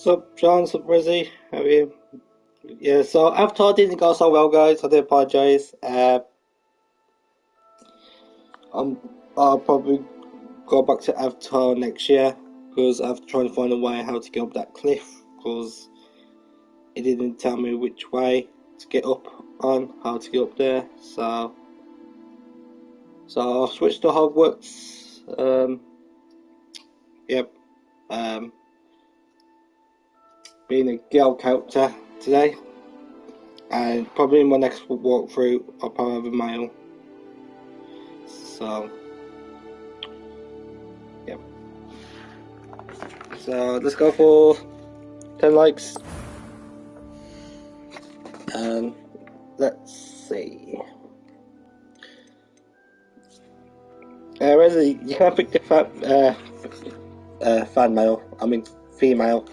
Sup, John, sup, Rizzy, how are you? Yeah, so Avatar didn't go so well, guys. I do apologize. I'll probably go back to Avatar next year because I've tried to find a way how to get up that cliff because it didn't tell me which way to get up on, how to get up there. So I'll switch to Hogwarts. Yep. Being a girl character today. And probably in my next walkthrough, I'll probably have a male. So, yep. So let's go for 10 likes. And let's see. Reza, you can't pick the fan mail. I mean female.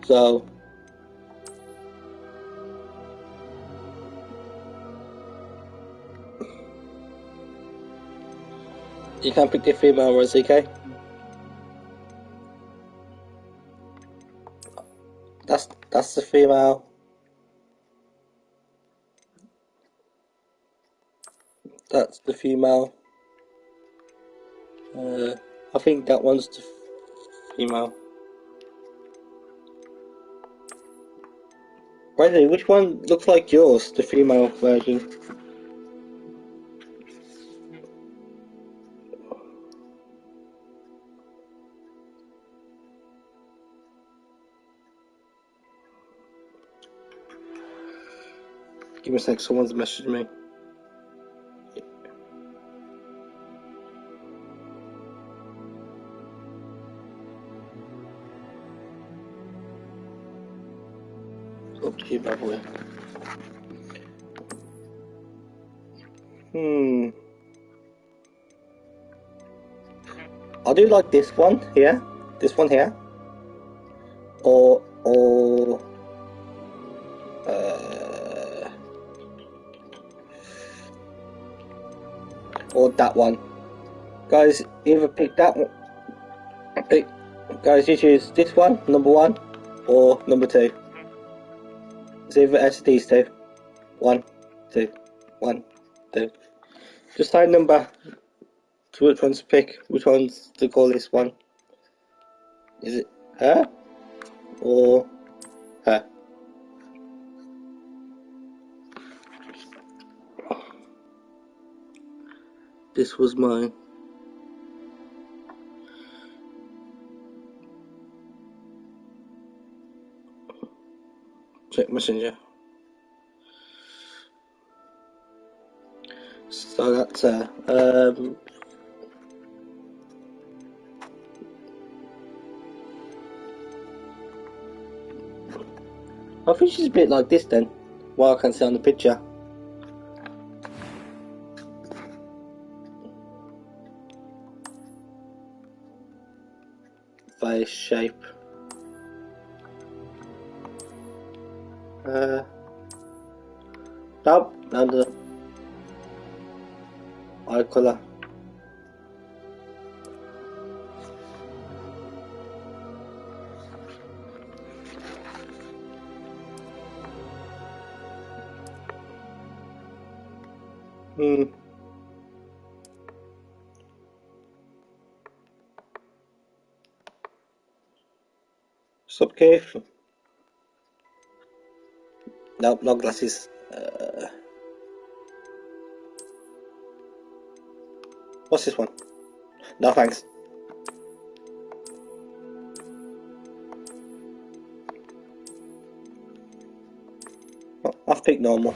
So you can't pick the female, Reza, okay? That's the female. That's the female. I think that one's the female. Reza, which one looks like yours, the female version? Give me a sec, someone's messaged me. Up to you, bad boy. I do like this one here. This one here. Or that one. Guys, either pick that one. Guys, you choose this one, number 1, or number 2. It's either out of these two. 1, 2, 1, 2. Just say number to which ones to pick, which ones to call this one. Is it her or her? This was mine. Check messenger. So that's her. I think she's a bit like this then, what I can see on the picture. Face shape. Nope, and eye colour. Sup, Keith? Nope, no glasses. What's this one? No thanks. I've picked normal.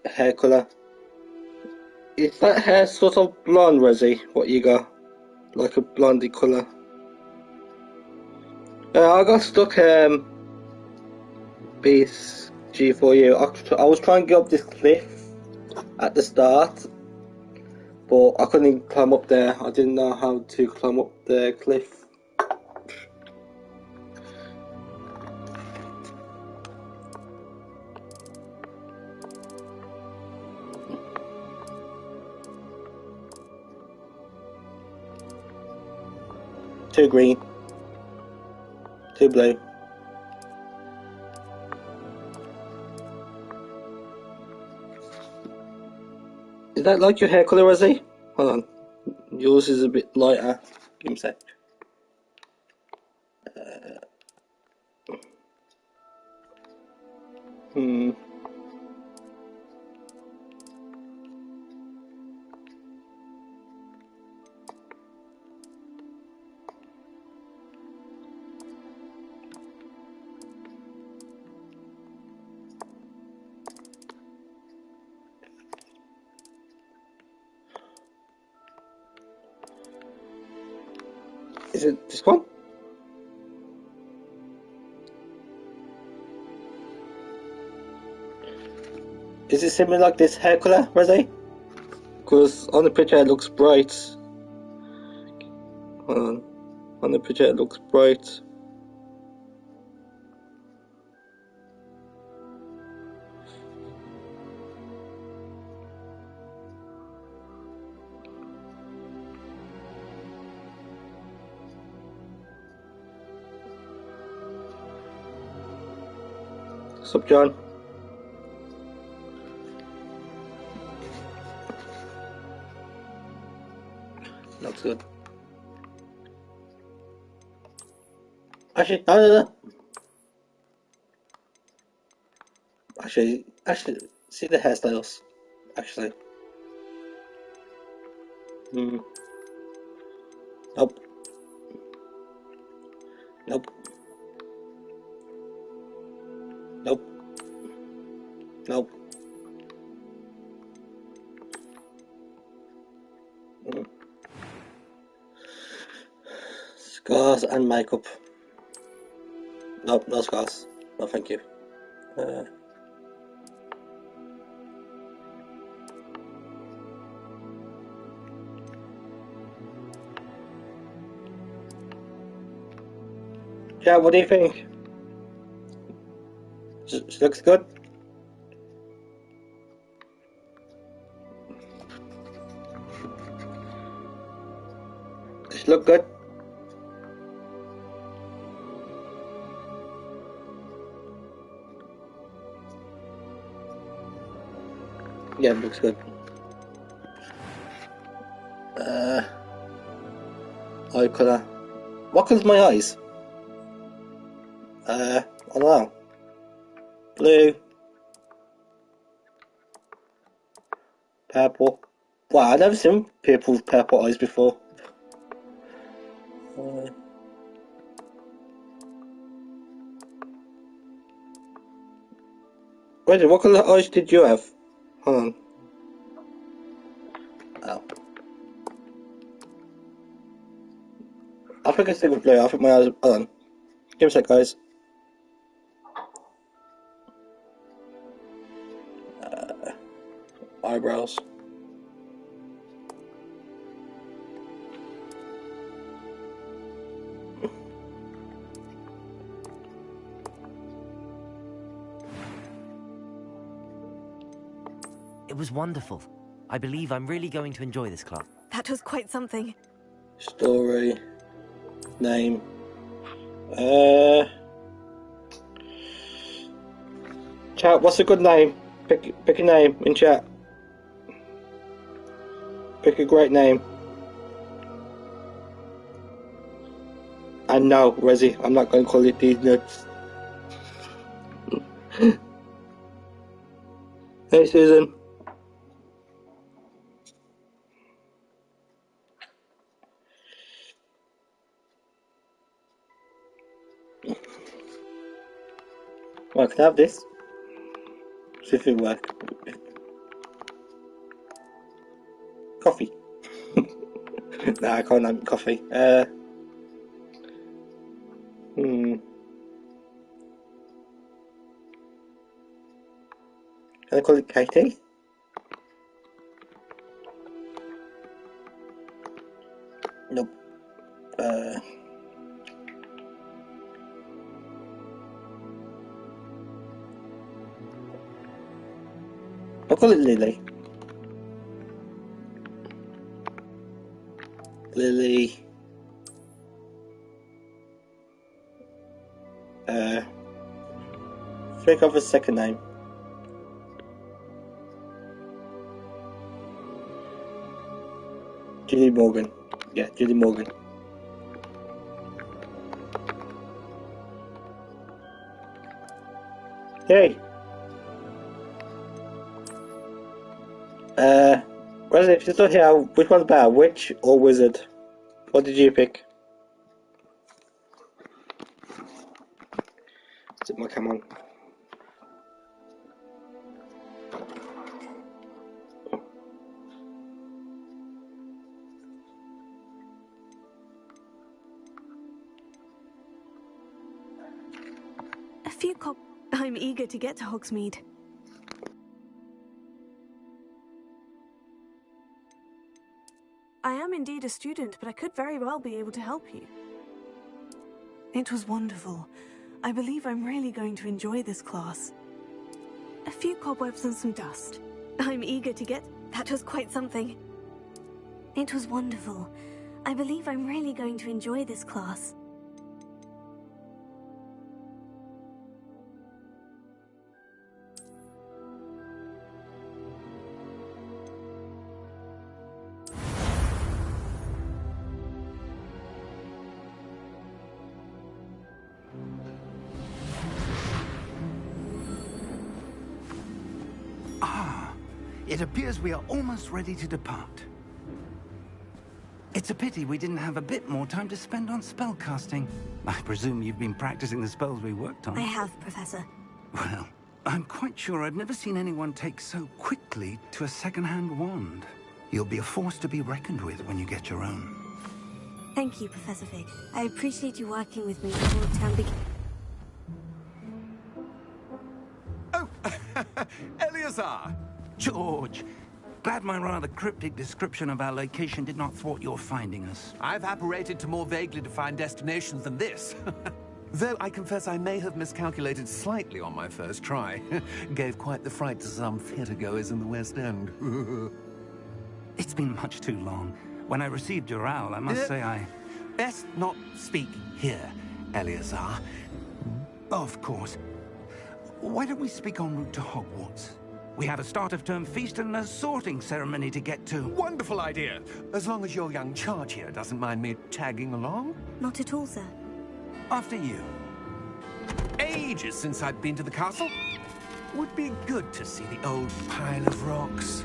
Hair colour. Is that hair sort of blonde, Rezzy? What you got? Like a blondie colour. I got stuck piece G for you. I was trying to get up this cliff at the start, but I couldn't climb up there. I didn't know how to climb up the cliff. 2 green, 2 blue. Is that like your hair colour, Rosie? Hold on. Yours is a bit lighter. Give me a sec. Is it this one? Is it similar like this hair colour, Rosie? Because on the picture it looks bright. Hold on. On the picture it looks bright. What's up, John? Looks good. Actually, no. Actually, see the hairstyles. Actually. Nope. Nope. Nope. Nope. Scars and makeup. Nope, no scars. No, thank you. Yeah, what do you think? She looks good. Does she look good? Yeah, it looks good. Eye colour. What colour's my eyes? I don't know. Blue. Purple. Wow, I've never seen people with purple eyes before. Wait, what colour eyes did you have? Hold on. Oh. I think I stick with blue. I think my eyes. Hold on. Give me a sec, guys. Eyebrows. It was wonderful. I believe I'm really going to enjoy this club. That was quite something. Story. Name. Chat, what's a good name? Pick a name in chat. Pick a great name. And no, Resi, I'm not going to call it these nuts. Hey, Susan. Well, I can have this. See if it works. Coffee. Nah, I can't have coffee. Can I call it Katie? Nope. I'll call it Lily. Lily. think of a second name. Julie Morgan. Yeah, Julie Morgan. Hey. Wesley, if you're still here, which one's better, witch or wizard? What did you pick? Zip my cam on. A few I'm eager to get to Hogsmeade. I am indeed a student, but I could very well be able to help you. It was wonderful. I believe I'm really going to enjoy this class. A few cobwebs and some dust. I'm eager to get... That was quite something. It was wonderful. I believe I'm really going to enjoy this class. It appears we are almost ready to depart. It's a pity we didn't have a bit more time to spend on spellcasting. I presume you've been practicing the spells we worked on. I have, Professor. Well, I'm quite sure I've never seen anyone take so quickly to a second-hand wand. You'll be a force to be reckoned with when you get your own. Thank you, Professor Fig. I appreciate you working with me before the term begins. Oh, Eleazar! George, glad my rather cryptic description of our location did not thwart your finding us. I've apparated to more vaguely defined destinations than this. Though I confess I may have miscalculated slightly on my first try. Gave quite the fright to some theatre-goers in the West End. It's been much too long. When I received your owl, I must say I... Best not speak here, Eleazar. Of course. Why don't we speak en route to Hogwarts? We have a start-of-term feast and a sorting ceremony to get to. Wonderful idea! As long as your young charge here doesn't mind me tagging along. Not at all, sir. After you. Ages since I'd been to the castle. Would be good to see the old pile of rocks.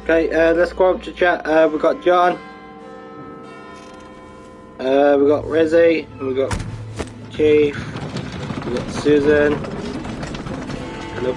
Okay, let's go up to chat. We've got John. We've got Rezzy. We've got Chief. We've got Susan. Hello.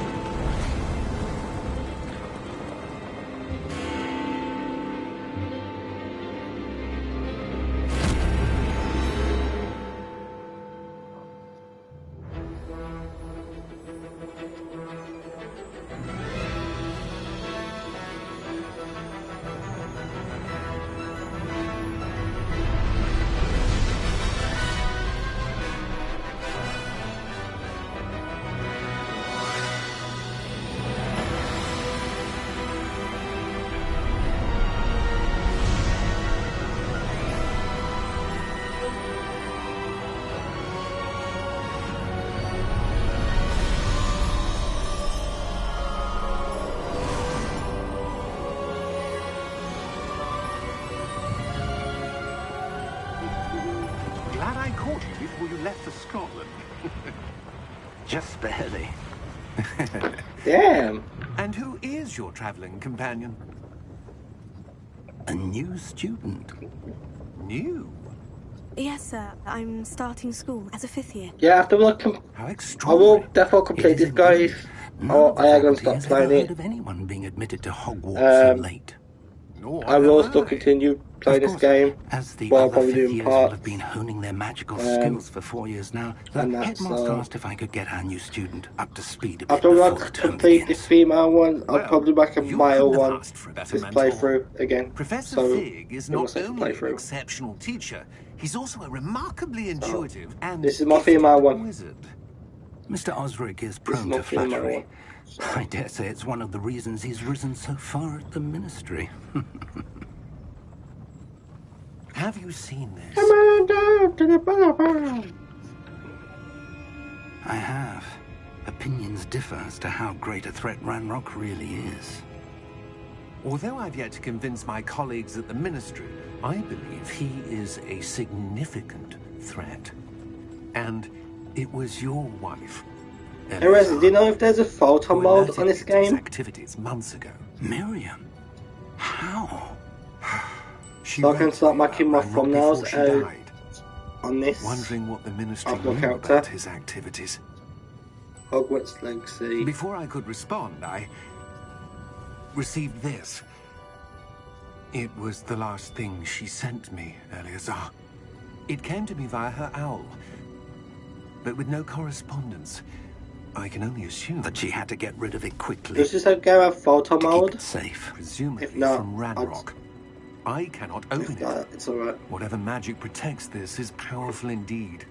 Glad I caught you before you left for Scotland. Just barely. Damn. And who is your traveling companion? A new student. New? Yes, sir. I'm starting school as a 5th year. Yeah, after look, How I extraordinary. will definitely complete It this, is guys. indeed. None Or of the I am going to faculty stop has ever playing heard it. of anyone being admitted to Hogwarts so late. No, I will have still I. continue playing Of this course, game. as the While other probably fifth doing years will parts. have been honing their magical skills for 4 years now, the and that's, headmaster asked if I could get our new student up to speed a bit After before I the term complete begins. this female one, I'll Well, probably make a you male couldn't have one. asked for a better This mentor. playthrough again. Professor So, Fig is it was not such a only an playthrough. exceptional teacher, he's also a remarkably intuitive and this is my gifted female one. wizard. Mr. Osric is This is prone my to female flattery. one. I dare say it's one of the reasons he's risen so far at the ministry. Have you seen this? Come on down to the bar. I have. opinions differ as to how great a threat Ranrock really is. Although I've yet to convince my colleagues at the Ministry, I believe he is a significant threat. And it was your wife. Hey Resi, do you know if there's a photo who mode alerted on me this to his game? activities months ago. Miriam? How? She So I can wrote start me about making my Ranrock thumbnails before she out died, on this wondering what the Ministry of my knew character. about his activities. Hogwarts Legacy. Before I could respond, I received this. It was the last thing she sent me, Eleazar. It came to me via her owl, but with no correspondence. I can only assume That she had to get rid of it quickly Does this game have photo to keep mode? it safe. presumably If not, from Ranrock. I cannot open If not, it. it's alright. Whatever magic protects this is powerful indeed.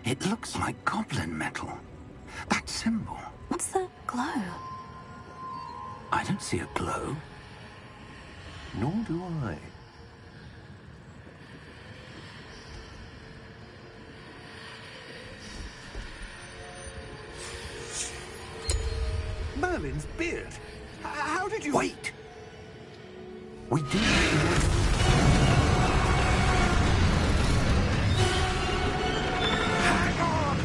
It looks like goblin metal. That symbol. What's the glow? I don't see a glow. Nor do I. Merlin's beard. How did you... Wait! We do. Hang on!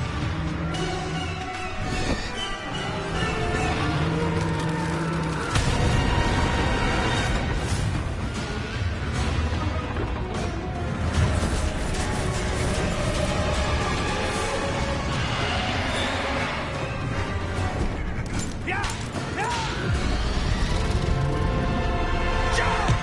Yeah! Yeah! Jump!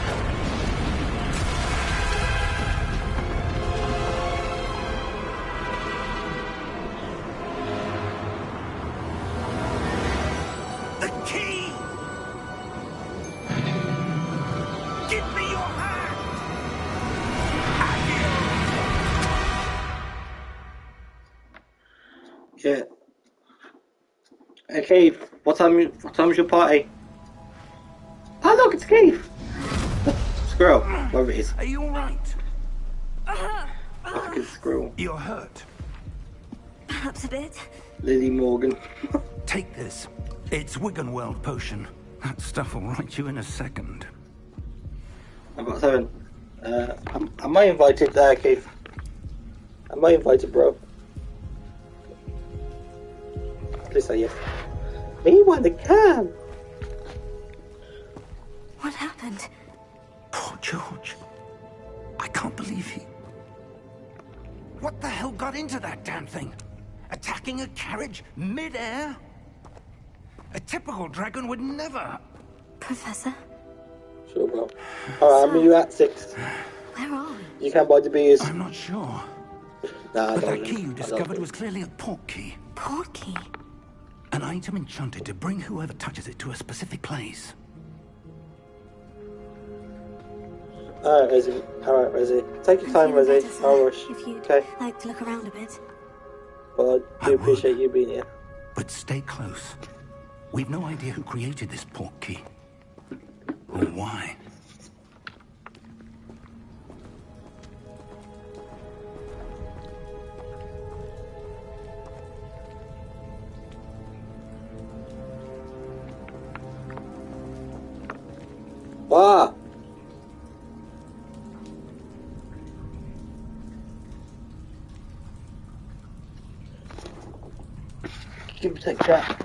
The key! Give me your hand! Yeah. Hey Keith, what time's your party? Oh look, it's Keith! Squirrel, whatever it is. Are you alright? I think it's Squirrel. You're hurt. Perhaps a bit. Lily Morgan. Take this. It's Wiggenweld potion. That stuff will right you in a second. I've got 7. Am I invited there, Keith? Am I invited, bro? Please say yes. Me want to come. What happened? Poor George. I can't believe he... What the hell got into that damn thing? Attacking a carriage mid-air? A typical dragon would never... Professor, Sure, bro. Alright, I'm you at 6. where are we? You can buy the beers. I'm not sure. Nah, I But don't that key you discovered was clearly a portkey. Portkey. An item enchanted to bring whoever touches it to a specific place. Alright, Resi. Alright, Resi. Take your time, I'm feeling Resi. better, No sir, rush. If you'd Okay. like to look around a bit. But I I do would. appreciate you being here. But stay close. We've no idea who created this portkey. Or why. Wow! Give me take that.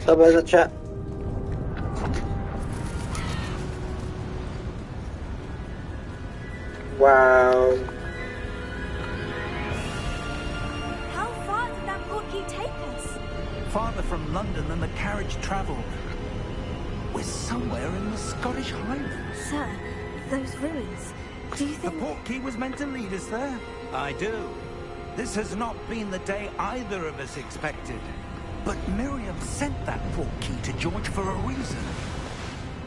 Stop at the chat. Wow. How far did that portkey take us? Farther from London than the carriage travelled. We're somewhere in the Scottish Highlands. Sir, those ruins. Do you The think... portkey was meant to lead us there? I do. This has not been the day either of us expected. But Miriam sent that portkey to George for a reason.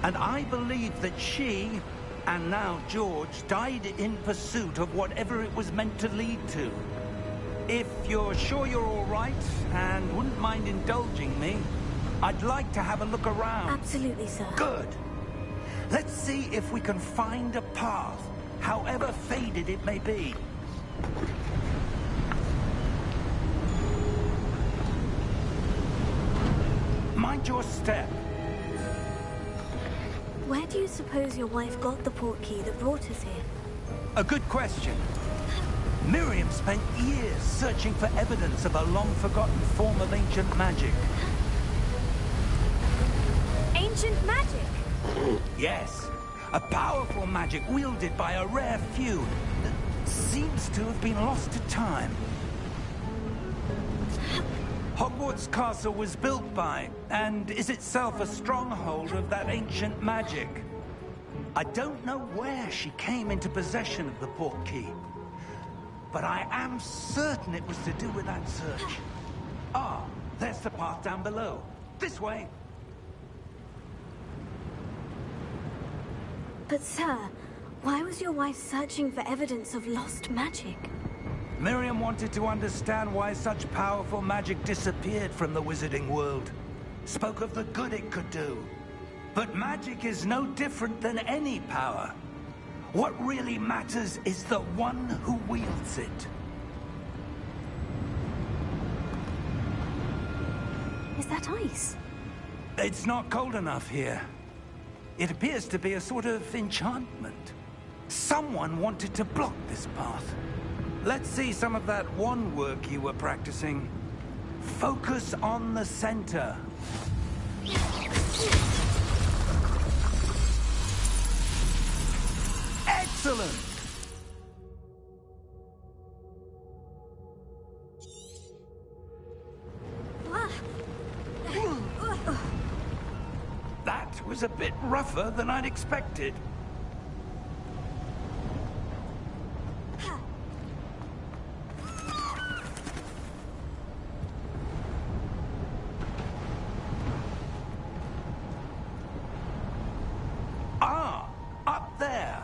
And I believe that she, and now George, died in pursuit of whatever it was meant to lead to. If you're sure you're all right, and wouldn't mind indulging me, I'd like to have a look around. Absolutely, sir. Good. Let's see if we can find a path, however faded it may be. Mind your step. Where do you suppose your wife got the portkey that brought us here? A good question. Miriam spent years searching for evidence of a long-forgotten form of ancient magic. Ancient magic? Yes, a powerful magic wielded by a rare few that seems to have been lost to time. Hogwarts Castle was built by, and is itself a stronghold of that ancient magic. I don't know where she came into possession of the portkey, but I am certain it was to do with that search. Ah, there's the path down below. This way. But sir, why was your wife searching for evidence of lost magic? Miriam wanted to understand why such powerful magic disappeared from the wizarding world. Spoke of the good it could do. But magic is no different than any power. What really matters is the one who wields it. Is that ice? It's not cold enough here. It appears to be a sort of enchantment. Someone wanted to block this path. Let's see some of that wand work you were practicing. Focus on the center. Excellent! That was a bit rougher than I'd expected. Ah, up there.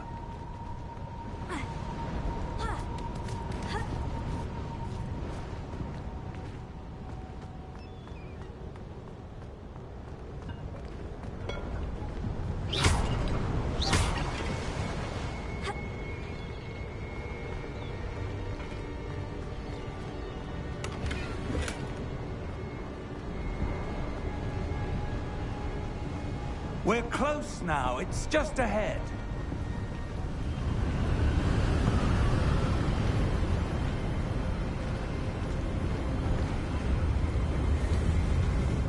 We're close now. It's just ahead.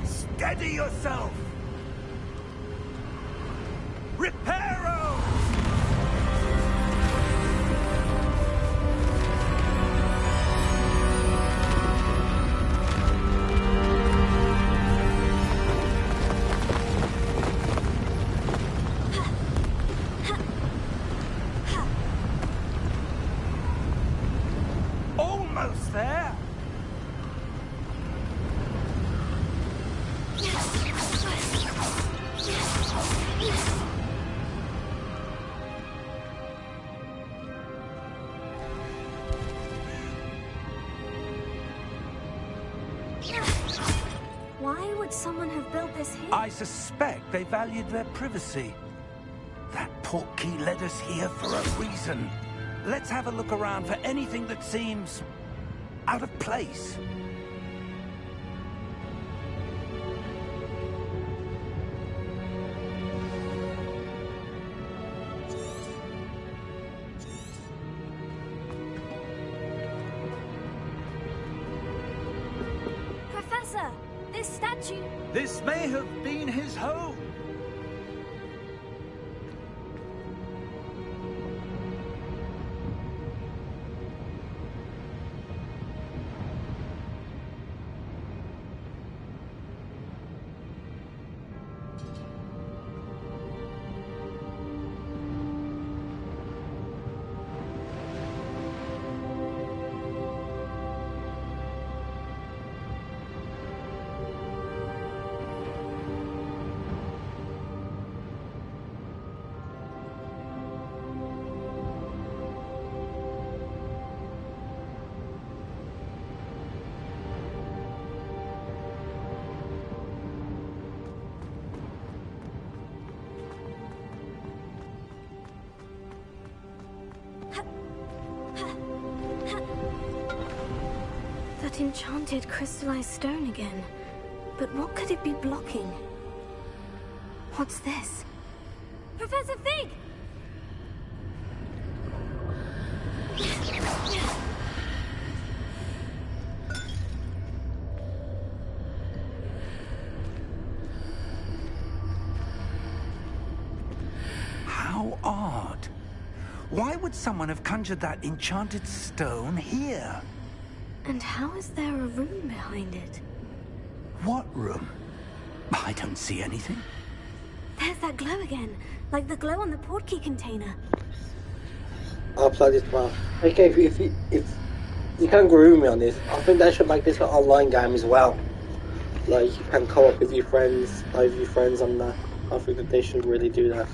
Steady yourself! Reparo! Almost there. Why would someone have built this here? I suspect they valued their privacy. That portkey led us here for a reason. Let's have a look around for anything that seems out of place. Professor, this statue. This may have been his home. That enchanted crystallized stone again. But what could it be blocking? What's this? Professor Fig! How odd. Why would someone have conjured that enchanted stone here? And how is there a room behind it? What room? I don't see anything. There's that glow again, like the glow on the portkey container. I'll play this tomorrow. Okay, if you can agree with me on this, I think they should make this an online game as well. Like, you can co-op with your friends, play with your friends on that. I think that they should really do that.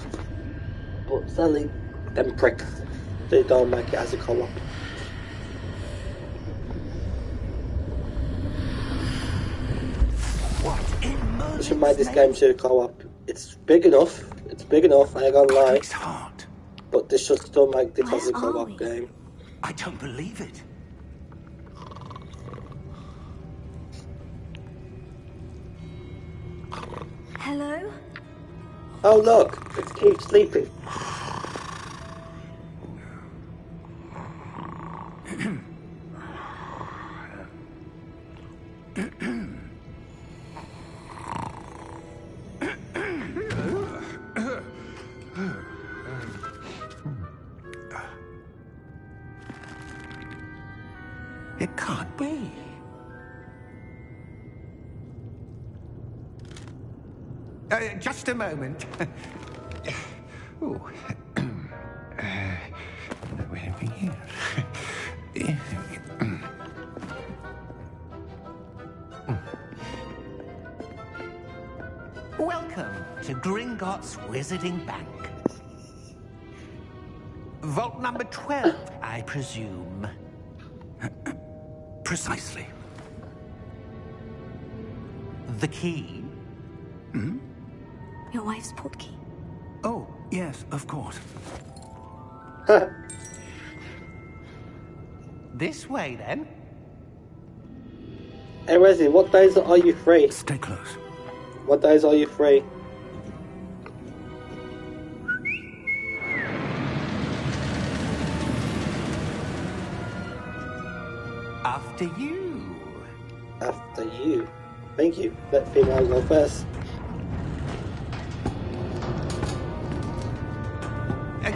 But sadly, them pricks, they don't make it as a co-op. They should make this game to co-op. It's big enough. It's big enough. I ain't gonna lie. But they should still make this as a co-op game. I don't believe it. Hello? Oh look, it's Keith sleeping. It can't be. Just a moment. Ooh. Where are we here? Welcome to Gringotts Wizarding Bank. Vault number 12, I presume. Precisely. The key? Hmm? Your wife's portkey. Oh, yes, of course. This way, then. Hey Wesley, what days are you free? Stay close. What days are you free? After you. After you. Thank you. Let female go first.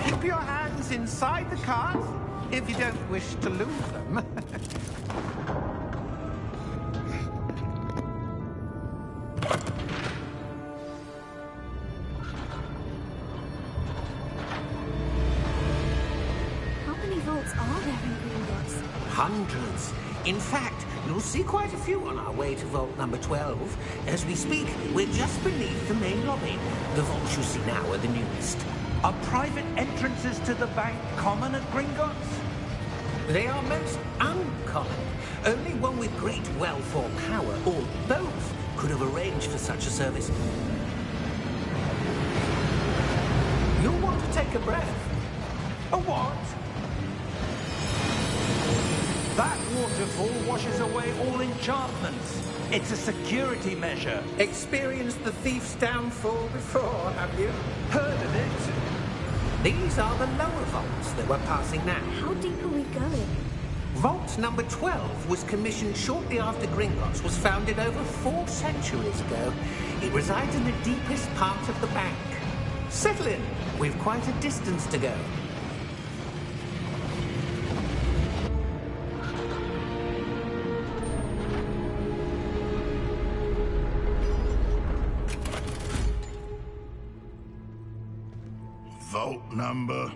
Keep your hands inside the cart if you don't wish to lose them. How many vaults are there in Gringotts? Hundreds. In fact, you'll see quite a few on our way to vault number 12. As we speak, we're just beneath the main lobby. The vaults you see now are the newest. Are private entrances to the bank common at Gringotts? They are most uncommon. Only one with great wealth or power, or both, could have arranged for such a service. You'll want to take a breath. A what? That waterfall washes away all enchantments. It's a security measure. Experienced the thief's downfall before, have you? Heard of it? These are the lower vaults that we're passing now. How deep are we going? Vault number 12 was commissioned shortly after Gringotts was founded over 4 centuries ago. It resides in the deepest part of the bank. Settle in. We've quite a distance to go. Vault number?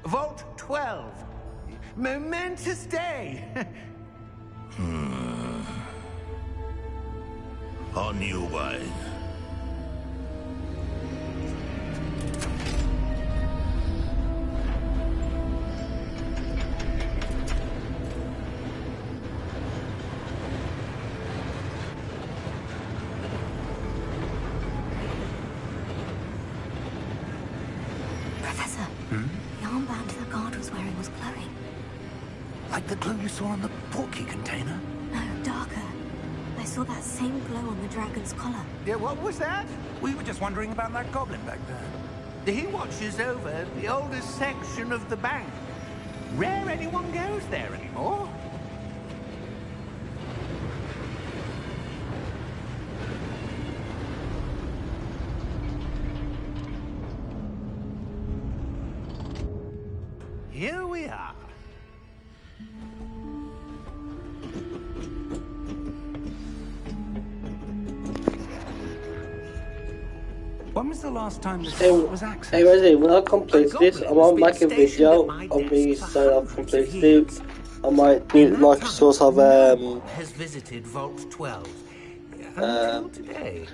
Vault 12. Momentous day. On your way. Professor, the armband the guard was wearing was glowing. Like the glow you saw on the portkey container? No, darker. I saw that same glow on the dragon's collar. Yeah, what was that? We were just wondering about that goblin back there. He watches over the oldest section of the bank. Rare anyone goes there anymore. Here we are. When was the last time this Hey, vault was accessed? hey Wesley, when I complete this, I might make a video of me saying I've completed it. I might do it like sort of has visited Vault 12 until today.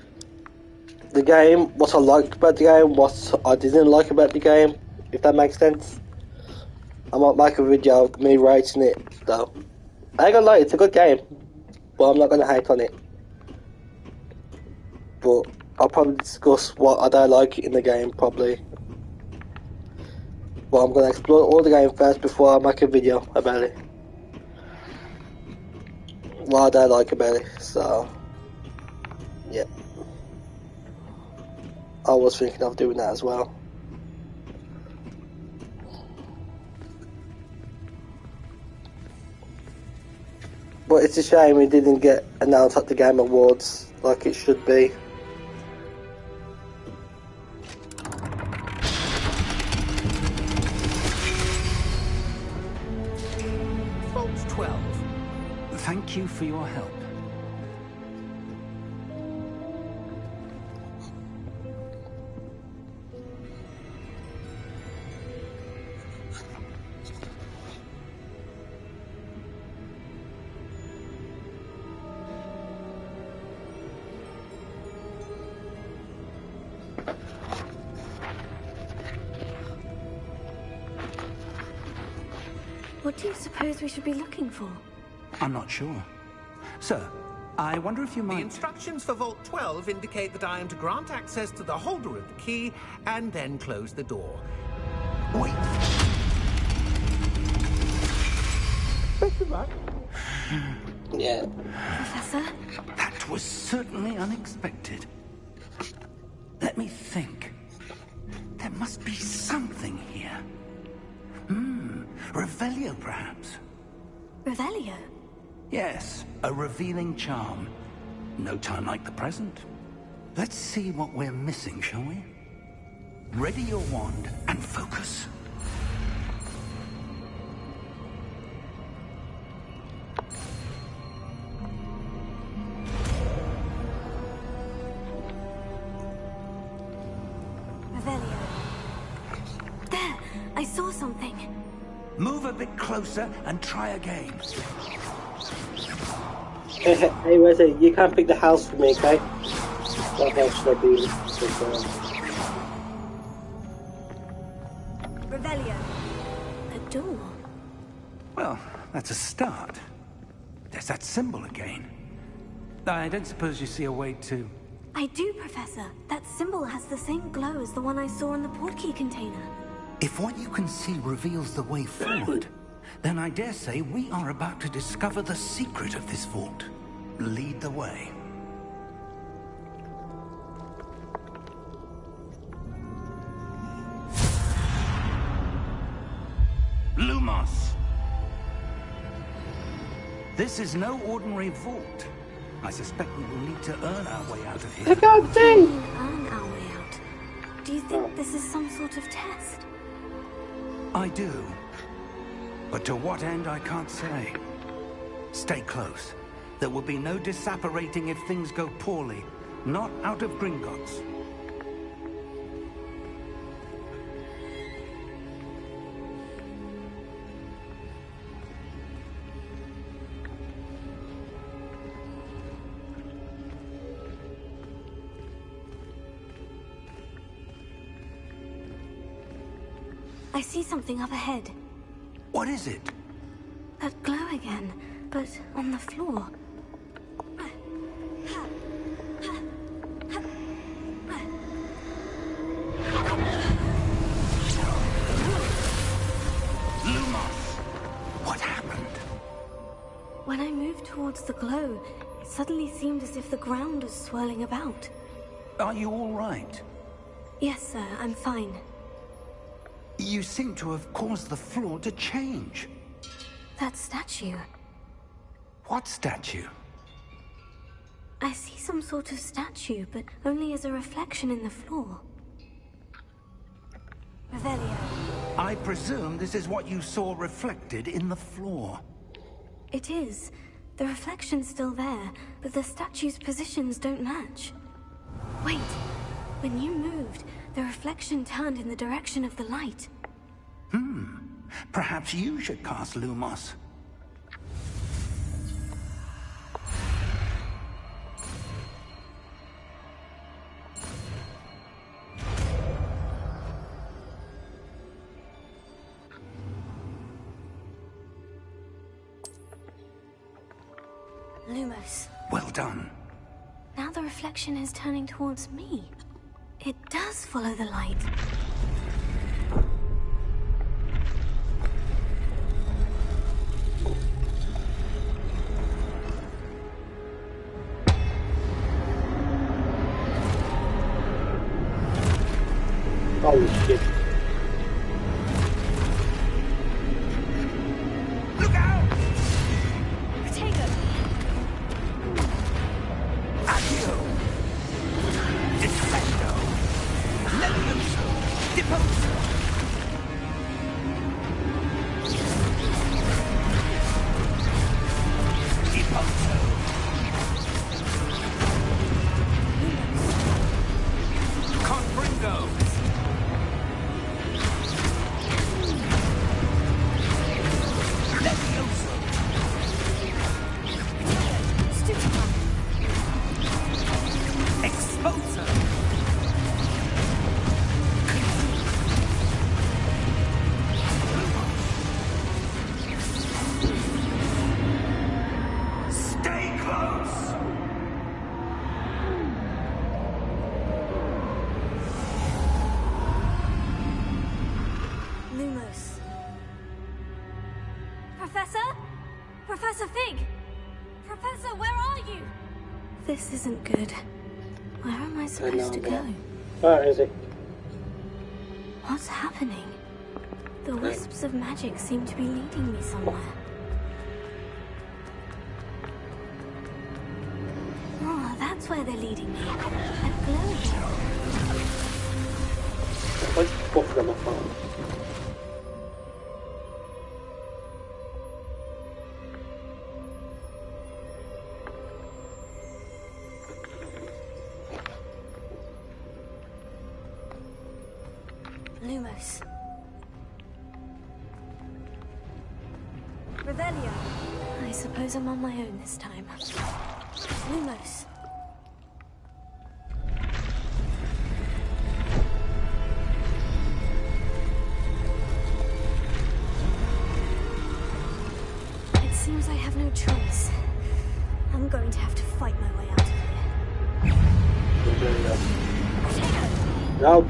the game, what I liked about the game, what I didn't like about the game, if that makes sense. I might make a video of me rating it though. I ain't gonna lie, it's a good game, but I'm not gonna hate on it. But I'll probably discuss what I don't like in the game, probably. But I'm gonna explore all the game first before I make a video about it. What I don't like about it, so yeah. I was thinking of doing that as well. But it's a shame it didn't get announced at the Game Awards like it should be. Vault 12. Thank you for your help. What do you suppose we should be looking for? I'm not sure. Sir, I wonder if you The might... instructions for Vault 12 indicate that I am to grant access to the holder of the key and then close the door. Wait. Yeah. Professor? That was certainly unexpected. Let me think. There must be something here. Revelio, perhaps? Revelio? Yes, a revealing charm. No time like the present. Let's see what we're missing, shall we? Ready your wand and focus. Revelio. There! I saw something. Move a bit closer and try again. Hey Wesley, you can't pick the house for me, okay? What else should I do? Revelio. A door. Well, that's a start. There's that symbol again. I don't suppose you see a way to... I do, Professor. That symbol has the same glow as the one I saw in the portkey container. If what you can see reveals the way forward, then I dare say we are about to discover the secret of this vault. Lead the way. Lumos! This is no ordinary vault. I suspect we will need to earn our way out of I here. can't see! Earn our way out. Do you think this is some sort of test? I do. But to what end, I can't say. Stay close. There will be no disapparating if things go poorly. Not out of Gringotts. I see something up ahead. What is it? That glow again, but on the floor. What happened? When I moved towards the glow, it suddenly seemed as if the ground was swirling about. Are you all right? Yes, sir, I'm fine. You seem to have caused the floor to change. That statue. What statue? I see some sort of statue, but only as a reflection in the floor. Revelio. I presume this is what you saw reflected in the floor. It is. The reflection's still there, but the statue's positions don't match. Wait. When you moved, the reflection turned in the direction of the light. Perhaps you should cast Lumos. Lumos. Well done. Now the reflection is turning towards me. It does follow the light. Holy shit. Look out! Protego! Accio! Defendo! Levioso! Deposo! Deposo! Confringo! Levioso! Exposo! Stay close! Lumos. Professor? Professor Fig! Professor, where are you? This isn't good. Where am I supposed to go? Where is it? What's happening? The wisps of magic seem to be leading me somewhere. Oh, that's where they're leading me. That glow again. Let's both of them off on. Lumos. Revelio. I suppose I'm on my own this time. Lumos. It seems I have no choice. I'm going to have to fight my way out of here. No.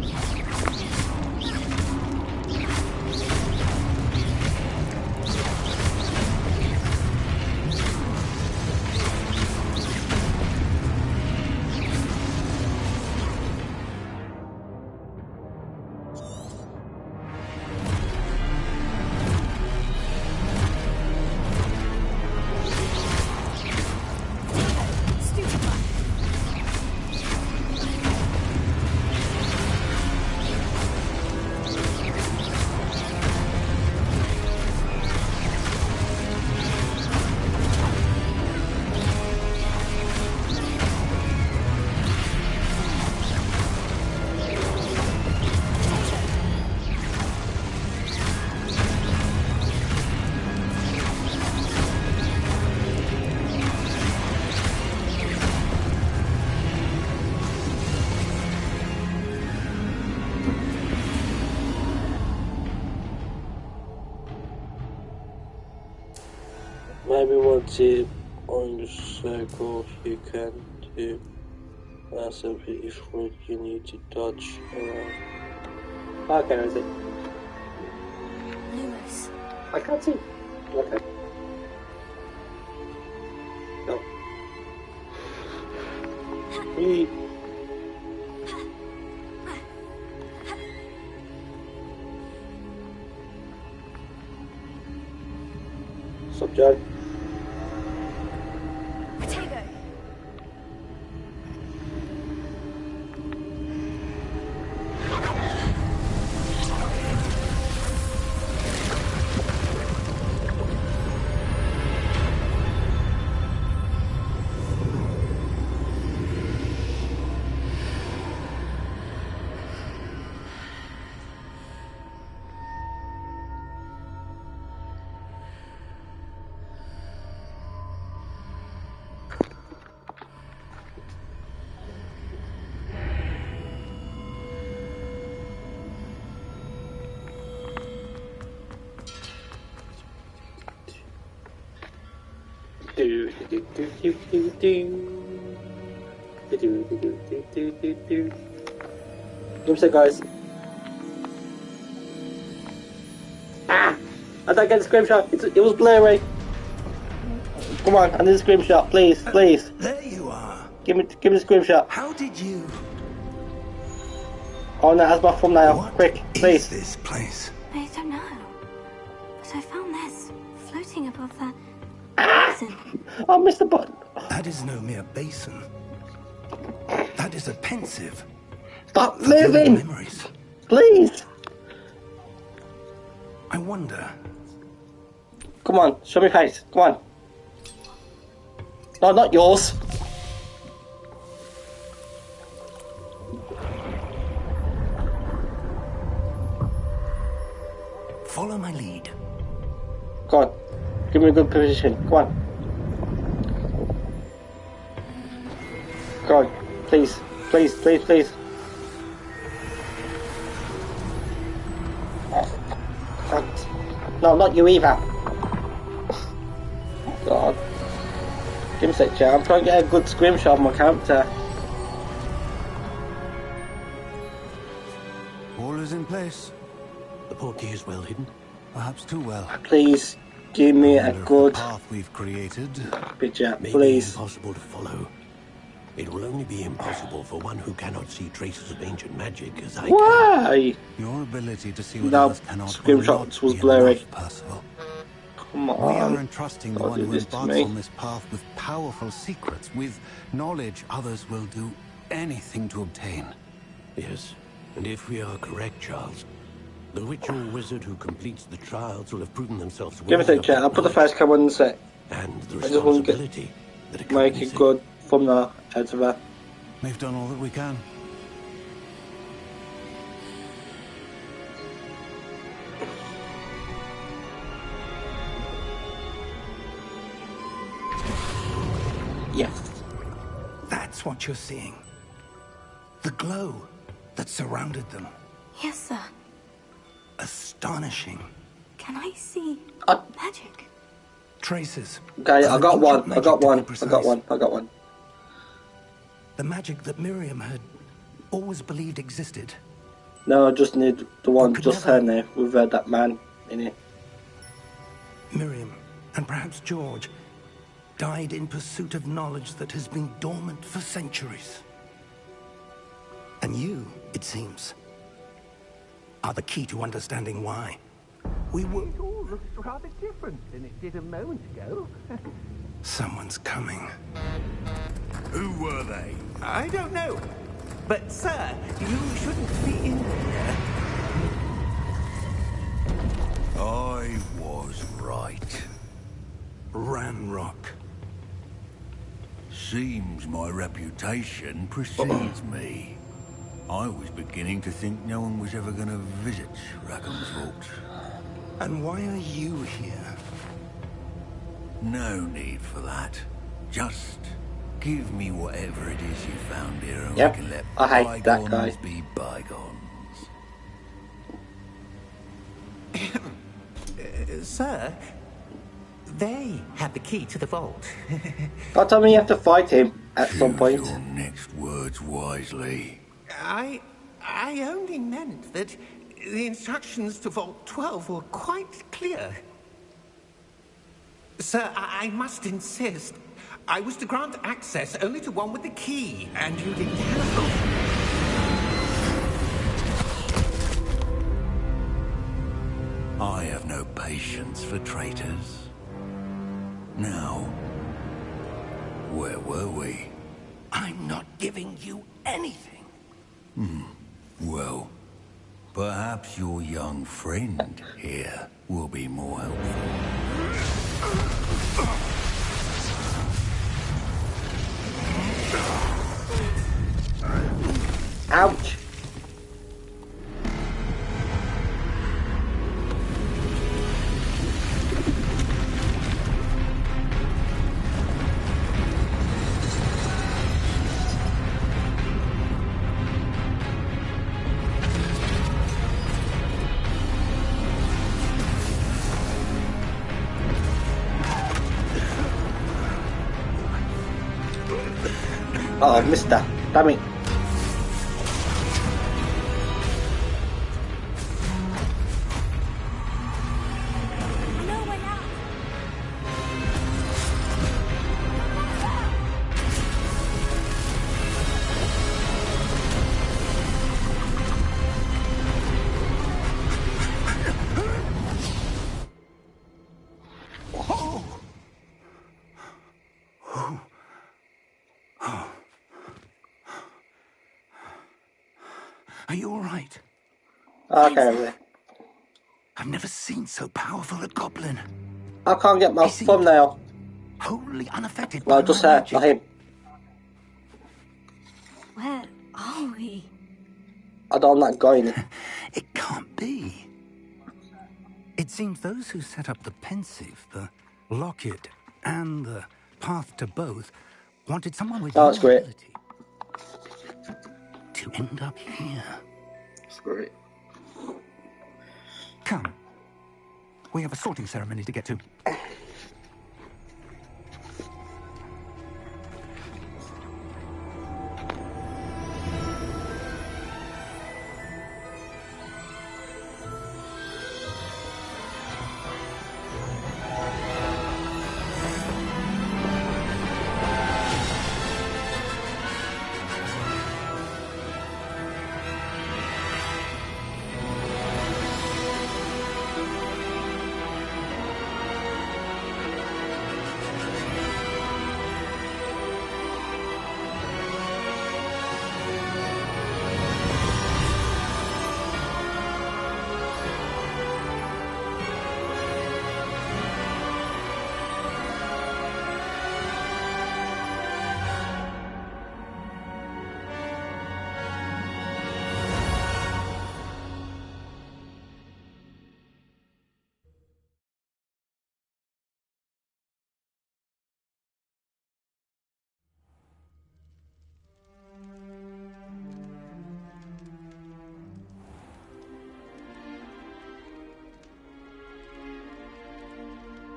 quality on the cycle you can do. Simply if what you need to touch around. Okay, is it? Lumos. I can't see. Okay. No. Subject. Potato. Give me a sec, guys. Ah! I don't get a screenshot. It was blurry. Come on, I need a screenshot, please, please. There you are. Give me the screenshot. How did you? Oh no, that's my thumbnail. What Quick, please. is this place? I don't know. But I found this floating above that basin. I missed the button. That is no mere basin. That is a pensive. Stop for your moving, memories. please. I wonder. Come on, show me face. Come on. No, not yours. Follow my lead. Come on. Give me a good position. Come on. Come on. Please. Please, please, please. No, not you either. God. Give me a sec, chat. I'm trying to get a good screenshot of my character. All is in place. The portkey is well hidden. Perhaps too well. Please give me a good The path we've created. picture, Maybe please. impossible to follow. It will only be impossible for one who cannot see traces of ancient magic as I can. Why? Your ability to see what No, others cannot screenshots was be blurry. enough, Percival. Come on. We are entrusting the Don't one do who this to embarks me. on this path with powerful secrets, with knowledge others will do anything to obtain. Yes, and if we are correct, Charles, the witch or wizard who completes the trials will have proven themselves Give me a worthy sec, of chat. that I'll put the knowledge first camera in a sec. and the I just want to responsibility that make accompanies a good thumbnail out of that. We've done all that we can. Yes. That's what you're seeing. The glow that surrounded them. Yes, sir. Astonishing. Can I see magic? Traces. Okay, I of got ancient one. I magic, got to be one. I precise. got one. I got one. The magic that Miriam had always believed existed. No, I just need the one, could just never- her name, with that man in it. Miriam, and perhaps George, died in pursuit of knowledge that has been dormant for centuries. And you, it seems, are the key to understanding why. We were... It all looks rather different than it did a moment ago. Someone's coming. Who were they? I don't know. But, sir, you shouldn't be in here. I was right. Ranrock. Seems my reputation precedes me. I was beginning to think no one was ever going to visit Rackham's Vault. And why are you here? No need for that. Just give me whatever it is you found here and Yep, we can let I hate that bygones guy. be bygones. Sir, They had the key to the vault. Don't tell me you have to fight him at some point. Choose your next words wisely. I only meant that the instructions to Vault 12 were quite clear. Sir, I must insist. I was to grant access only to one with the key, and you didn't have. I have no patience for traitors. Now, where were we? I'm not giving you anything. Well, perhaps your young friend here will be more helpful. Ouch! Oh, I missed that. Damn it. Are you all right? Okay. I've never seen so powerful a goblin. I can't get my thumbnail. Wholly unaffected No, by just my her, magic. not him. Where are we? I don't like going. It can't be. It seems those who set up the pensive, the locket, and the path to both wanted someone with Oh, that's great. ability to end up here. That's great. Come. We have a sorting ceremony to get to.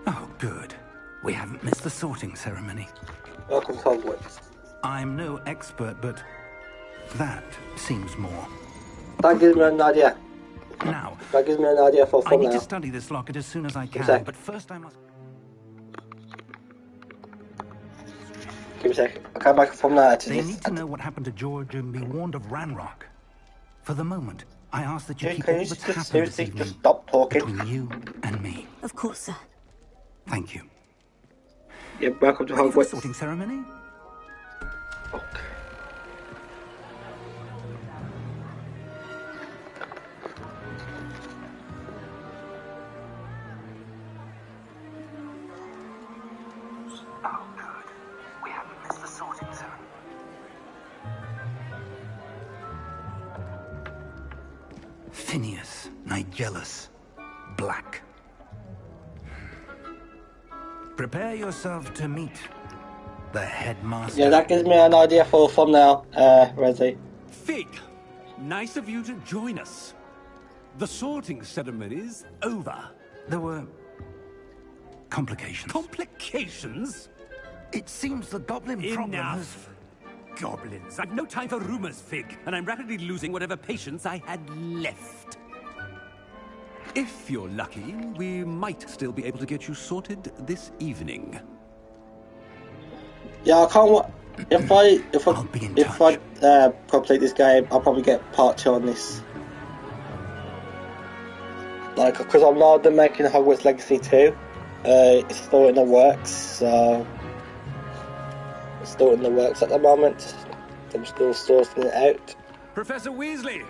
Oh, good. We haven't missed the sorting ceremony. Welcome to Hogwarts. I'm no expert, but that seems more. That gives me an idea. Now, That gives me an idea for a I need thumbnail. to study this locket as soon as I can, sec. but first I must... Give me a sec. I'll come back a thumbnail to They this. need to know what happened to George and be warned of Ranrock. For the moment, I ask that you Dude, keep can all you that's just happened this seriously evening just stop talking? between you and me. Of course, sir. Thank you. Yeah, welcome to Ready for the Hogwarts. sorting ceremony? Okay. Oh, good. We haven't missed the sorting ceremony. Phineas, Nigellus, Black. Prepare yourself to meet the headmaster. Yeah, that gives me an idea for a thumbnail, Rezzy. Fig, nice of you to join us. The sorting ceremony's over. There were Complications. Complications? It seems the goblin problem has... Enough. Goblins. I've no time for rumors, Fig, and I'm rapidly losing whatever patience I had left. If you're lucky, we might still be able to get you sorted this evening. Yeah, I can't. If I complete this game, I'll probably get part 2 on this. Like, because I'm not done making Hogwarts Legacy 2. It's still in the works, so it's still in the works at the moment. I'm still sorting it out. Professor Weasley,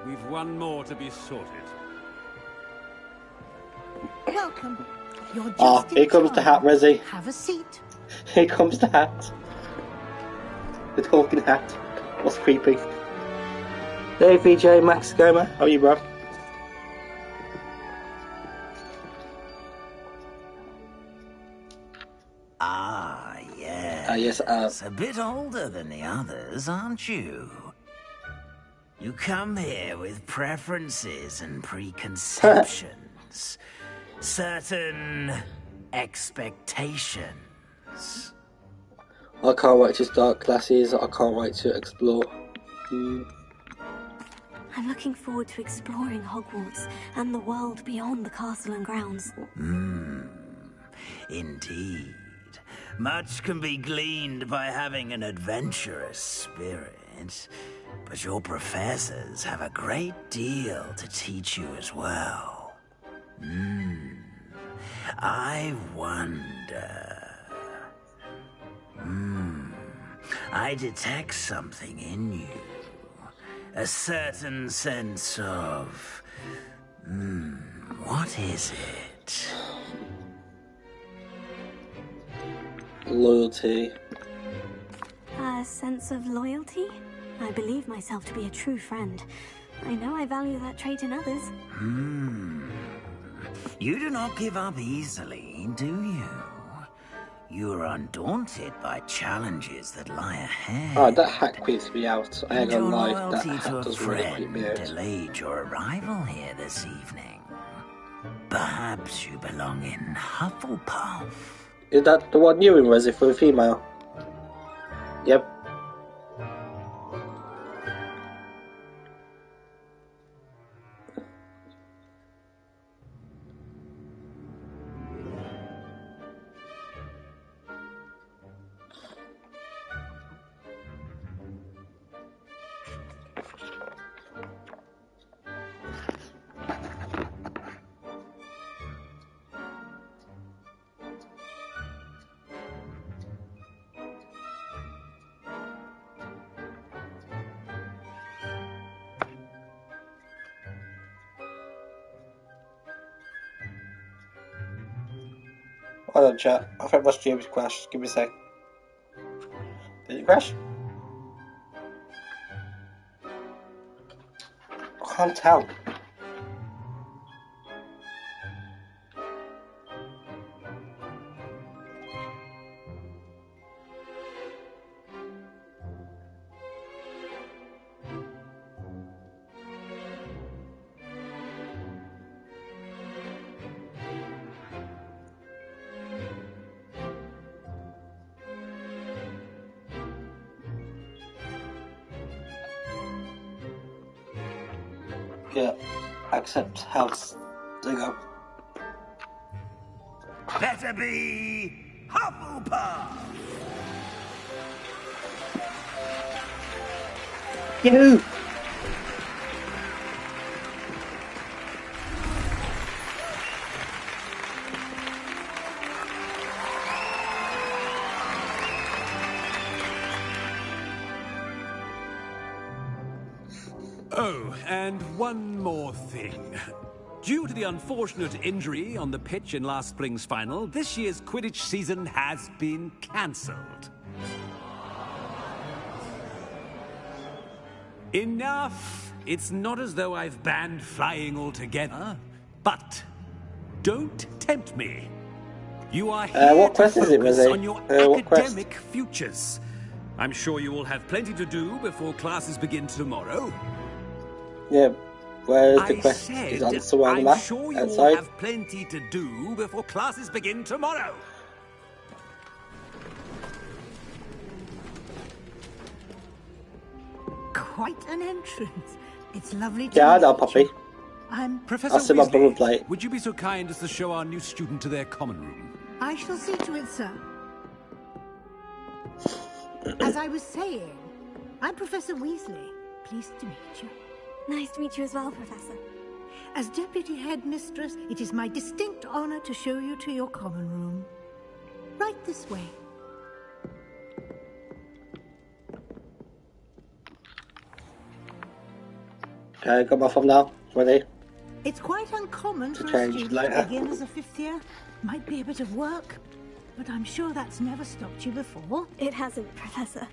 we've one more to be sorted. Welcome. You're just Here comes the hat, Rezzy. Have a seat. Here comes the hat. The talking hat. What's creepy? Hey VJ Max Gamer, how are you, bro? Ah, yes. Yes, A bit older than the others, aren't you? You come here with preferences and preconceptions. Certain expectations. I can't wait to start classes. I can't wait to explore. I'm looking forward to exploring Hogwarts and the world beyond the castle and grounds. Indeed. Much can be gleaned by having an adventurous spirit, but your professors have a great deal to teach you as well. I wonder... I detect something in you. A certain sense of... what is it? Loyalty. A sense of loyalty? I believe myself to be a true friend. I know I value that trait in others. You do not give up easily, do you? You are undaunted by challenges that lie ahead. Oh, that hat creeps me out. I ain't gonna lie, that Your loyalty hat to a does really creep me friend out. delayed your arrival here this evening. Perhaps you belong in Hufflepuff. Is that the one you in, Rezzy, for a female? Yep. Hold on, chat. I think my stream's crashed. Give me a sec. Did it crash? I can't tell. Yeah, accept house. There you go. Better be Hufflepuff! Yahoo! Oh, and one more thing. Due to the unfortunate injury on the pitch in last spring's final, this year's Quidditch season has been cancelled. Enough! It's not as though I've banned flying altogether, but don't tempt me. You are here what quest to is it, focus Rezzy? on your What quest? academic futures. I'm sure you will have plenty to do before classes begin tomorrow. Yeah. Where's the I quest? said, Is it on somewhere on the I'm map? sure you all Outside? have plenty to do before classes begin tomorrow. Quite an entrance. It's lovely to Yeah, I know, meet Poppy. you. I'm Professor I'll see my brother play. Weasley, would you be so kind as to show our new student to their common room? I shall see to it, sir. As I was saying, I'm Professor Weasley. Pleased to meet you. Nice to meet you as well, Professor. As Deputy Headmistress, it is my distinct honor to show you to your common room. Right this way. Okay, got my phone now. Ready? It's quite uncommon for a change student later. to begin as a fifth year. Might be a bit of work, but I'm sure that's never stopped you before. It hasn't, Professor.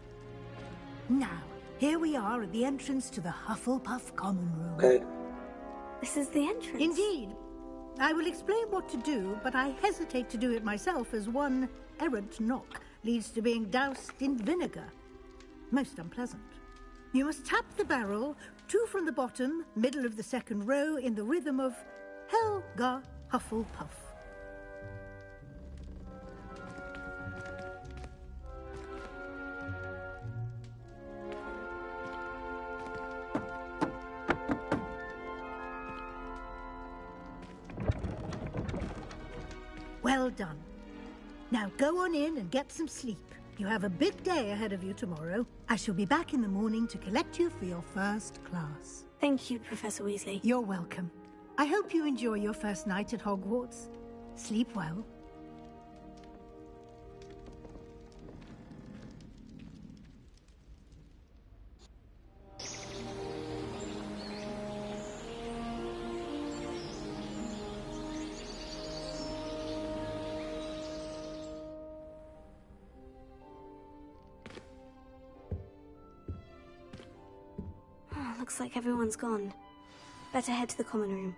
Now, here we are at the entrance to the Hufflepuff Common Room. Okay. This is the entrance. Indeed. I will explain what to do, but I hesitate to do it myself as one errant knock leads to being doused in vinegar. Most unpleasant. You must tap the barrel, 2 from the bottom, middle of the second row, in the rhythm of Helga Hufflepuff. Well done. Now go on in and get some sleep. You have a big day ahead of you tomorrow. I shall be back in the morning to collect you for your first class. Thank you, Professor Weasley. You're welcome. I hope you enjoy your first night at Hogwarts. Sleep well. Looks like everyone's gone. Better head to the common room.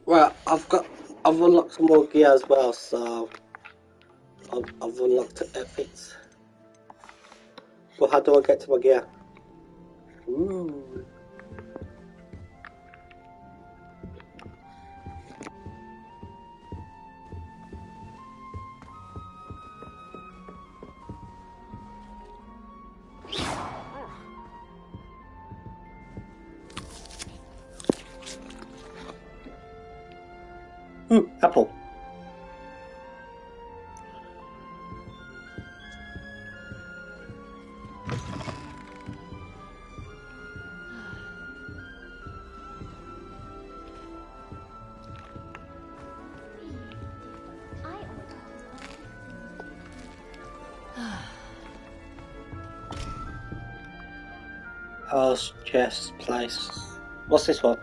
Right, I've unlocked some more gear as well, so I've unlocked epics. But how do I get to my gear? Ooh. Apple. House, chest, place. What's this one?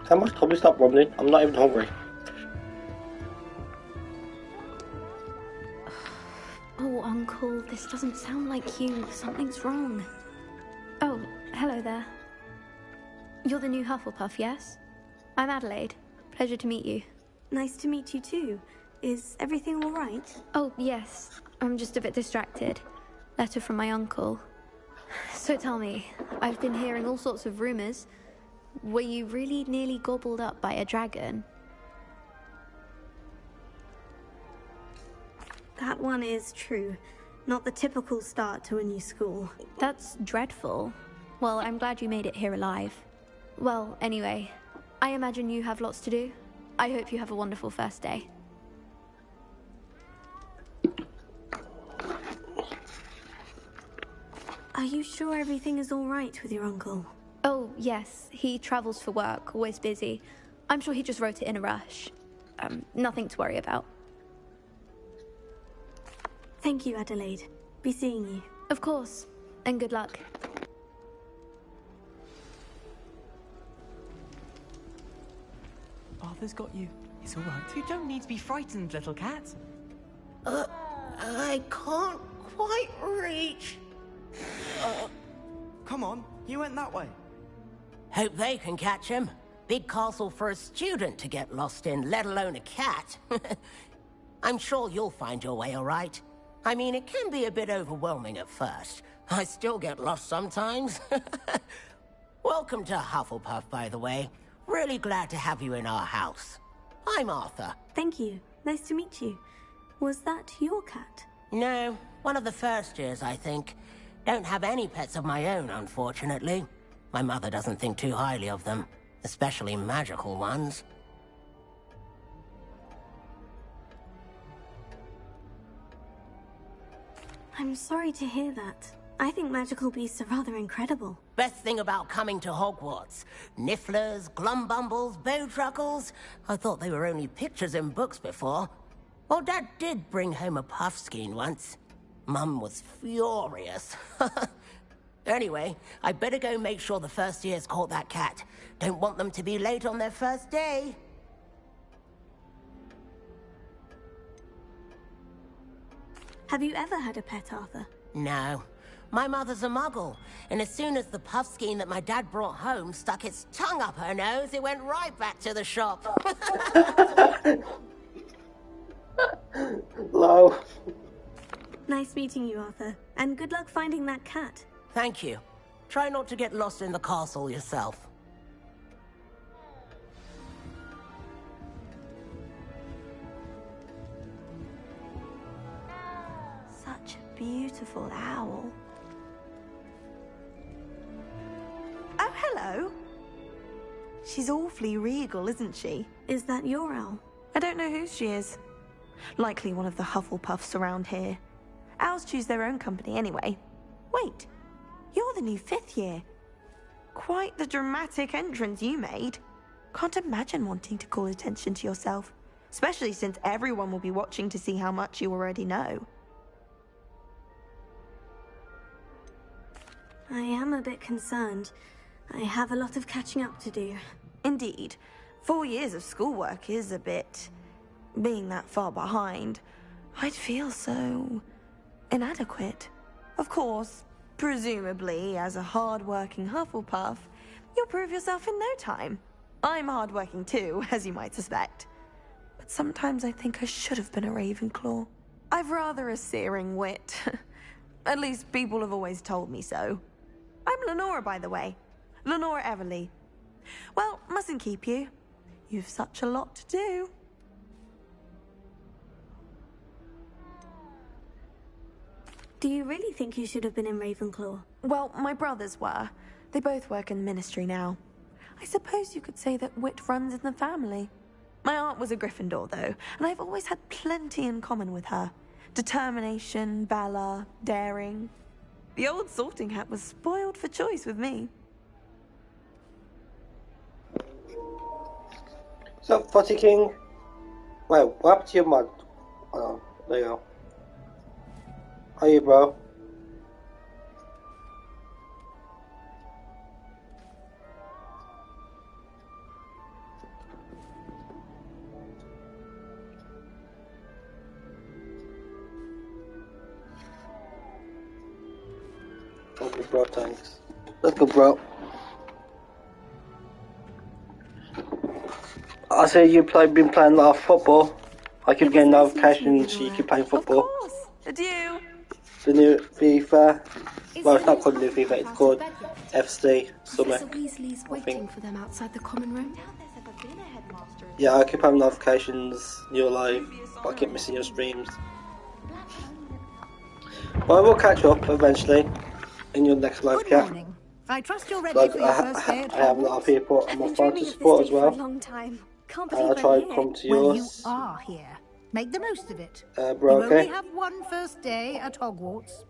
How much? Can we stop rumbling? I'm not even hungry. Oh, Uncle, this doesn't sound like you. Something's wrong. Oh, hello there. You're the new Hufflepuff, yes? I'm Adelaide. Pleasure to meet you. Nice to meet you too. Is everything all right? Oh, yes. I'm just a bit distracted. Letter from my uncle. So tell me, I've been hearing all sorts of rumors. Were you really nearly gobbled up by a dragon? That one is true. Not the typical start to a new school. That's dreadful. Well, I'm glad you made it here alive. Well, anyway, I imagine you have lots to do. I hope you have a wonderful first day. Are you sure everything is all right with your uncle? Oh, yes. He travels for work, always busy. I'm sure he just wrote it in a rush. Nothing to worry about. Thank you, Adelaide. Be seeing you. Of course. And good luck. Arthur's got you. It's all right. You don't need to be frightened, little cat. I can't quite reach. Come on, you went that way. Hope they can catch him. Big castle for a student to get lost in, let alone a cat. I'm sure you'll find your way all right. I mean, it can be a bit overwhelming at first. I still get lost sometimes. Welcome to Hufflepuff, by the way. Really glad to have you in our house. I'm Arthur. Thank you. Nice to meet you. Was that your cat? No, one of the first years, I think. Don't have any pets of my own, unfortunately. My mother doesn't think too highly of them, especially magical ones. I'm sorry to hear that. I think magical beasts are rather incredible. Best thing about coming to Hogwarts. Nifflers, glumbumbles, bowtruckles. I thought they were only pictures in books before. Well, Dad did bring home a puffskein once. Mum was furious. Anyway, I better go make sure the first years caught that cat. Don't want them to be late on their first day. Have you ever had a pet, Arthur? No. My mother's a muggle, and as soon as the puffskein that my dad brought home stuck its tongue up her nose, it went right back to the shop. Low. Nice meeting you, Arthur. And good luck finding that cat. Thank you. Try not to get lost in the castle yourself. Such a beautiful owl. Oh, hello. She's awfully regal, isn't she? Is that your owl? I don't know whose she is. Likely one of the Hufflepuffs around here. Owls choose their own company anyway. Wait, you're the new 5th year. Quite the dramatic entrance you made. Can't imagine wanting to call attention to yourself, especially since everyone will be watching to see how much you already know. I am a bit concerned. I have a lot of catching up to do. Indeed. 4 years of schoolwork is a bit... being that far behind. I'd feel so... inadequate. Of course, presumably, as a hard-working Hufflepuff, you'll prove yourself in no time. I'm hard-working too, as you might suspect. But sometimes I think I should have been a Ravenclaw. I've rather a searing wit. At least people have always told me so. I'm Lenora, by the way. Lenora Everly. Well, mustn't keep you. You've such a lot to do. Do you really think you should have been in Ravenclaw? Well, my brothers were. They both work in the ministry now. I suppose you could say that wit runs in the family. My aunt was a Gryffindor, though, and I've always had plenty in common with her. Determination, valor, daring. The old sorting hat was spoiled for choice with me. So, Fuzzy King. Wait, what happened to your mug? Oh, there you go. How are you, bro? Okay, bro, thanks. Let's go, bro. I say you've been playing a lot of football. I keep getting notifications, so you keep playing football. Of course, adieu. The new FIFA, well, it's not called new FIFA, it's called FC Summer, Weasley's waiting for them outside the common room. Yeah, I keep having notifications, you're live, but I keep missing your streams. Well, we'll catch up eventually in your next live chat. I trust you're ready for your first day at I have a lot of people on my phone to support as well. And I'll try and come to yours. Well, you are here. Make the most of it. Bro, you only have one first day at Hogwarts.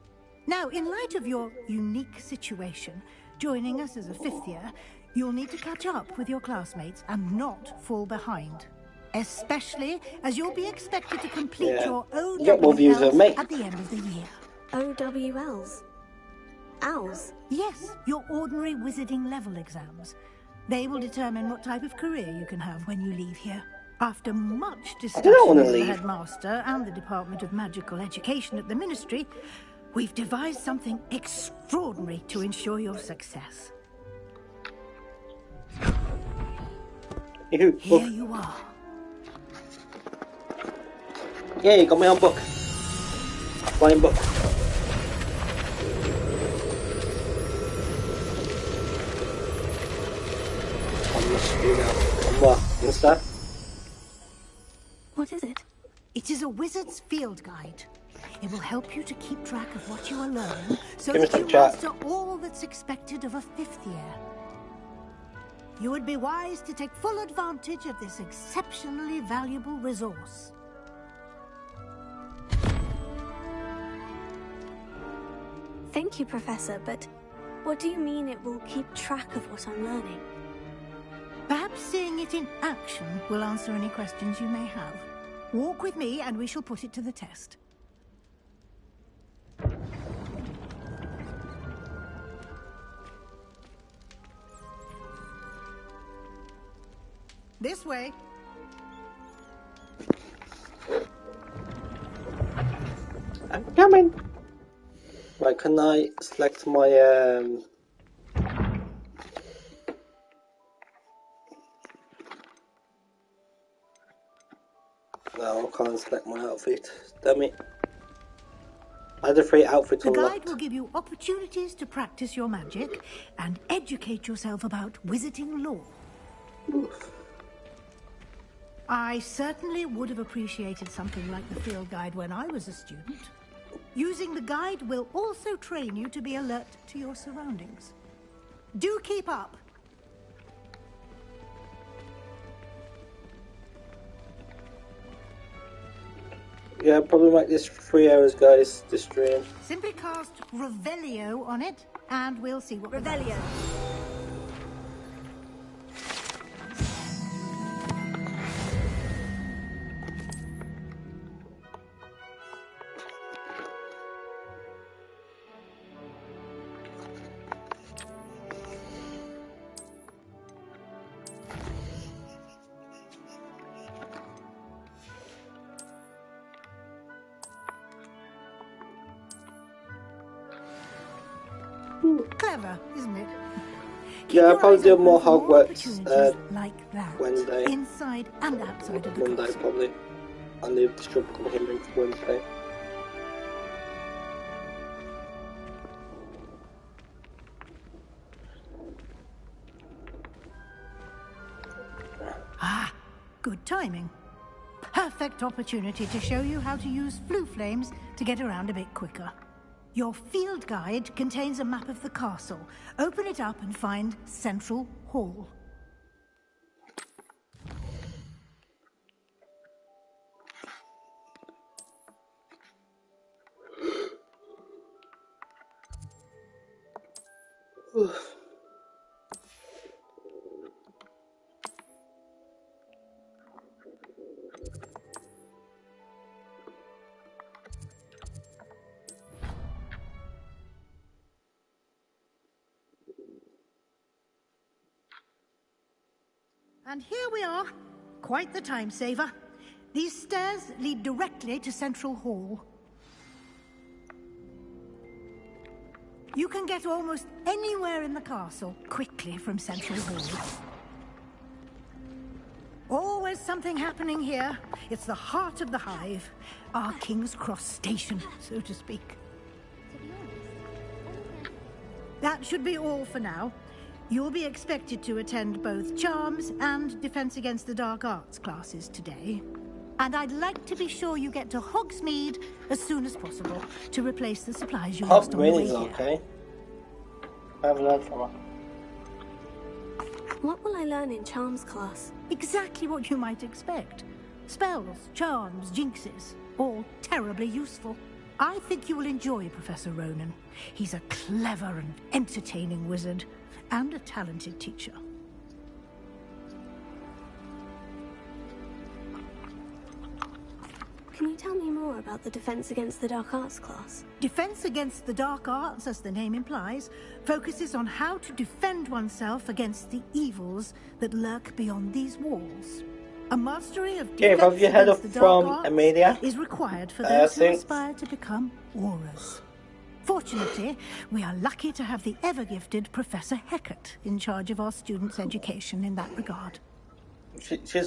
Now, in light of your unique situation, joining us as a 5th year, you'll need to catch up with your classmates and not fall behind. Especially as you'll be expected to complete your OWLs at the end of the year. OWLs? Owls? Yes, your ordinary wizarding level exams. They will determine what type of career you can have when you leave here. After much discussion with the headmaster and the Department of Magical Education at the Ministry, we've devised something extraordinary to ensure your success. Here you are. Yeah, you got my own book. Flying book. What is it? It is a wizard's field guide. It will help you to keep track of what you are learning so that you master all that's expected of a 5th year. You would be wise to take full advantage of this exceptionally valuable resource. Thank you, Professor, but what do you mean it will keep track of what I'm learning? Perhaps seeing it in action will answer any questions you may have. Walk with me and we shall put it to the test. This way. I'm coming. Right, can I select my No, I can't select my outfit. Damn it. I had a free outfit unlocked. The guide will give you opportunities to practice your magic and educate yourself about wizarding lore. Oof. I certainly would have appreciated something like the field guide when I was a student. Using the guide will also train you to be alert to your surroundings. Do keep up. Yeah, probably make this 3 hours, guys, this stream. Simply cast Revelio on it, and we'll see what Revelio. Clever, isn't it? Yeah, I'll probably do more Hogwarts like that, Wednesday. inside and outside of the Monday, castle. probably. I'll leave the strip coming in for Wednesday. Ah, good timing. Perfect opportunity to show you how to use flue flames to get around a bit quicker. Your field guide contains a map of the castle. Open it up and find Central Hall. And here we are. Quite the time saver. These stairs lead directly to Central Hall. You can get almost anywhere in the castle quickly from Central Hall. Always something happening here. It's the heart of the hive. Our King's Cross station, so to speak. That should be all for now. You'll be expected to attend both Charms and Defense Against the Dark Arts classes today. And I'd like to be sure you get to Hogsmeade as soon as possible to replace the supplies you lost on the way Hogsmeade is okay. I haven't learned from her. What will I learn in Charms class? Exactly what you might expect. Spells, charms, jinxes, all terribly useful. I think you will enjoy Professor Ronan. He's a clever and entertaining wizard, and a talented teacher. Can you tell me more about the Defense Against the Dark Arts class? Defense Against the Dark Arts, as the name implies, focuses on how to defend oneself against the evils that lurk beyond these walls. A mastery of defense have you heard against of the dark from arts Amelia? is required for those who Think. aspire to become aurors. Fortunately, we are lucky to have the ever-gifted Professor Heckert in charge of our students' education in that regard. She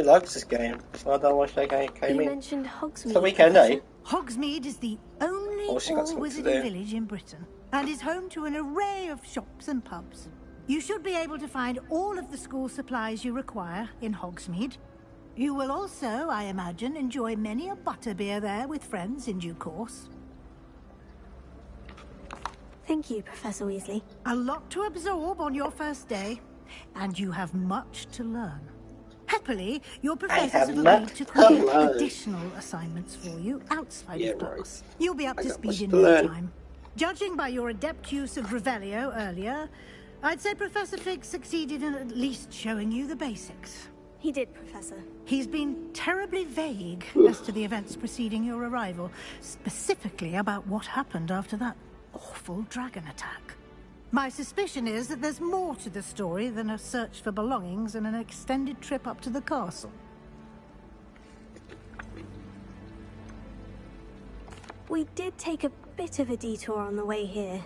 likes this game, so I don't know why she came You in. mentioned Hogsmeade. It's the weekend, eh? Hogsmeade is the only she got something to all-wizarding do. village in Britain, and is home to an array of shops and pubs. You should be able to find all of the school supplies you require in Hogsmeade. You will also, I imagine, enjoy many a butterbeer there with friends in due course. Thank you, Professor Weasley. A lot to absorb on your first day, and you have much to learn. Happily, your professors have agreed to create additional assignments for you outside of class. You'll be up to speed in no time. Judging by your adept use of Revelio earlier, I'd say Professor Fig succeeded in at least showing you the basics. He did, Professor. He's been terribly vague as to the events preceding your arrival, specifically about what happened after that awful dragon attack. My suspicion is that there's more to the story than a search for belongings and an extended trip up to the castle. We did take a bit of a detour on the way here.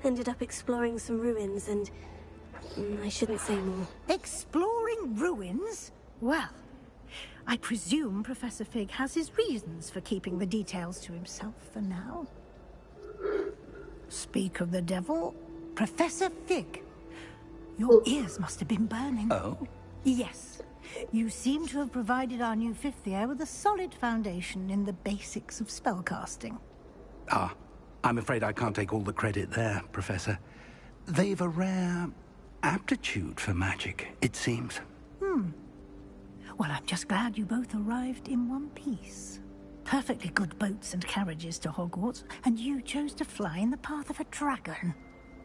Ended up exploring some ruins and... I shouldn't say more. Exploring ruins? Well, I presume Professor Fig has his reasons for keeping the details to himself for now. Speak of the devil, Professor Fig. Your ears must have been burning. Oh? Yes. You seem to have provided our new fifth year with a solid foundation in the basics of spellcasting. Ah, I'm afraid I can't take all the credit there, Professor. They've a rare aptitude for magic, it seems. Well, I'm just glad you both arrived in one piece. Perfectly good boats and carriages to Hogwarts, and you chose to fly in the path of a dragon.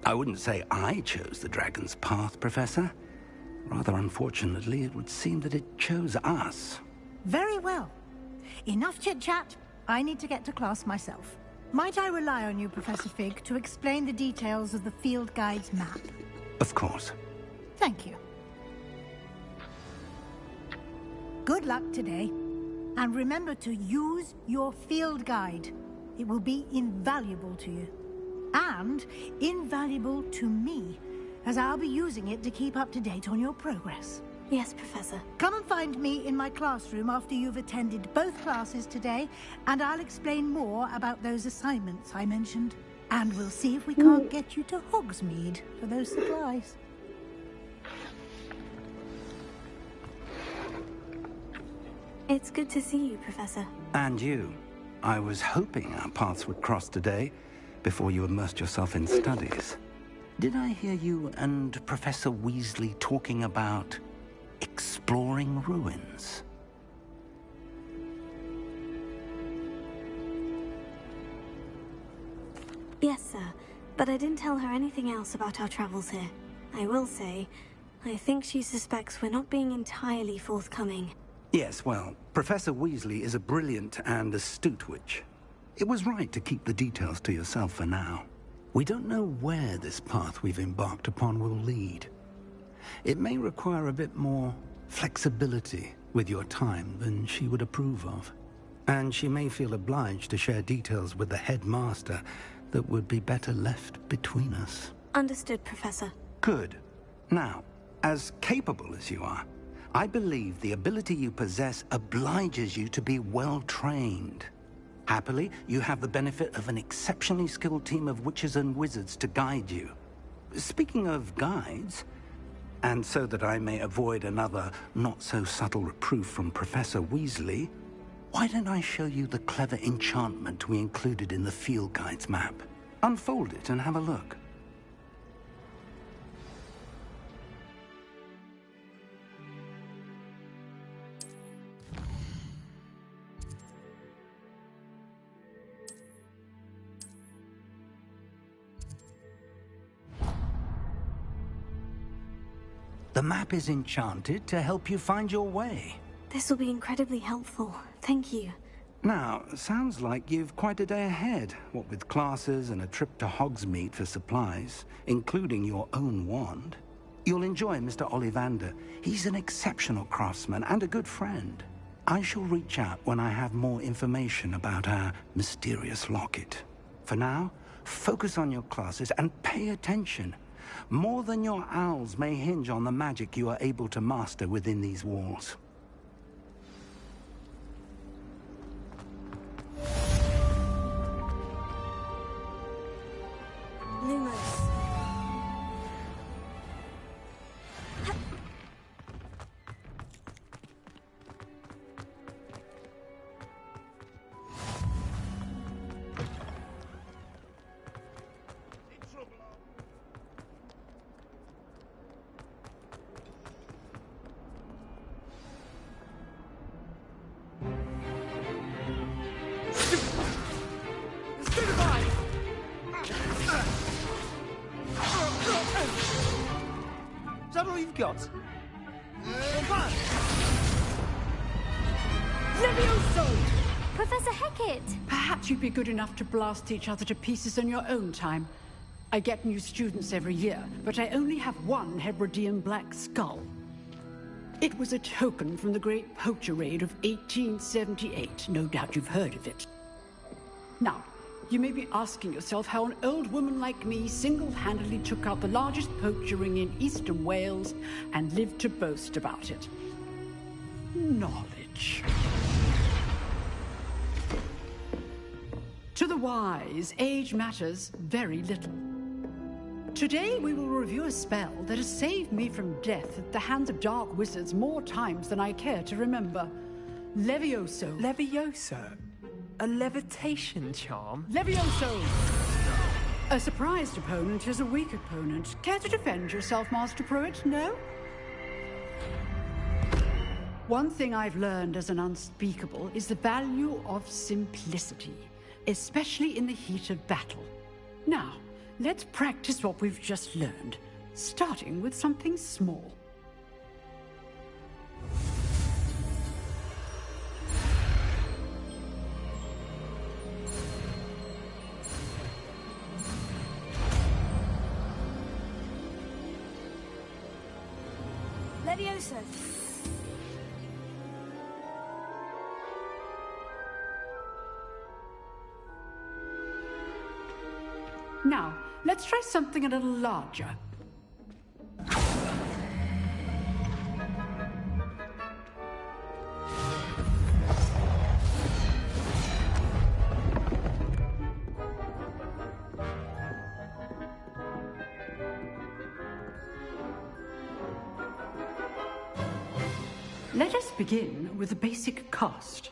I wouldn't say I chose the dragon's path, Professor. Rather unfortunately, it would seem that it chose us. Very well. Enough chit-chat. I need to get to class myself. Might I rely on you, Professor Fig, to explain the details of the field guide's map? Of course. Thank you. Good luck today. And remember to use your field guide. It will be invaluable to you. And invaluable to me, as I'll be using it to keep up to date on your progress. Yes, Professor. Come and find me in my classroom after you've attended both classes today, and I'll explain more about those assignments I mentioned. And we'll see if we can't get you to Hogsmeade for those supplies. It's good to see you, Professor. And you. I was hoping our paths would cross today, before you immersed yourself in studies. Did I hear you and Professor Weasley talking about exploring ruins? Yes, sir. But I didn't tell her anything else about our travels here. I will say, I think she suspects we're not being entirely forthcoming. Yes, well, Professor Weasley is a brilliant and astute witch. It was right to keep the details to yourself for now. We don't know where this path we've embarked upon will lead. It may require a bit more flexibility with your time than she would approve of. And she may feel obliged to share details with the headmaster that would be better left between us. Understood, Professor. Good. Now, as capable as you are, I believe the ability you possess obliges you to be well trained. Happily, you have the benefit of an exceptionally skilled team of witches and wizards to guide you. Speaking of guides, and so that I may avoid another not-so-subtle reproof from Professor Weasley, why don't I show you the clever enchantment we included in the field guide's map? Unfold it and have a look. The map is enchanted to help you find your way. This will be incredibly helpful. Thank you. Now, sounds like you've quite a day ahead, what with classes and a trip to Hogsmeade for supplies, including your own wand. You'll enjoy Mr. Ollivander. He's an exceptional craftsman and a good friend. I shall reach out when I have more information about our mysterious locket. For now, focus on your classes and pay attention. More than your owls may hinge on the magic you are able to master within these walls. Lumos. Is that all you've got? Levioso! Professor Hecat! Perhaps you'd be good enough to blast each other to pieces in your own time. I get new students every year, but I only have one Hebridean black skull. It was a token from the Great Poacher Raid of 1878. No doubt you've heard of it. Now, you may be asking yourself how an old woman like me single-handedly took out the largest poacher ring in eastern Wales and lived to boast about it. Knowledge. To the wise, age matters very little. Today we will review a spell that has saved me from death at the hands of dark wizards more times than I care to remember. Levioso. Levioso? A levitation charm? Levioso! A surprised opponent is a weak opponent. Care to defend yourself, Master Pruitt? No? One thing I've learned as an unspeakable is the value of simplicity, especially in the heat of battle. Now, let's practice what we've just learned, starting with something small. Levioso. Now, let's try something a little larger. Let us begin with the basic cast.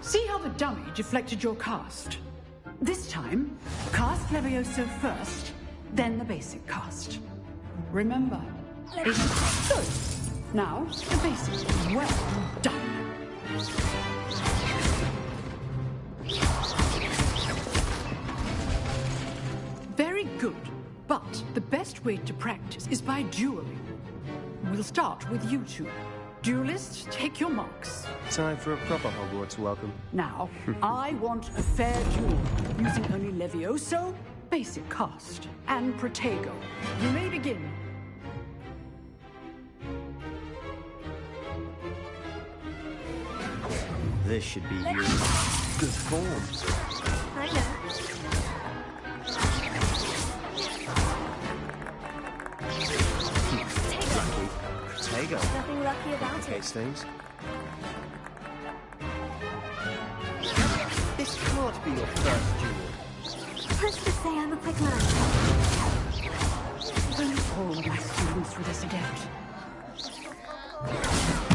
See how the dummy deflected your cast? This time, cast Levioso first, then the basic cast. Remember, it's good. Now, the basic. Well done. Very good. But the best way to practice is by dueling. We'll start with you two. Duelists, take your marks. Time for a proper Hogwarts welcome. Now, I want a fair duel, using only Levioso, basic cast, and Protego. You may begin. This should be your good form. I know. Protego. Nothing lucky about Okay, it. Stings. This can't be your first duel. Let's just say I'm a quick learner. Don't all my students with this adept.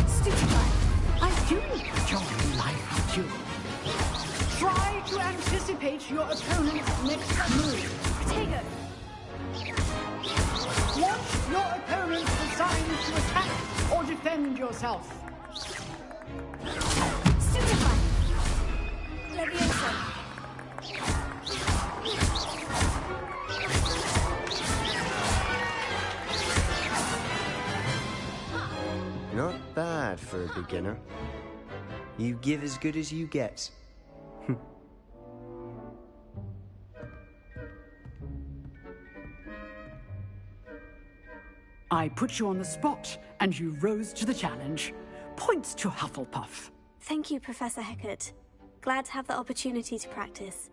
Stupefy. I do enjoy life duel. Try to anticipate your opponent's next move. Protego. Watch your opponent decide to attack or defend yourself. Stupefy. Levioso. bad for a beginner. You give as good as you get. I put you on the spot, and you rose to the challenge. Points to Hufflepuff. Thank you, Professor Hecat. Glad to have the opportunity to practice.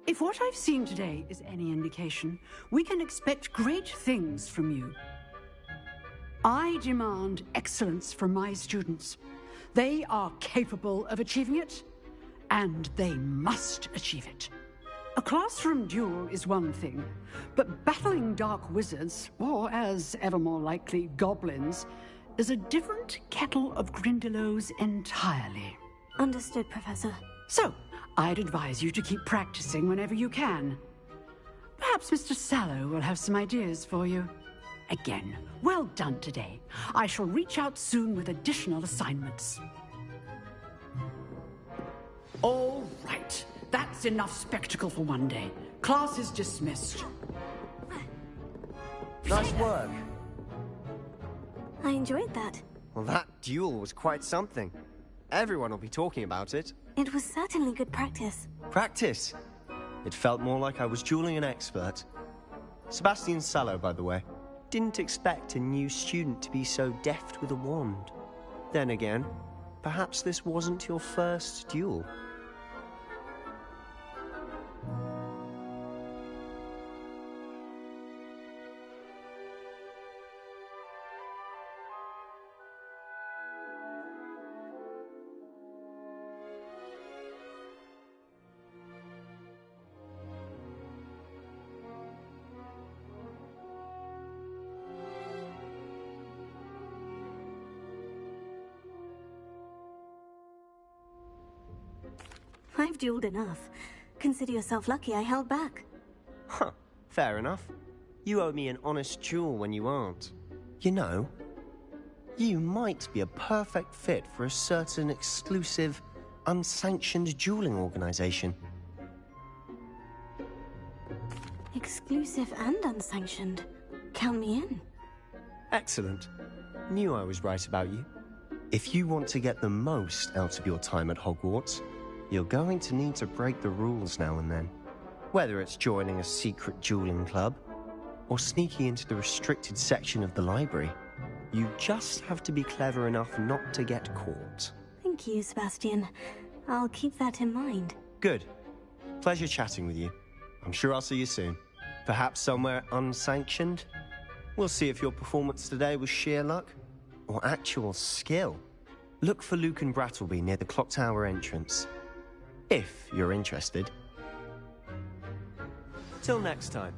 If what I've seen today is any indication, we can expect great things from you. I demand excellence from my students. They are capable of achieving it, and they must achieve it. A classroom duel is one thing, but battling dark wizards, or as ever more likely, goblins, is a different kettle of Grindylows entirely. Understood, Professor. So, I'd advise you to keep practicing whenever you can. Perhaps Mr. Sallow will have some ideas for you. Again, well done today. I shall reach out soon with additional assignments. All right. That's enough spectacle for one day. Class is dismissed. Nice work. I enjoyed that. Well, that duel was quite something. Everyone will be talking about it. It was certainly good practice. Practice? It felt more like I was dueling an expert. Sebastian Sallow, by the way. Didn't expect a new student to be so deft with a wand. Then again, perhaps this wasn't your first duel. I've dueled enough. Consider yourself lucky I held back. Huh, fair enough. You owe me an honest duel when you aren't. You know, you might be a perfect fit for a certain exclusive, unsanctioned dueling organization. Exclusive and unsanctioned. Count me in. Excellent. Knew I was right about you. If you want to get the most out of your time at Hogwarts, you're going to need to break the rules now and then. Whether it's joining a secret dueling club, or sneaking into the restricted section of the library, you just have to be clever enough not to get caught. Thank you, Sebastian. I'll keep that in mind. Good. Pleasure chatting with you. I'm sure I'll see you soon. Perhaps somewhere unsanctioned? We'll see if your performance today was sheer luck, or actual skill. Look for Luke and Brattleby near the clock tower entrance. If you're interested. Till next time.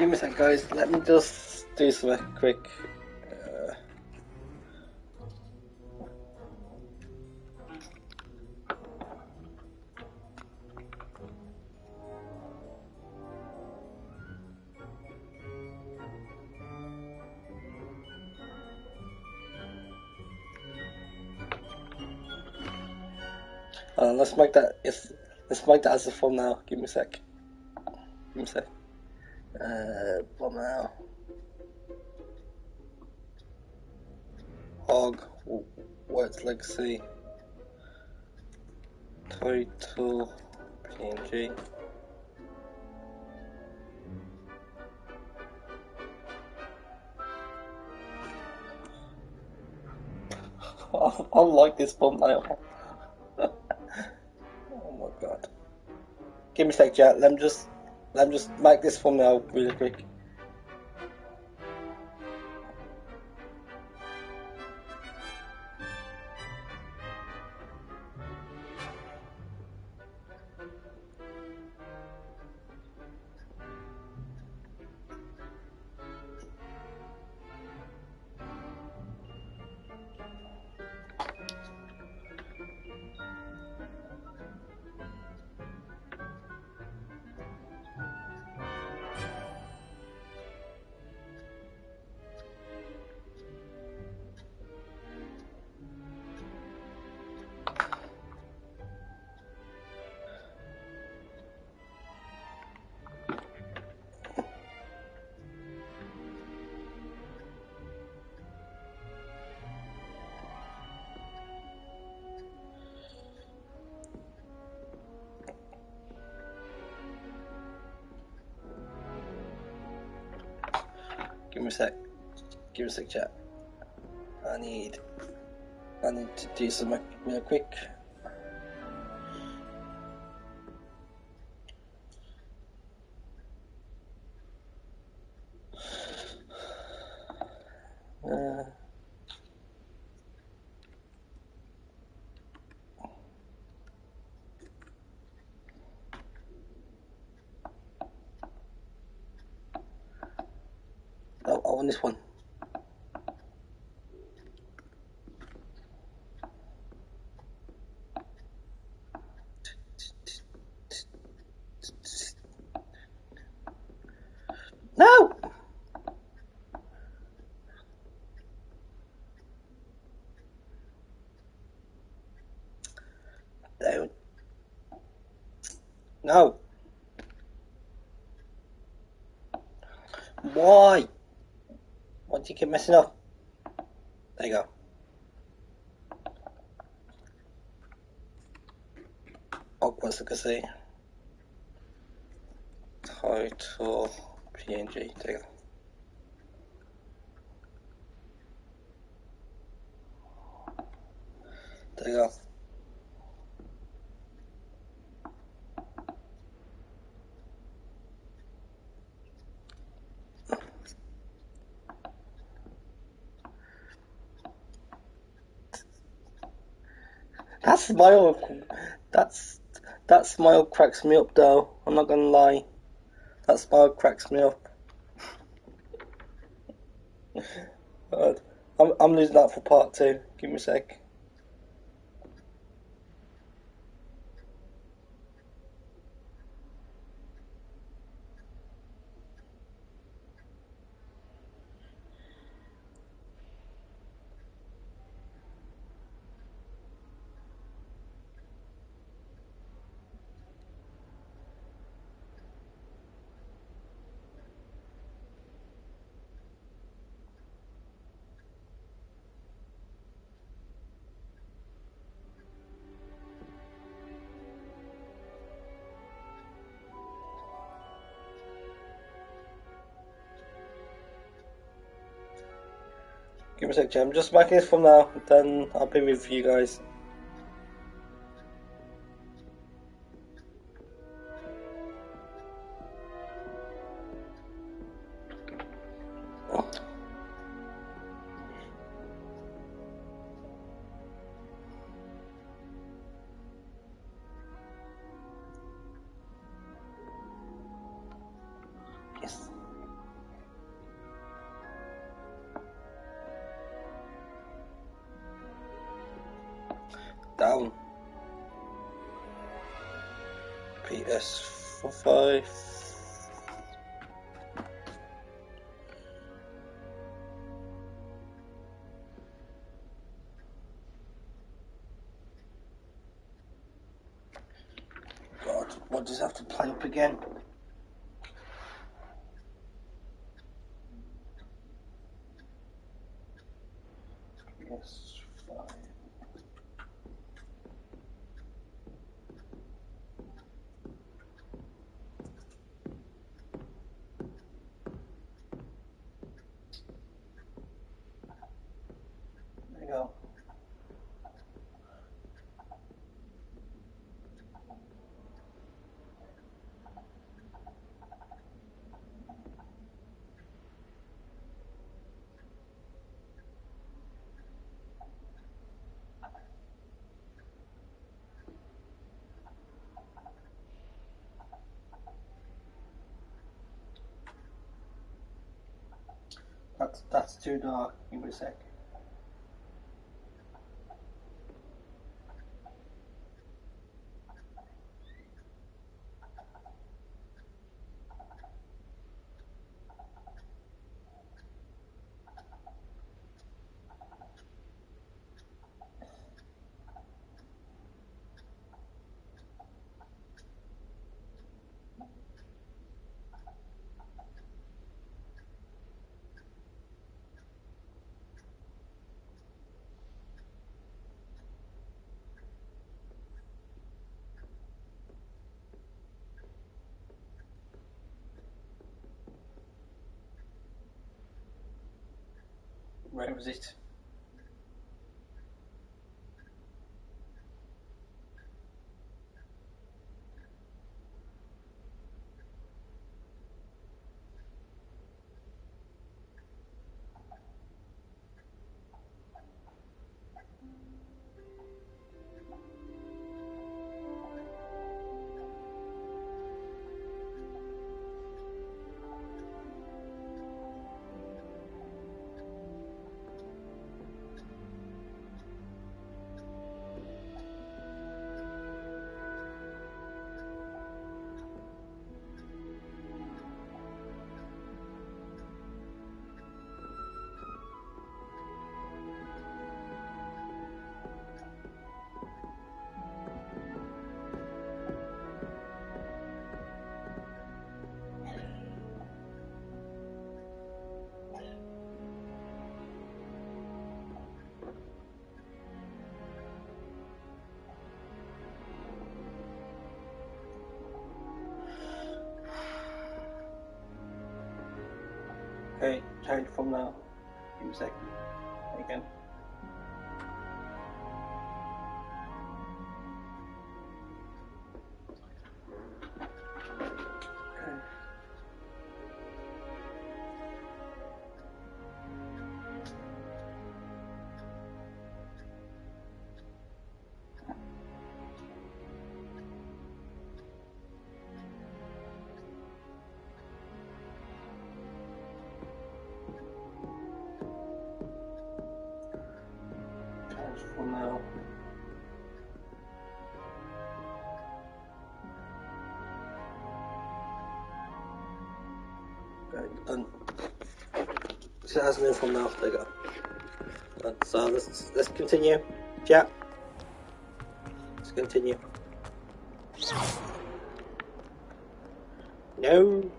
Give me a sec, guys. Let me just do something quick. Let's make that. Let's make that as a thumbnail. Give me a sec. Give me a sec. Thumbnail. Hogwarts Legacy. Title. PNG. I like this thumbnail. Oh my god. Give me a sec, chat. Let me just make this thumbnail really quick. Give me a sec. Give me a sec, chat. I need to do something real quick. I want this one. No! Don't. No. Why? Why do you keep messing up? There you go. Hogwarts Legacy. Title PNG. There you go. There you go. That smile cracks me up though. I'm not gonna lie. That smile cracks me up. I'm losing that for part 2. Give me a sec. Give me a sec, I'm just making this from now, then I'll be with you guys. Yes. down. PS45. God, what does it have to play up again? PS5. There you go. That's too dark. Give me a sec. Where was it? Okay, change from now. Give me a sec. Again. For now. Okay, done. So it has no from now. There you go. Done. So let's continue. Chat. Let's continue. No.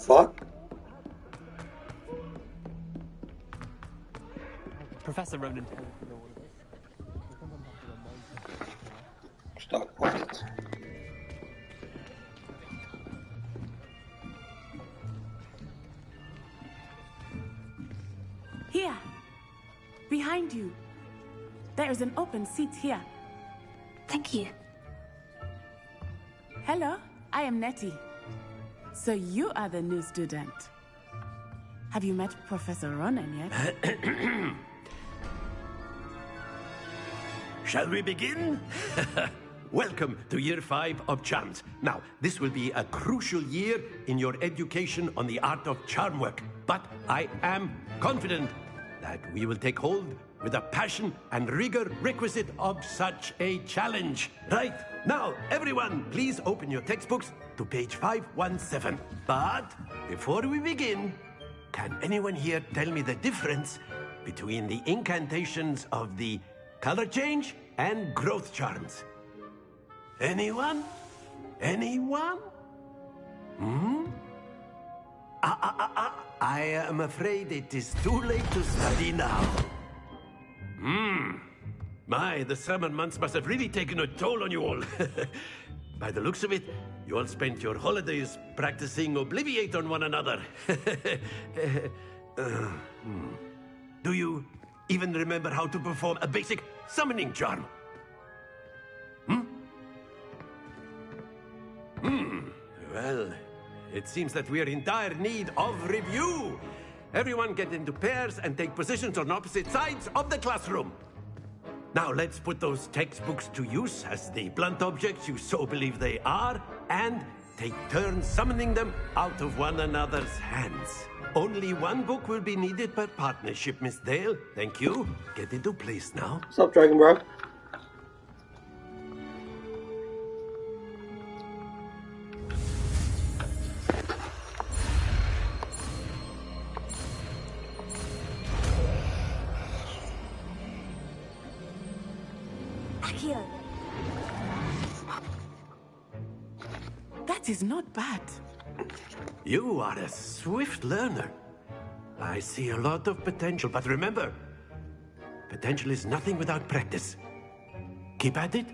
Fuck? Professor Ronan. Stop. What? Here, behind you. There is an open seat here. Thank you. Hello, I am Nettie. So you are the new student. Have you met Professor Ronan yet? Shall we begin? Welcome to Year 5 of Charms. Now, this will be a crucial year in your education on the art of charm work. But I am confident that we will take hold with the passion and rigor requisite of such a challenge. Right, now, everyone, please open your textbooks to page 517. But before we begin, can anyone here tell me the difference between the incantations of the color change and growth charms? Anyone? Anyone? I am afraid it is too late to study now. My, the summer months must have really taken a toll on you all. By the looks of it, you all spent your holidays practicing Obliviate on one another. Do you even remember how to perform a basic summoning charm? Well, it seems that we are in dire need of review. Everyone get into pairs and take positions on opposite sides of the classroom. Now let's put those textbooks to use as the blunt objects you so believe they are, and take turns summoning them out of one another's hands. Only one book will be needed per partnership, Miss Dale. Thank you. Get into place now. What's up, Dragon Bro? Akio. That is not bad. You are a swift learner. I see a lot of potential, but remember, potential is nothing without practice. Keep at it.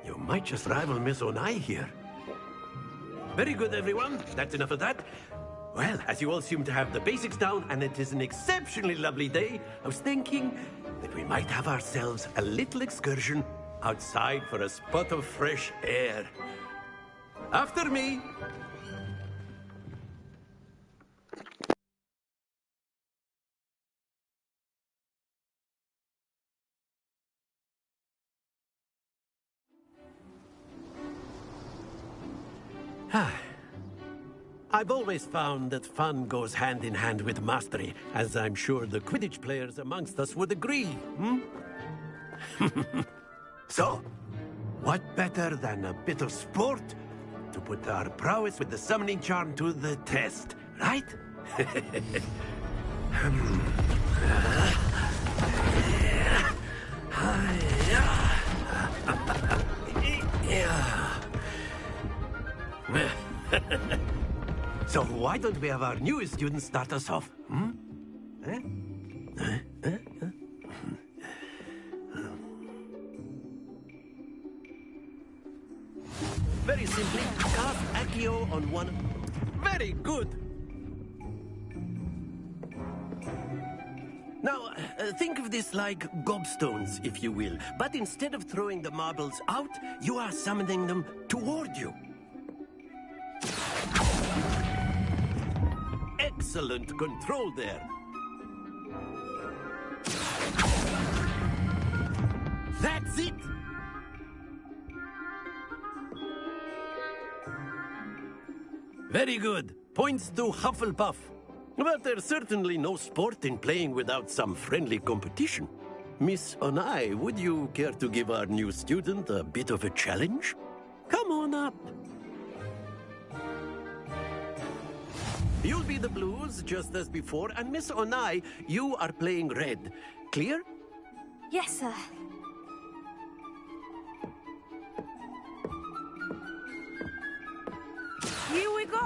You might just rival Miss Onai here. Very good, everyone. That's enough of that. Well, as you all seem to have the basics down, and it is an exceptionally lovely day, I was thinking that we might have ourselves a little excursion outside for a spot of fresh air. After me. I've always found that fun goes hand in hand with mastery, as I'm sure the Quidditch players amongst us would agree, So, what better than a bit of sport to put our prowess with the summoning charm to the test, right? So why don't we have our newest student start us off? Very simply, cast Accio on one... Very good! Now, think of this like gobstones, if you will. But instead of throwing the marbles out, you are summoning them toward you. Excellent control there. That's it! Very good. Points to Hufflepuff. But there's certainly no sport in playing without some friendly competition. Miss Onai, would you care to give our new student a bit of a challenge? Come on up. You'll be the blues, just as before, and Miss Onai, you are playing red. Clear? Yes, sir. Here we go.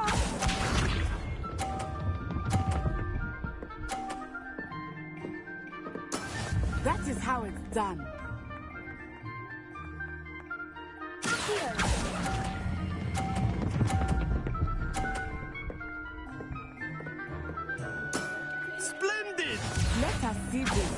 That is how it's done. Splendid! Let us see this.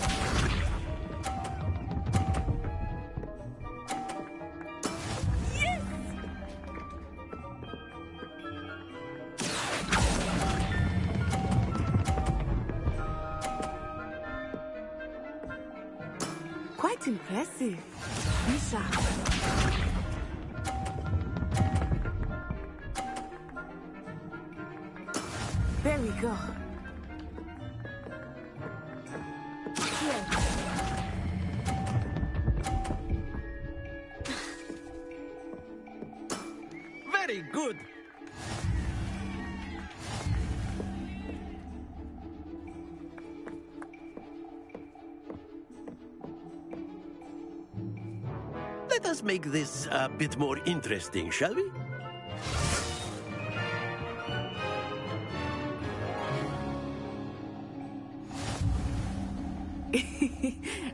impressive. Lisa. There we go. Here. Very good. Let us make this a bit more interesting, shall we?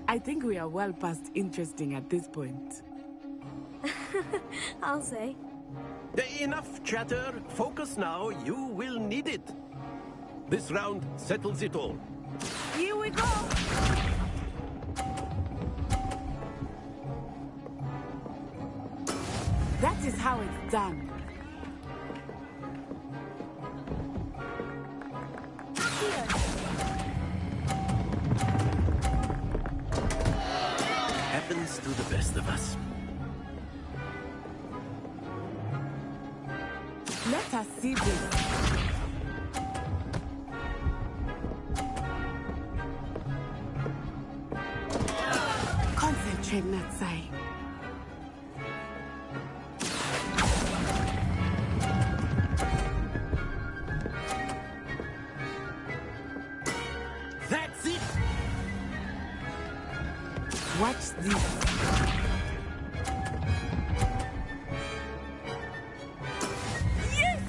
I think we are well past interesting at this point. I'll say. Enough chatter. Focus now. You will need it. This round settles it all. Here we go! That is how it's done. Happens to the best of us. Let us see this. Concentrate, Natsai. That's it! Watch this. Yes!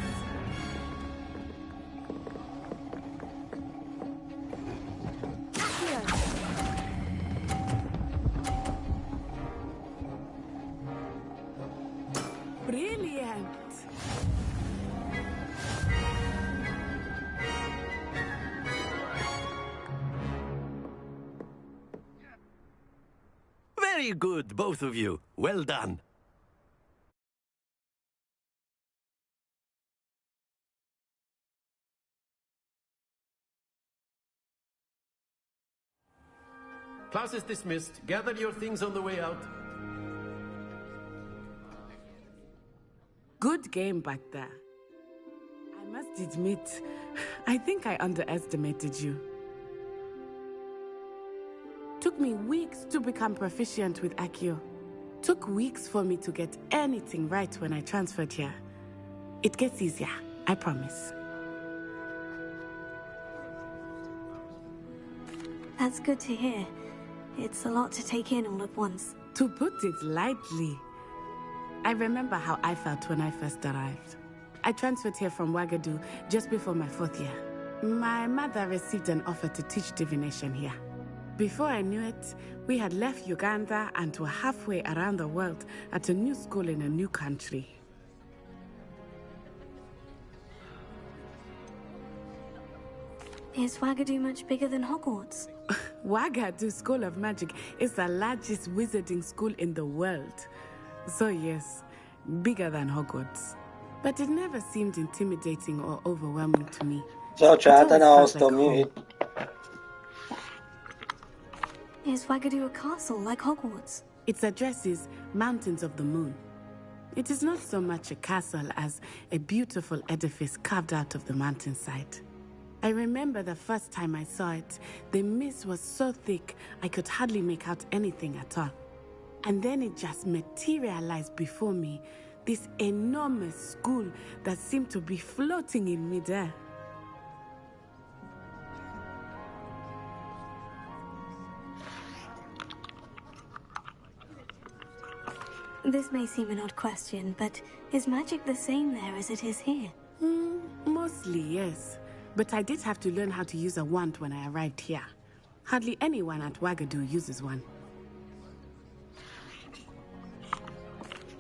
Brilliant! Very good, both of you. Well done. Class is dismissed. Gather your things on the way out. Good game back there. I must admit, I think I underestimated you. Took me weeks to become proficient with Accio. Took weeks for me to get anything right when I transferred here. It gets easier, I promise. That's good to hear. It's a lot to take in all at once. To put it lightly, I remember how I felt when I first arrived. I transferred here from Ouagadougou just before my 4th year. My mother received an offer to teach divination here. Before I knew it, we had left Uganda and were halfway around the world at a new school in a new country. Is Ouagadougou much bigger than Hogwarts? Ouagadougou School of Magic is the largest wizarding school in the world. So yes, bigger than Hogwarts. But it never seemed intimidating or overwhelming to me. So chat, and I was still muted. Is Ouagadougou a castle like Hogwarts? Its address is Mountains of the Moon. It is not so much a castle as a beautiful edifice carved out of the mountainside. I remember the first time I saw it, the mist was so thick I could hardly make out anything at all. And then it just materialized before me, this enormous school that seemed to be floating in midair. This may seem an odd question, but is magic the same there as it is here? Mostly, yes. But I did have to learn how to use a wand when I arrived here. Hardly anyone at Ouagadougou uses one.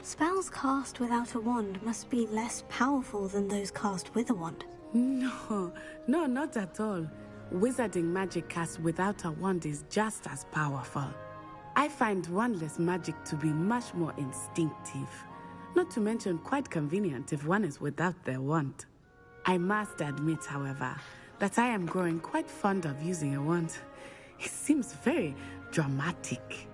Spells cast without a wand must be less powerful than those cast with a wand. No, not at all. Wizarding magic cast without a wand is just as powerful. I find wandless magic to be much more instinctive. Not to mention quite convenient if one is without their wand. I must admit, however, that I am growing quite fond of using a wand. It seems very dramatic.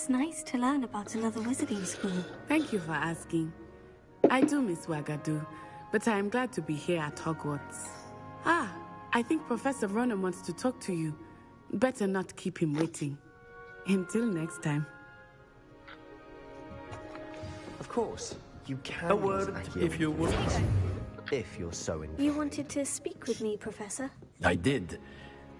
It's nice to learn about another wizarding school. Thank you for asking. I do miss Wagadu, but I am glad to be here at Hogwarts. Ah, I think Professor Ronan wants to talk to you. Better not keep him waiting. Until next time. Of course, you can. A word, if you would. If you're so in. You wanted to speak with me, Professor? I did.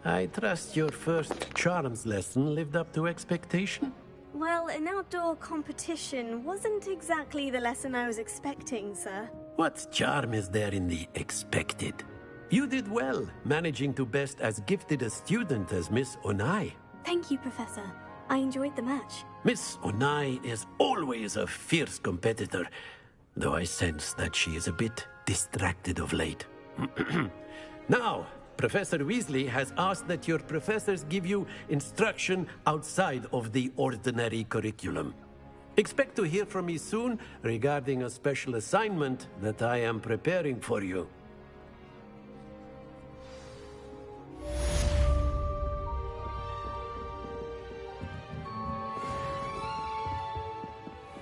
I trust your first charms lesson lived up to expectation? Well, an outdoor competition wasn't exactly the lesson I was expecting, sir. What charm is there in the expected? You did well, managing to best as gifted a student as Miss Onai. Thank you, Professor. I enjoyed the match. Miss Onai is always a fierce competitor, though I sense that she is a bit distracted of late. Now, Professor Weasley has asked that your professors give you instruction outside of the ordinary curriculum. Expect to hear from me soon regarding a special assignment that I am preparing for you.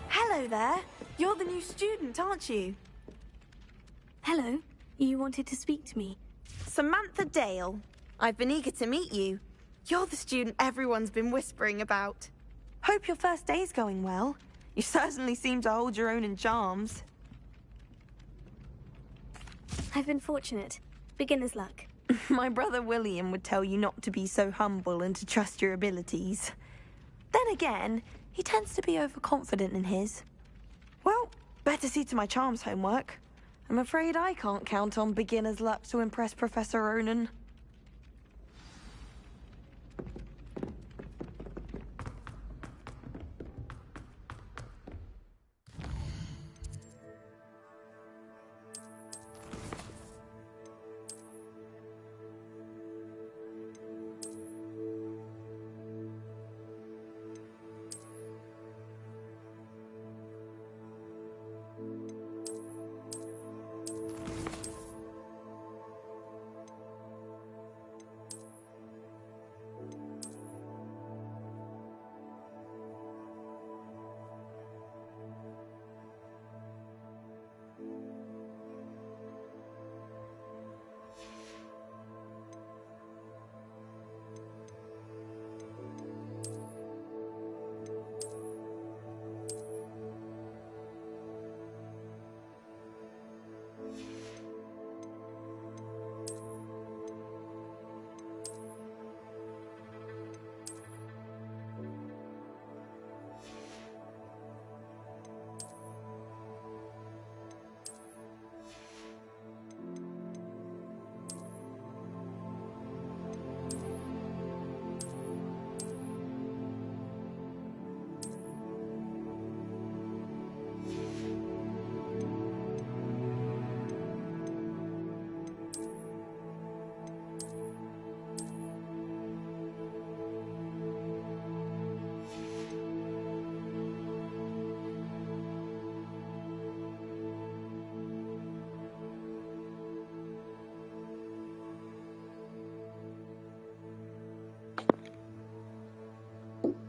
Hello there. You're the new student, aren't you? Hello. You wanted to speak to me? Samantha Dale. I've been eager to meet you. You're the student everyone's been whispering about. Hope your first day's going well. You certainly seem to hold your own in charms. I've been fortunate. Beginner's luck. My brother William would tell you not to be so humble and to trust your abilities. Then again, he tends to be overconfident in his. Well, better see to my charms homework. I'm afraid I can't count on beginner's luck to impress Professor Ronan.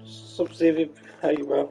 Subsidiary, how you bro?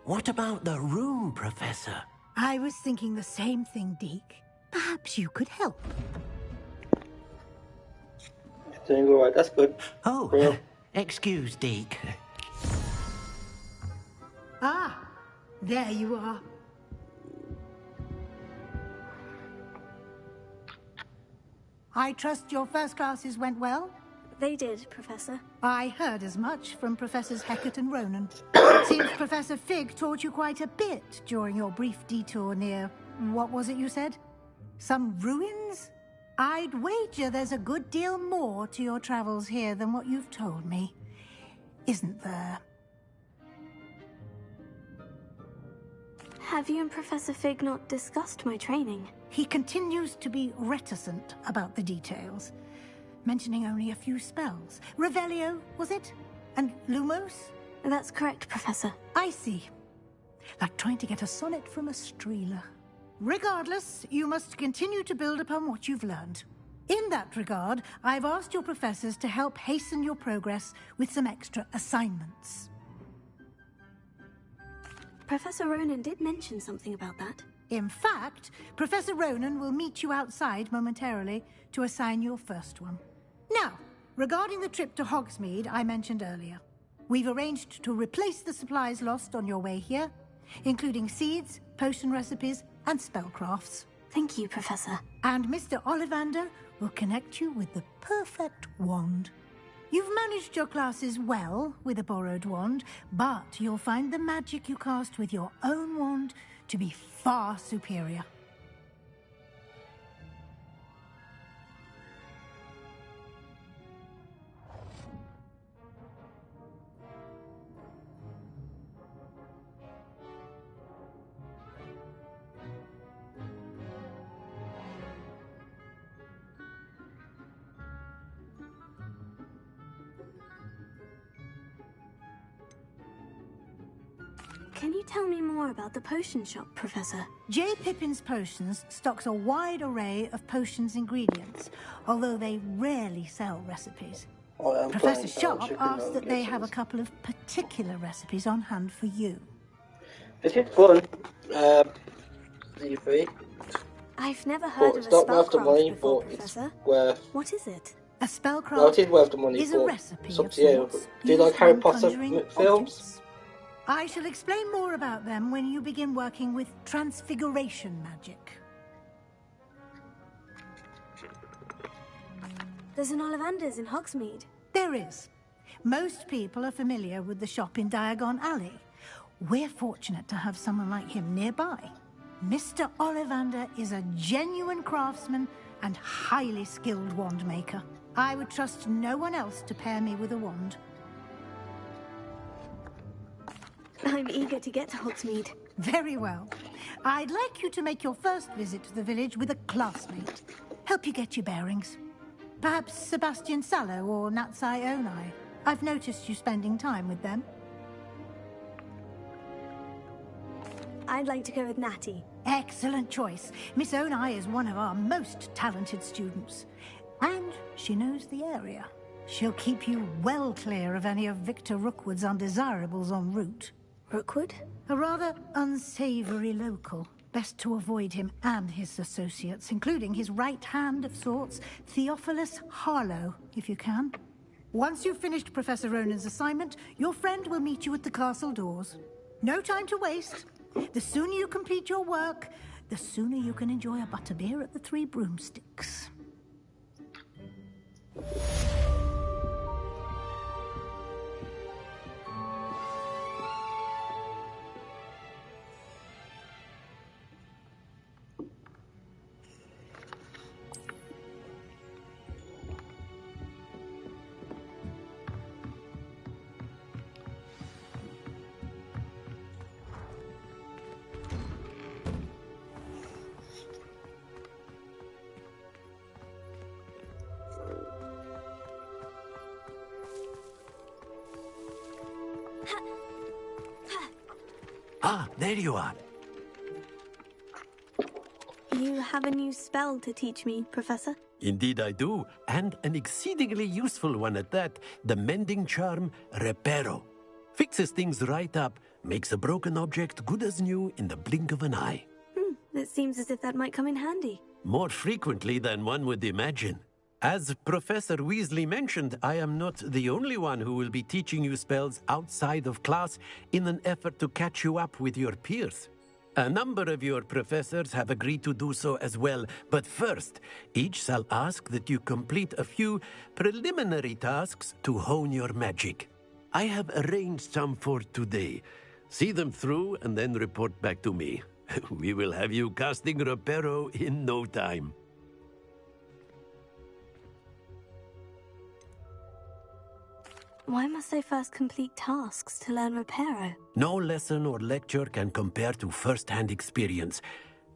What about the room, Professor? I was thinking the same thing, Deke. Perhaps you could help. Doing alright, that's good. Oh, excuse, Deke. Ah, there you are. I trust your first classes went well? They did, Professor. I heard as much from Professors Hecat and Ronan. Seems Professor Fig taught you quite a bit during your brief detour near... what was it you said? Some ruins? I'd wager there's a good deal more to your travels here than what you've told me. Isn't there? Have you and Professor Fig not discussed my training? He continues to be reticent about the details, mentioning only a few spells. Revelio, was it? And Lumos? That's correct, Professor. I see. Like trying to get a sonnet from a streeler. Regardless, you must continue to build upon what you've learned. In that regard, I've asked your professors to help hasten your progress with some extra assignments. Professor Ronan did mention something about that. In fact, Professor Ronan will meet you outside momentarily to assign your first one. Now, regarding the trip to Hogsmeade I mentioned earlier, we've arranged to replace the supplies lost on your way here, including seeds, potion recipes, and spellcrafts. Thank you, Professor. And Mr. Ollivander will connect you with the perfect wand. You've managed your classes well with a borrowed wand, but you'll find the magic you cast with your own wand to be far superior. Can you tell me more about the potion shop, Professor? J. Pippin's Potions stocks a wide array of potions ingredients, although they rarely sell recipes. Professor Sharp asked that they have a couple of particular recipes on hand for you. Is it fun? Z3. I've never heard of a spellcraft before, Professor. What is it? A spellcraft well, it is worth the money, is a recipe it's up to you. Do you like Harry Potter films? Objects. I shall explain more about them when you begin working with transfiguration magic. There's an Ollivander's in Hogsmeade. There is. Most people are familiar with the shop in Diagon Alley. We're fortunate to have someone like him nearby. Mr. Ollivander is a genuine craftsman and highly skilled wand maker. I would trust no one else to pair me with a wand. I'm eager to get to Hogsmeade. Very well. I'd like you to make your first visit to the village with a classmate. Help you get your bearings. Perhaps Sebastian Sallow or Natsai Onai. I've noticed you spending time with them. I'd like to go with Natty. Excellent choice. Miss Onai is one of our most talented students. And she knows the area. She'll keep you well clear of any of Victor Rookwood's undesirables en route. Rookwood? A rather unsavory local. Best to avoid him and his associates, including his right hand of sorts, Theophilus Harlow, if you can. Once you've finished Professor Ronan's assignment, your friend will meet you at the castle doors. No time to waste. The sooner you complete your work, the sooner you can enjoy a butterbeer at the Three Broomsticks. Ah, there you are. You have a new spell to teach me, Professor? Indeed I do, and an exceedingly useful one at that, the mending charm Reparo. Fixes things right up, makes a broken object good as new in the blink of an eye. It seems as if that might come in handy. More frequently than one would imagine. As Professor Weasley mentioned, I am not the only one who will be teaching you spells outside of class in an effort to catch you up with your peers. A number of your professors have agreed to do so as well, but first, each shall ask that you complete a few preliminary tasks to hone your magic. I have arranged some for today. See them through and then report back to me. We will have you casting Reparo in no time. Why must I first complete tasks to learn Reparo? No lesson or lecture can compare to first-hand experience,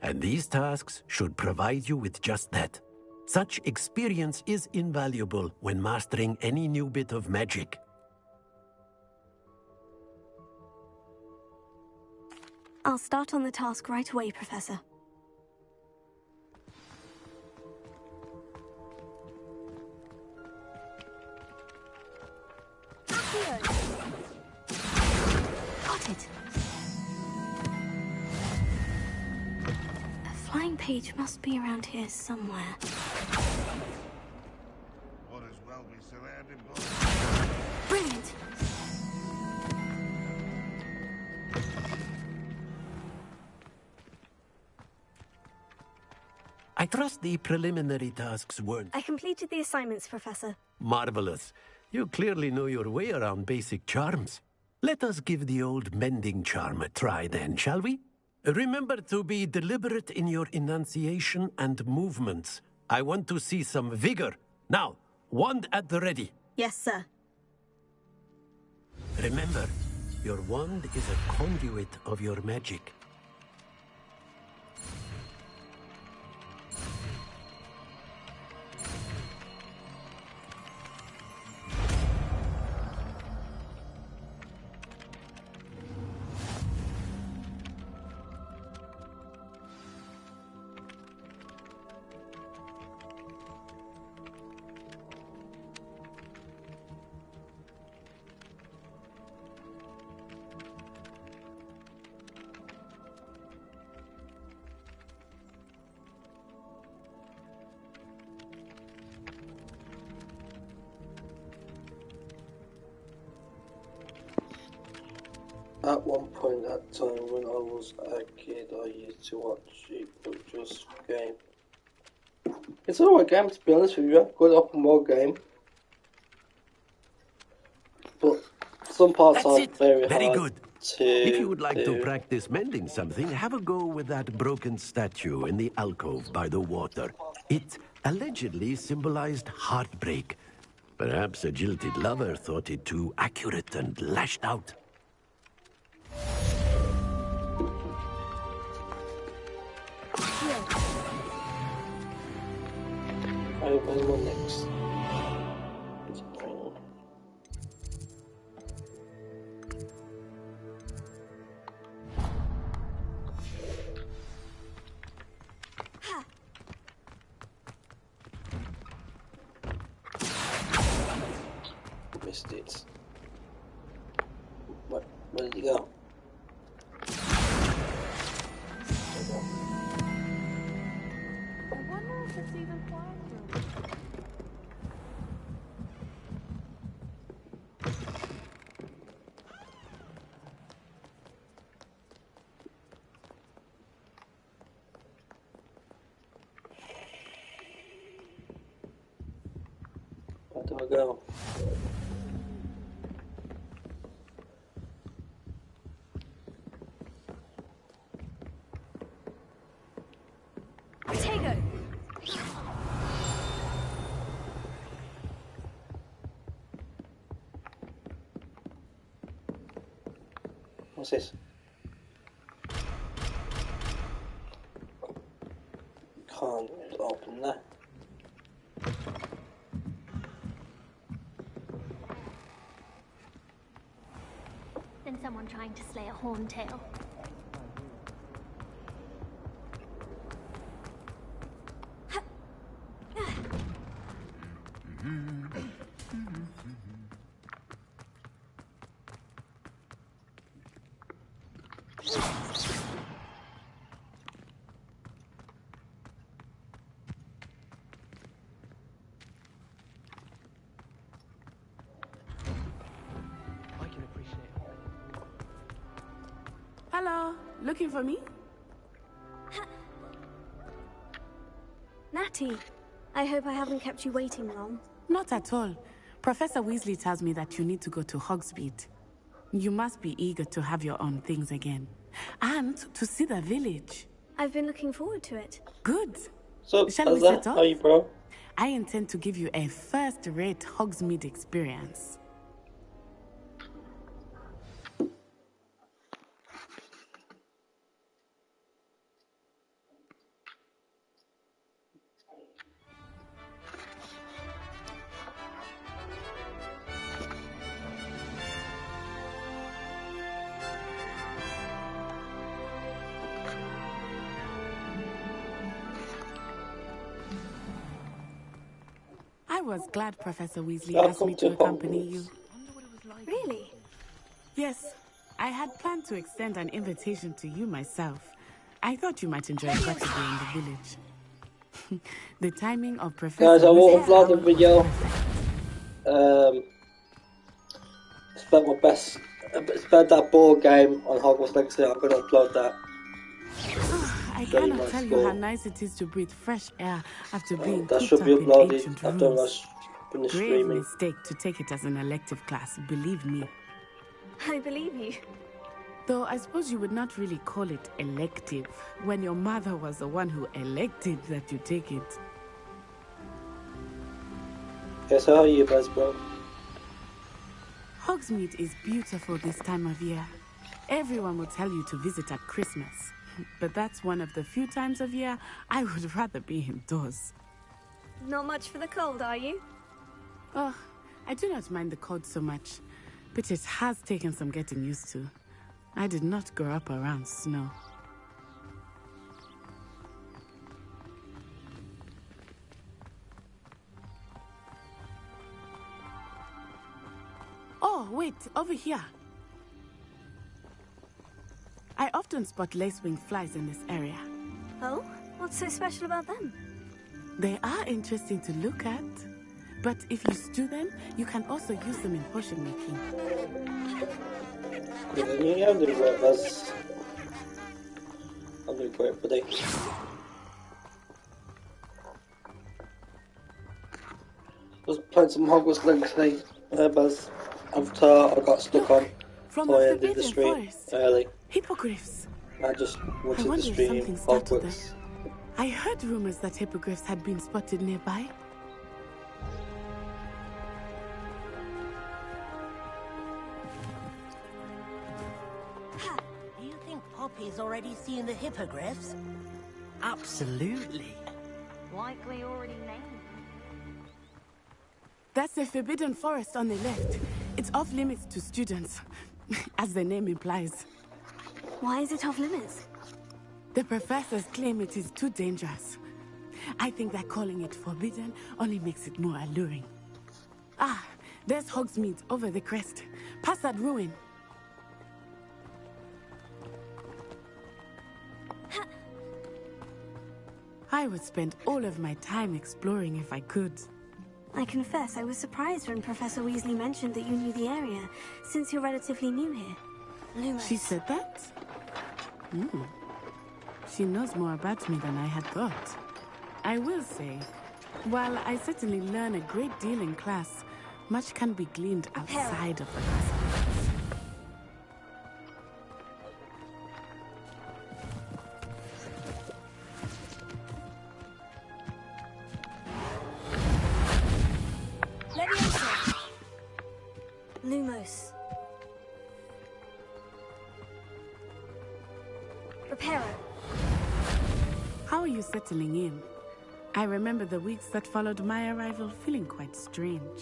and these tasks should provide you with just that. Such experience is invaluable when mastering any new bit of magic. I'll start on the task right away, Professor. Got it. A flying page must be around here somewhere. Would as well be surrounded by... Brilliant. I trust the preliminary tasks weren't... I completed the assignments, Professor. Marvelous. You clearly know your way around basic charms. Let us give the old mending charm a try then, shall we? Remember to be deliberate in your enunciation and movements. I want to see some vigor. Now, wand at the ready. Yes, sir. Remember, your wand is a conduit of your magic. At one point at time when I was a kid, I used to watch it, but just game. It's an alright game, to be honest with you. Good open world game, but some parts are very hard. Good. If you would like to practice mending something, have a go with that broken statue in the alcove by the water. It allegedly symbolized heartbreak. Perhaps a jilted lover thought it too accurate and lashed out. I have anyone next. Missed it. Where did he go? Where do I go? Potato! What's this? Can't open that. Then someone trying to slay a horntail. Hello, looking for me? Natty, I hope I haven't kept you waiting long. Not at all. Professor Weasley tells me that you need to go to Hogsmeade. You must be eager to have your own things again. And to see the village. I've been looking forward to it. Good. So, shall we set off? How are you, bro? I intend to give you a first-rate Hogsmeade experience. I was glad Professor Weasley asked me to accompany you. Really? Yes, I had planned to extend an invitation to you myself. I thought you might enjoy a Saturday in the village. The timing of Professor Guys, I won't vlog the Weasley's video. Spent my best. Spent that board game on Hogwarts Legacy. I'm going to upload that. I cannot tell you how nice it is to breathe fresh air after being That cooped should up be in uploaded ancient after I rooms. finish Grave streaming. mistake to take it as an elective class, believe me. I believe you. Though I suppose you would not really call it elective when your mother was the one who elected that you take it. Okay, so how are you guys, bro? Hogsmeade is beautiful this time of year. Everyone will tell you to visit at Christmas. But that's one of the few times of year I would rather be indoors. Not much for the cold, are you? Oh, I do not mind the cold so much, but it has taken some getting used to. I did not grow up around snow. Oh, wait, over here. I often spot lacewing flies in this area. Oh? What's so special about them? They are interesting to look at, but if you stew them, you can also use them in potion making. Yeah, I'm doing great, Buzz. I'm doing great, buddy. Was playing some Hogwarts Legacy, Buzz. After I got stuck on, so I ended the stream early. Hippogriffs. I just I wanted to wonder if stream something startled them. Hogwarts. I heard rumors that hippogriffs had been spotted nearby. Do you think Poppy's already seen the hippogriffs? Absolutely. Likely already named. That's the Forbidden Forest on the left. It's off limits to students, as the name implies. Why is it off limits? The professors claim it is too dangerous. I think that calling it forbidden only makes it more alluring. Ah, there's Hogsmeade over the crest. Past that ruin. I would spend all of my time exploring if I could. I confess I was surprised when Professor Weasley mentioned that you knew the area, since you're relatively new here. Lumos. She said that? She knows more about me than I had thought. I will say, while I certainly learn a great deal in class, much can be gleaned outside of the castle. Lumos. Reparo. How are you settling in? I remember the weeks that followed my arrival feeling quite strange.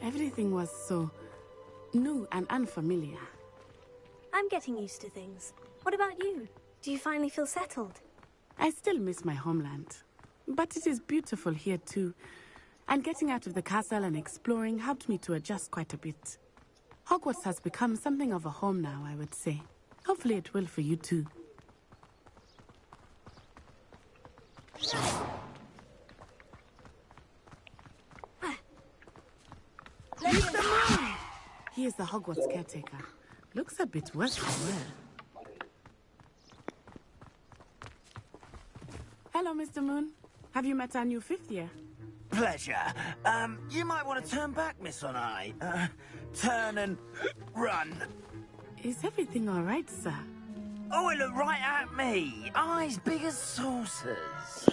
Everything was so new and unfamiliar. I'm getting used to things. What about you? Do you finally feel settled? I still miss my homeland, but it is beautiful here too. And getting out of the castle and exploring helped me to adjust quite a bit. Hogwarts has become something of a home now, I would say. Hopefully it will for you too. He is the Hogwarts caretaker. Looks a bit worse for wear. Hello, Mr. Moon. Have you met our new 5th year? Pleasure. You might want to turn back, Miss Onai. Turn and run. Is everything all right, sir? Oh, it looked right at me. Eyes big as saucers.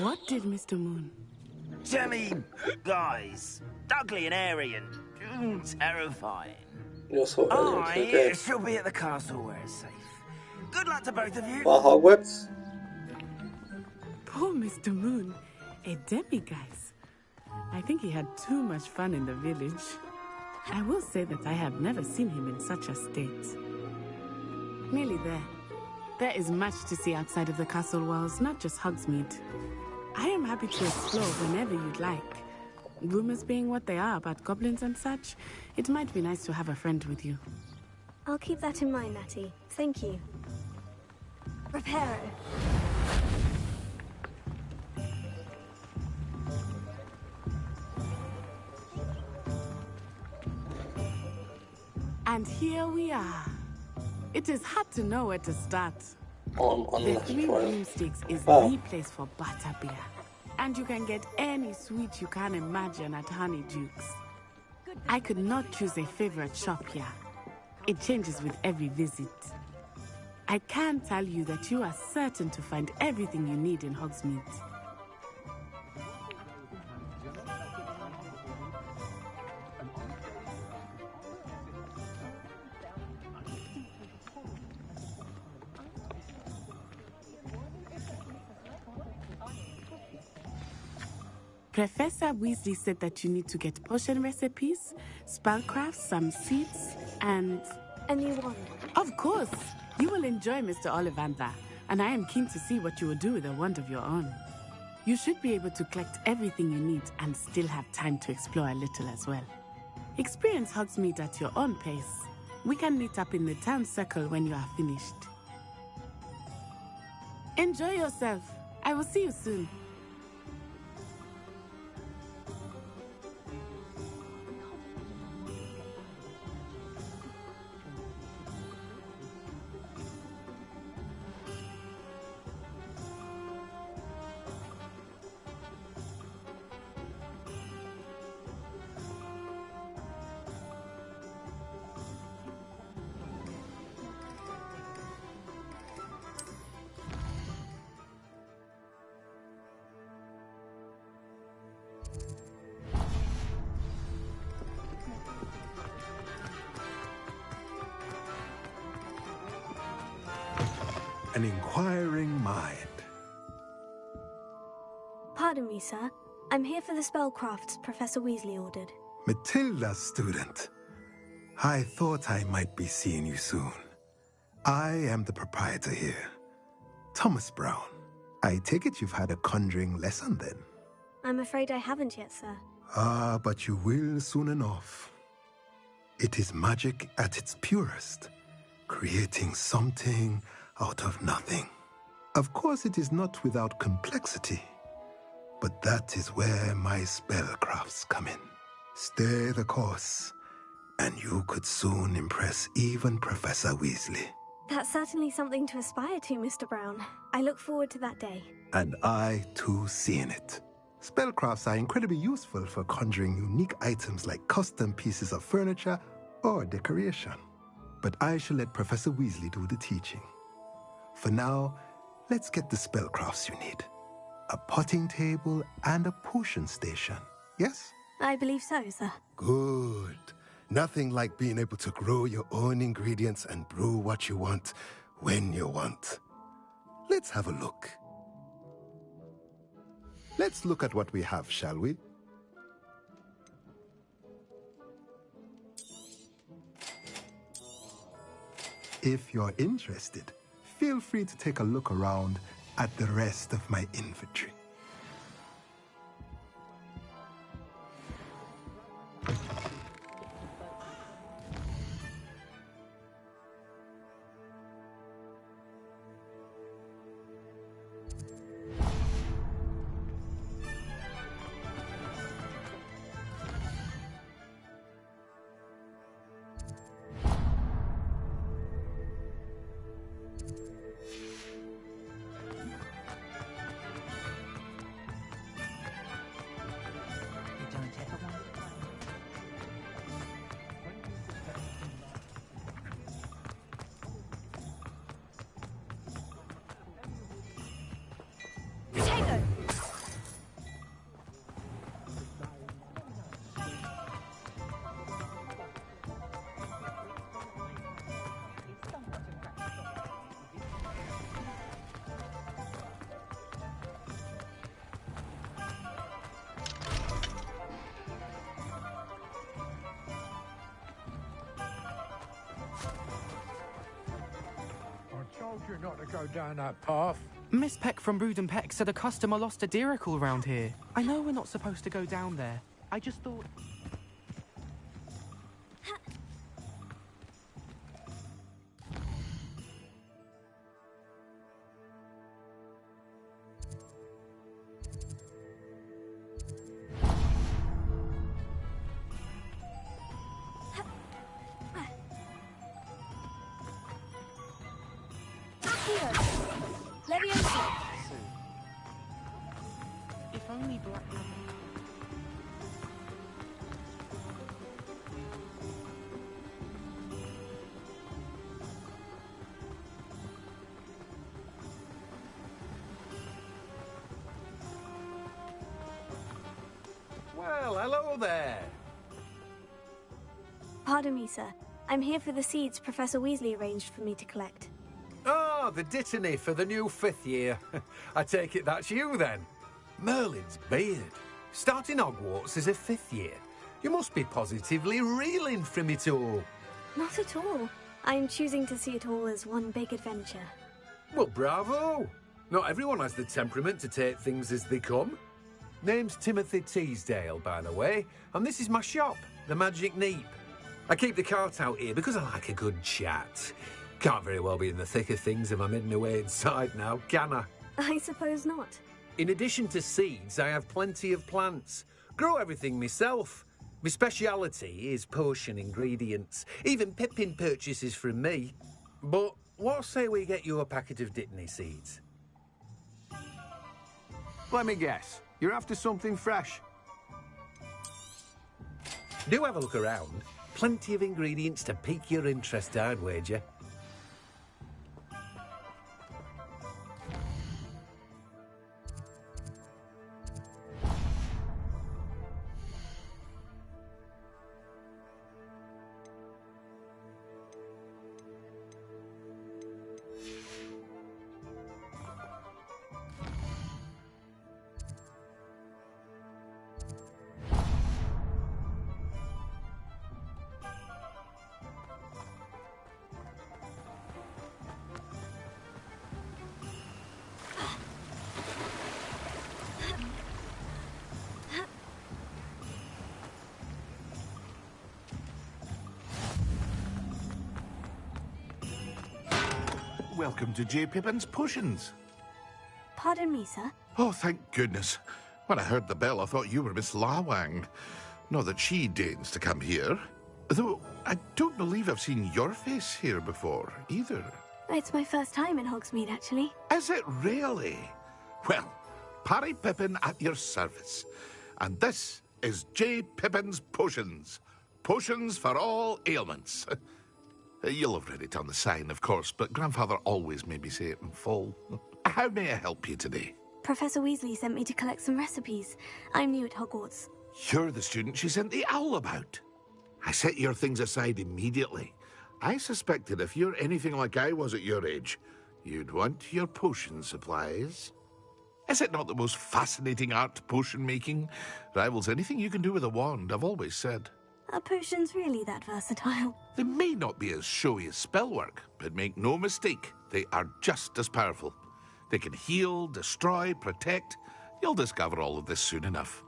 What did Mr. Moon? Jelly guys. Ugly and airy and terrifying. You're so I shall be at the castle where it's safe. Good luck to both of you. Well, Hogwarts? Poor Mr. Moon. A demiguise. I think he had too much fun in the village. I will say that I have never seen him in such a state. Nearly there. There is much to see outside of the castle walls, not just Hogsmeade. I am happy to explore whenever you'd like. Rumors being what they are about goblins and such, it might be nice to have a friend with you. I'll keep that in mind, Natty. Thank you. Reparo. And here we are. It is hard to know where to start. On the Three Broomsticks is the place for butterbeer. And you can get any sweet you can imagine at Honeydukes. I could not choose a favorite shop here. It changes with every visit. I can tell you that you are certain to find everything you need in Hogsmeade. Professor Weasley said that you need to get potion recipes, spellcrafts, some seeds, and... A new wand. Of course! You will enjoy Mr. Ollivander, and I am keen to see what you will do with a wand of your own. You should be able to collect everything you need and still have time to explore a little as well. Experience Hogsmeade at your own pace. We can meet up in the town circle when you are finished. Enjoy yourself. I will see you soon. An inquiring mind. Pardon me, sir. I'm here for the spellcrafts Professor Weasley ordered. Matilda, student. I thought I might be seeing you soon. I am the proprietor here, Thomas Brown. I take it you've had a conjuring lesson then? I'm afraid I haven't yet, sir. Ah, but you will soon enough. It is magic at its purest, creating something out of nothing. Of course, it is not without complexity, but that is where my spellcrafts come in. Stay the course, and you could soon impress even Professor Weasley. That's certainly something to aspire to, Mr. Brown. I look forward to that day. And I, too, seeing it. Spellcrafts are incredibly useful for conjuring unique items like custom pieces of furniture or decoration. But I shall let Professor Weasley do the teaching. For now, let's get the spellcrafts you need. A potting table and a potion station, yes? I believe so, sir. Good. Nothing like being able to grow your own ingredients and brew what you want when you want. Let's have a look. Let's look at what we have, shall we? If you're interested, feel free to take a look around at the rest of my inventory. you not to go down that path. Miss Peck from Brood and Peck said a customer lost a deeracle around here. I know we're not supposed to go down there. I just thought... If only Black... Well, hello there. Pardon me, sir. I'm here for the seeds Professor Weasley arranged for me to collect. Oh, the dittany for the new 5th year. I take it that's you, then. Merlin's beard. Starting Hogwarts as a 5th year. You must be positively reeling from it all. Not at all. I'm choosing to see it all as one big adventure. Well, bravo. Not everyone has the temperament to take things as they come. Name's Timothy Teasdale, by the way, and this is my shop, the Magic Neep. I keep the cart out here because I like a good chat. Can't very well be in the thick of things if I'm hidden away inside now, can I? I suppose not. In addition to seeds, I have plenty of plants. Grow everything myself. My speciality is potion ingredients. Even Pippin purchases from me. But what say we get you a packet of Dittany seeds? Let me guess. You're after something fresh. Do have a look around. Plenty of ingredients to pique your interest, I'd wager. Welcome to J. Pippin's Potions. Pardon me, sir. Oh, thank goodness. When I heard the bell, I thought you were Miss Lawang. Not that she deigns to come here. Though, I don't believe I've seen your face here before, either. It's my first time in Hogsmeade, actually. Is it really? Well, Parry Pippin at your service. And this is J. Pippin's Potions. Potions for all ailments. You'll have read it on the sign, of course, but Grandfather always made me say it in full. How may I help you today? Professor Weasley sent me to collect some recipes. I'm new at Hogwarts. You're the student she sent the owl about. I set your things aside immediately. I suspected if you're anything like I was at your age, you'd want your potion supplies. Is it not the most fascinating art, potion making? Rivals anything you can do with a wand, I've always said. Are potions really that versatile? They may not be as showy as spellwork, but make no mistake, they are just as powerful. They can heal, destroy, protect. You'll discover all of this soon enough.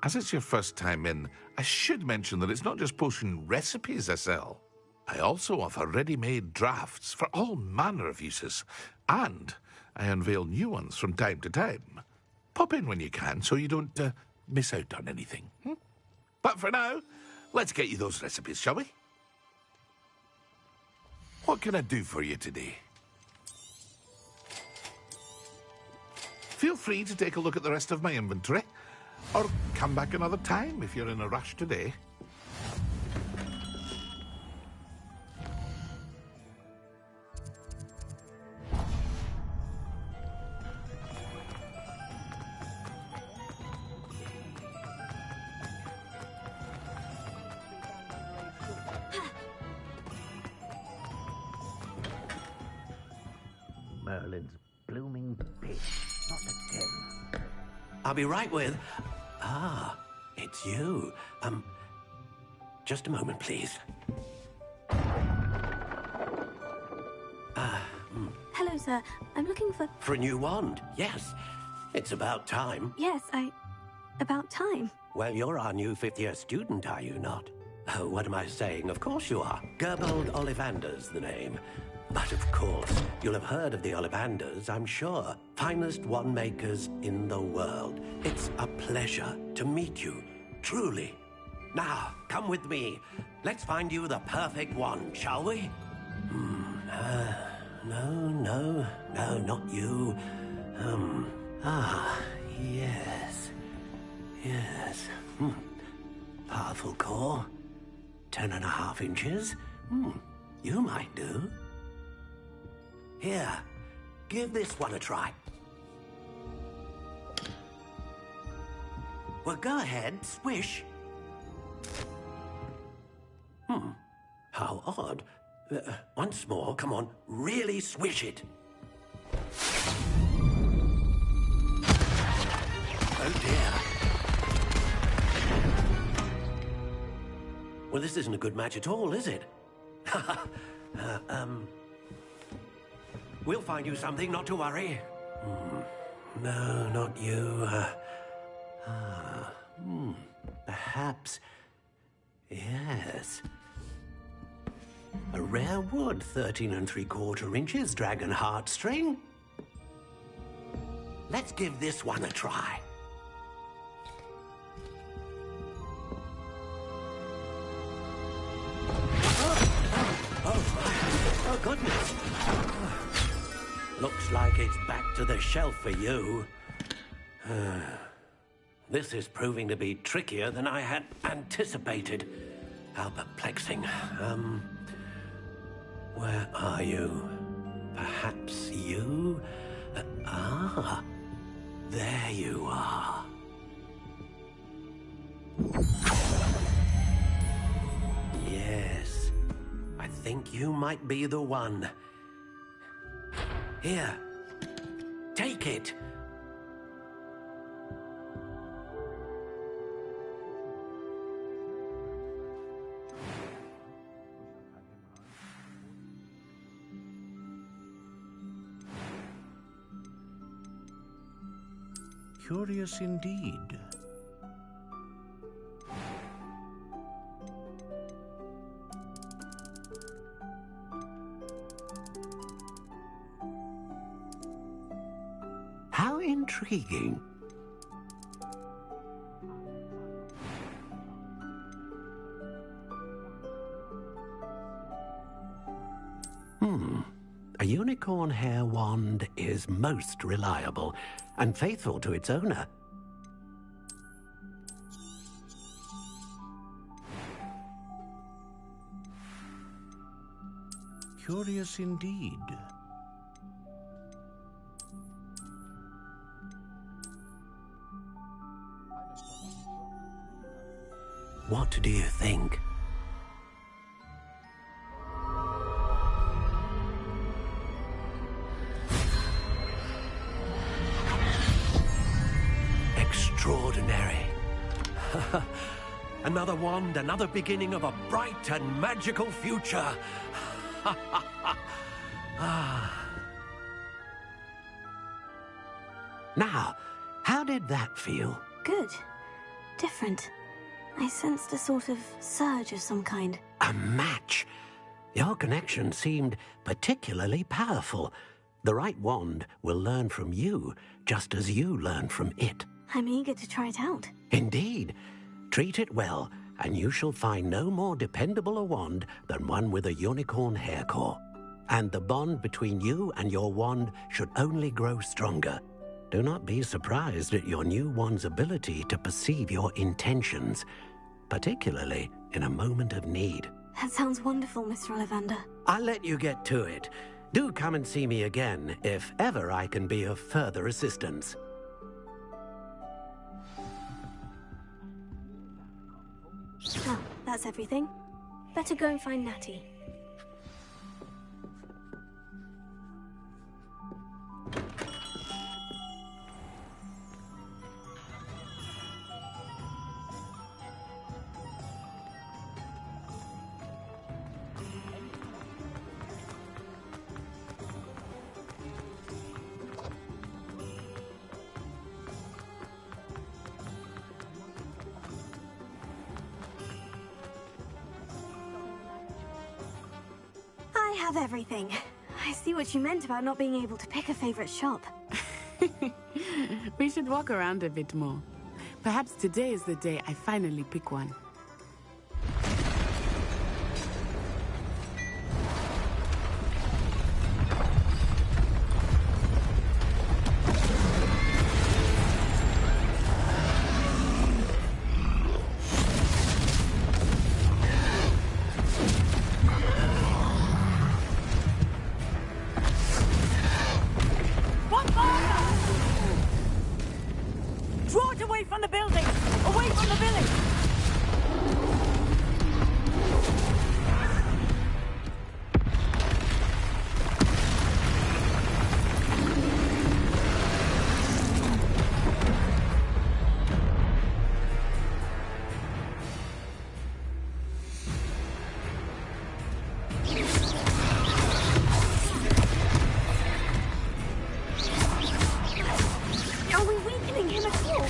As it's your first time in, I should mention that it's not just potion recipes I sell. I also offer ready-made drafts for all manner of uses, and I unveil new ones from time to time. Pop in when you can so you don't miss out on anything. But for now, let's get you those recipes, shall we? What can I do for you today? Feel free to take a look at the rest of my inventory, or come back another time if you're in a rush today. Merlin's blooming bitch. Not again. I'll be right with... Ah, it's you. Just a moment, please. Hello, sir. I'm looking for... For a new wand, yes. It's about time. Yes, about time. Well, you're our new fifth-year student, are you not? Oh, what am I saying? Of course you are. Gerbold Ollivander's the name. But of course, you'll have heard of the Ollivanders, I'm sure. Finest wand makers in the world. It's a pleasure to meet you, truly. Now, come with me. Let's find you the perfect wand, shall we? No, not you. Yes. Powerful core. 10.5 inches. You might do. Here, give this one a try. Well, go ahead, swish. How odd. Once more, come on, really swish it. Oh dear. Well, this isn't a good match at all, is it? We'll find you something, not to worry. No, not you. Perhaps. Yes. A rare wood, 13 3/4 inches, dragon heartstring. Let's give this one a try. Oh, goodness. Looks like it's back to the shelf for you. This is proving to be trickier than I had anticipated. How perplexing. Where are you? Perhaps you? There you are. Yes, I think you might be the one. Here, take it. Curious indeed. How intriguing. A unicorn hair wand is most reliable and faithful to its owner. Curious indeed. What do you think? Extraordinary. Another wand, another beginning of a bright and magical future. Now, how did that feel? Good. Different. I sensed a sort of surge of some kind. A match. Your connection seemed particularly powerful. The right wand will learn from you, just as you learn from it. I'm eager to try it out. Indeed. Treat it well, and you shall find no more dependable a wand than one with a unicorn hair core. And the bond between you and your wand should only grow stronger. Do not be surprised at your new wand's ability to perceive your intentions, particularly in a moment of need. That sounds wonderful, Mr. Ollivander. I'll let you get to it. Do come and see me again if ever I can be of further assistance. Oh, that's everything. Better go and find Natty. have everything. I see what you meant about not being able to pick a favorite shop. We should walk around a bit more. Perhaps today is the day I finally pick one. Draw it away from the building! Away from the village! Are we weakening him at all?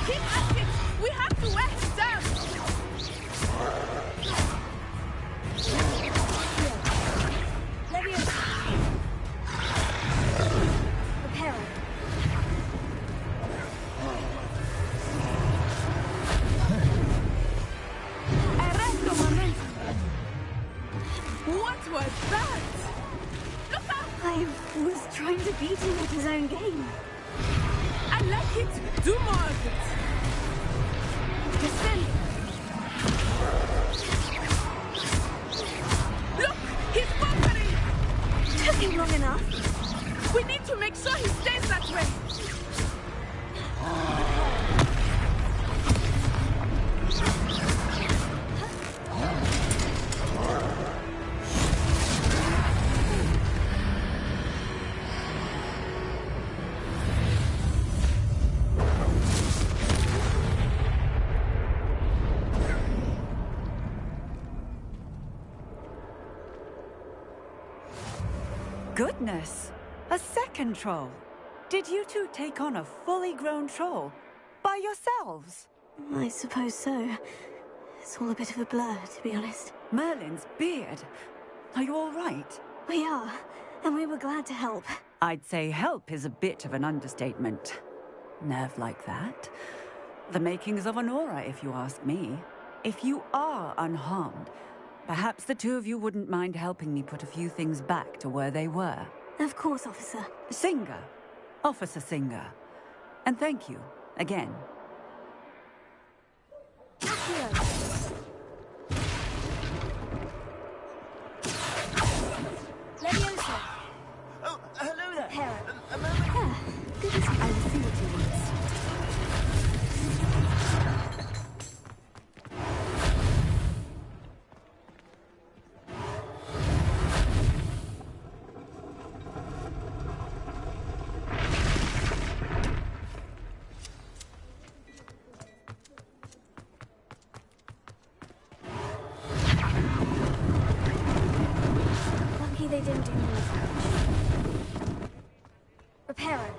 Keep at it! We have to wear him down! Leviosa. Reparo. Arresto momento! What was that? Look out! I was trying to beat him at his own game. I like it! Do more of it! Descend! Look! He's conquering! Took him long enough. We need to make sure he stays that way! Goodness! A second troll! Did you two take on a fully grown troll? By yourselves? I suppose so. It's all a bit of a blur, to be honest. Merlin's beard. Are you all right? We are, and we were glad to help. I'd say help is a bit of an understatement. Nerve like that. The makings of an aura, if you ask me. If you are unharmed, perhaps the two of you wouldn't mind helping me put a few things back to where they were. Of course, officer. Singer. Officer Singer. And thank you, again. Leviosa. Oh, hello there! Reparo. A moment! Good as I will see what he wants. Lucky they didn't do more damage. Reparo.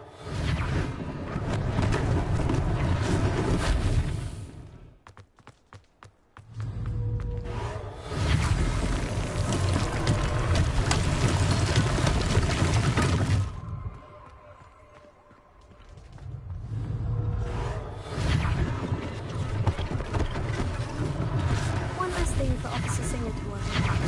One less thing for Officer Singer to worry about.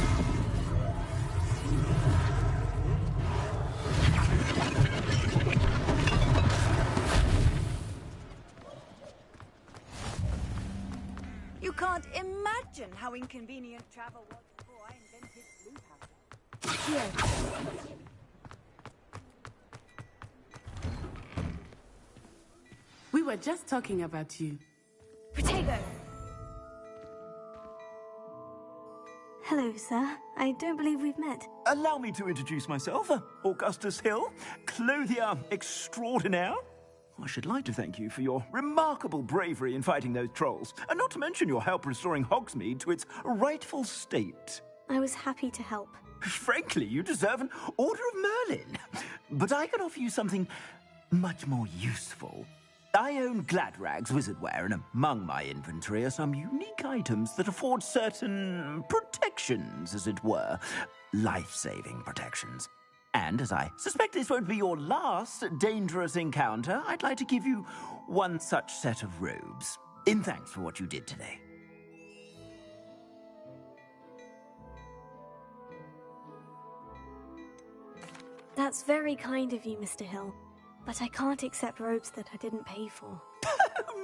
You can't imagine how inconvenient travel was before I invented blue powder. Here. We were just talking about you. Protego. Hello, sir. I don't believe we've met. Allow me to introduce myself, Augustus Hill, clothier extraordinaire. I should like to thank you for your remarkable bravery in fighting those trolls, and not to mention your help restoring Hogsmeade to its rightful state. I was happy to help. Frankly, you deserve an Order of Merlin. But I can offer you something much more useful. I own Gladrag's wizardware, and among my inventory are some unique items that afford certain protections, as it were. life-saving protections. And as I suspect this won't be your last dangerous encounter, I'd like to give you one such set of robes, in thanks for what you did today. That's very kind of you, Mr. Hill. But I can't accept robes that I didn't pay for.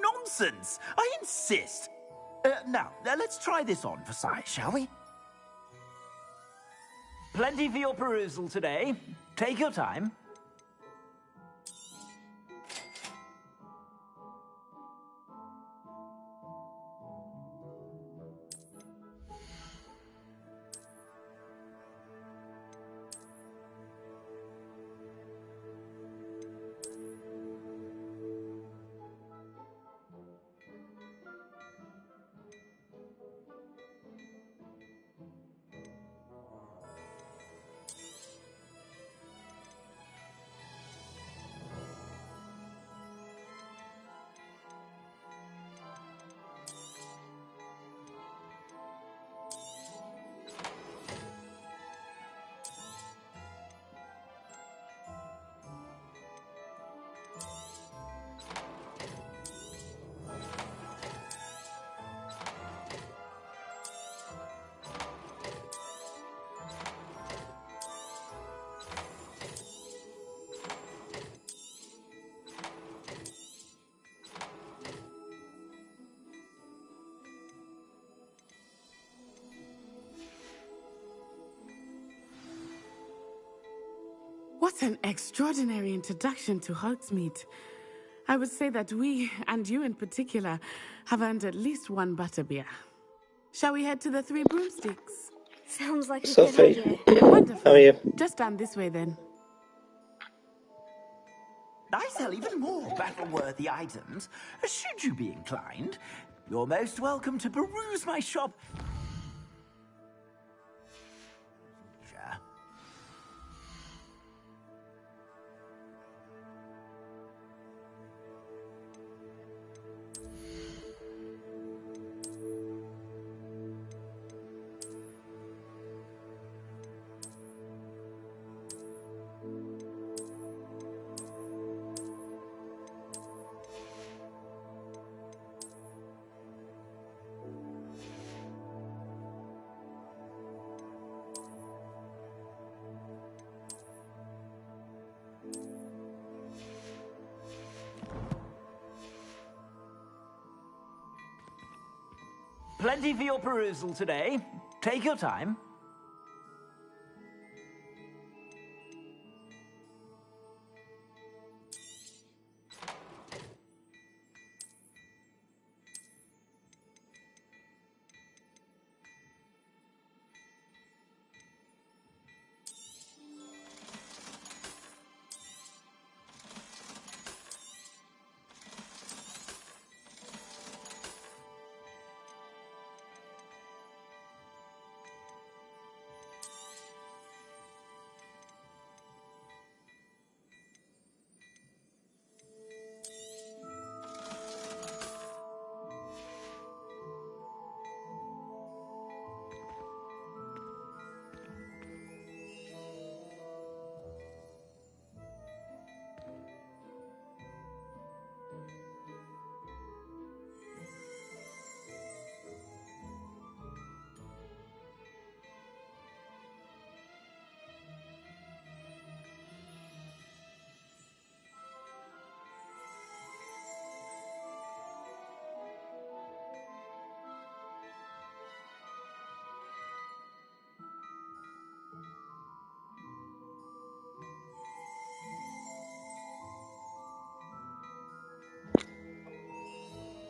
Nonsense! I insist! Now, let's try this on for size, shall we? Plenty for your perusal today. Take your time. What an extraordinary introduction to Hogsmeade. I would say that we, and you in particular, have earned at least one butterbeer. Shall we head to the Three Broomsticks? Sounds like a Sophie, good idea. Wonderful. how are you? Just down this way then. I sell even more battle-worthy items. Should you be inclined, you're most welcome to peruse my shop. Plenty for your perusal today. Take your time.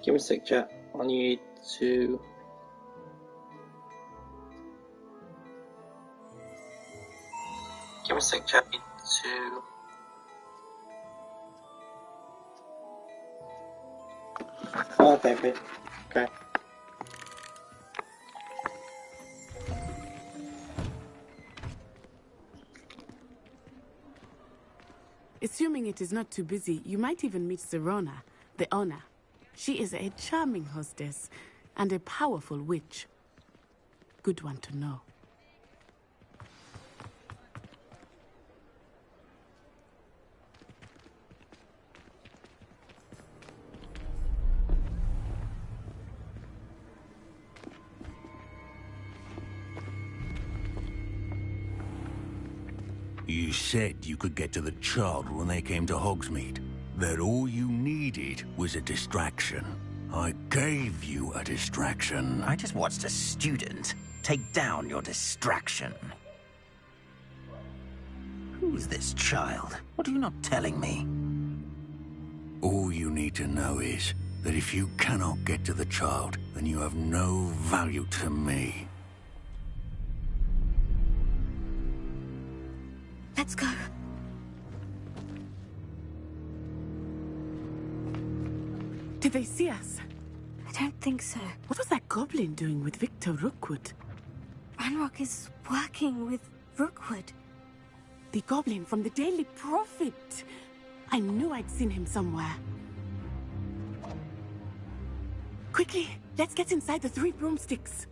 Give me a sec, chat. I need to. Give me a sec, chat. I need to. Oh, okay, okay. Okay. Assuming it is not too busy, you might even meet Serona, the owner. She is a charming hostess and a powerful witch. Good one to know. You said you could get to the child when they came to Hogsmeade. That all you needed was a distraction. I gave you a distraction. I just watched a student take down your distraction. Who's this child? What are you not telling me? All you need to know is that if you cannot get to the child, then you have no value to me. Let's go. Did they see us? I don't think so. What was that goblin doing with Victor Rookwood? Ranrock is working with Rookwood. The goblin from the Daily Prophet. I knew I'd seen him somewhere. Quickly, let's get inside the 3 broomsticks.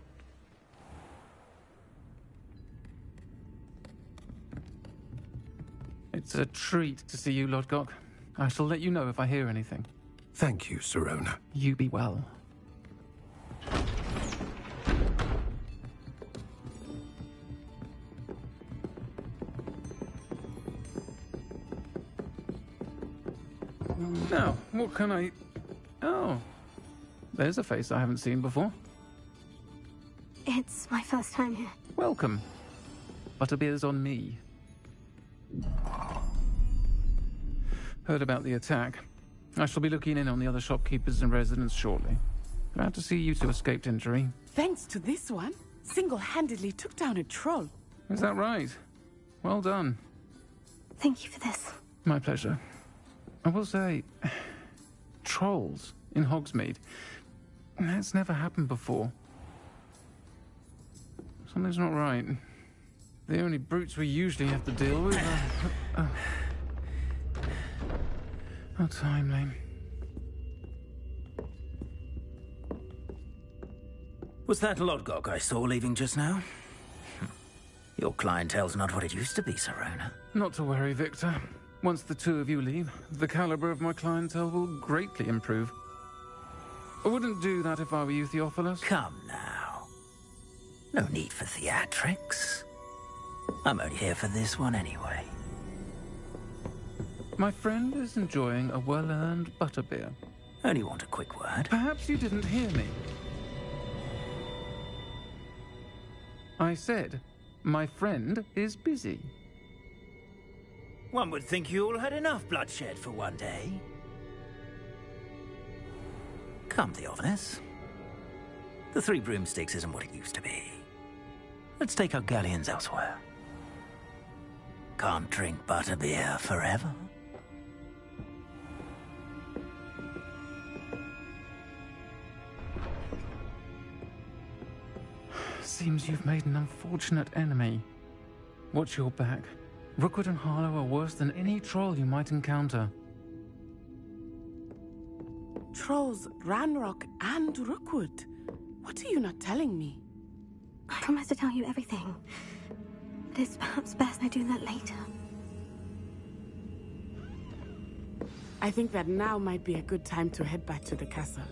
It's a treat to see you, Lodgok. I shall let you know if I hear anything. Thank you, Sirona. You be well. Now, what can I... Oh, there's a face I haven't seen before. It's my first time here. Welcome. Butterbeer's on me. Heard about the attack. I shall be looking in on the other shopkeepers and residents shortly. Glad to see you two escaped injury. Thanks to this one, single-handedly took down a troll. Is that right? Well done. Thank you for this. My pleasure. I will say, trolls in Hogsmeade. That's never happened before. Something's not right. The only brutes we usually have to deal with are... How timely. Was that Lodgok I saw leaving just now? Your clientele's not what it used to be, Sirona. Not to worry, Victor. Once the two of you leave, the caliber of my clientele will greatly improve. I wouldn't do that if I were you, Theophilus. Come now. No need for theatrics. I'm only here for this one anyway. My friend is enjoying a well-earned butterbeer. Only want a quick word. Perhaps you didn't hear me. I said, my friend is busy. One would think you all had enough bloodshed for one day. Come, Theophilus. The 3 broomsticks isn't what it used to be. Let's take our galleons elsewhere. Can't drink butterbeer forever. Seems you've made an unfortunate enemy. Watch your back. Rookwood and Harlow are worse than any troll you might encounter. Trolls, Ranrock, and Rookwood. What are you not telling me? I promise to tell you everything. But it's perhaps best I do that later. I think that now might be a good time to head back to the castle.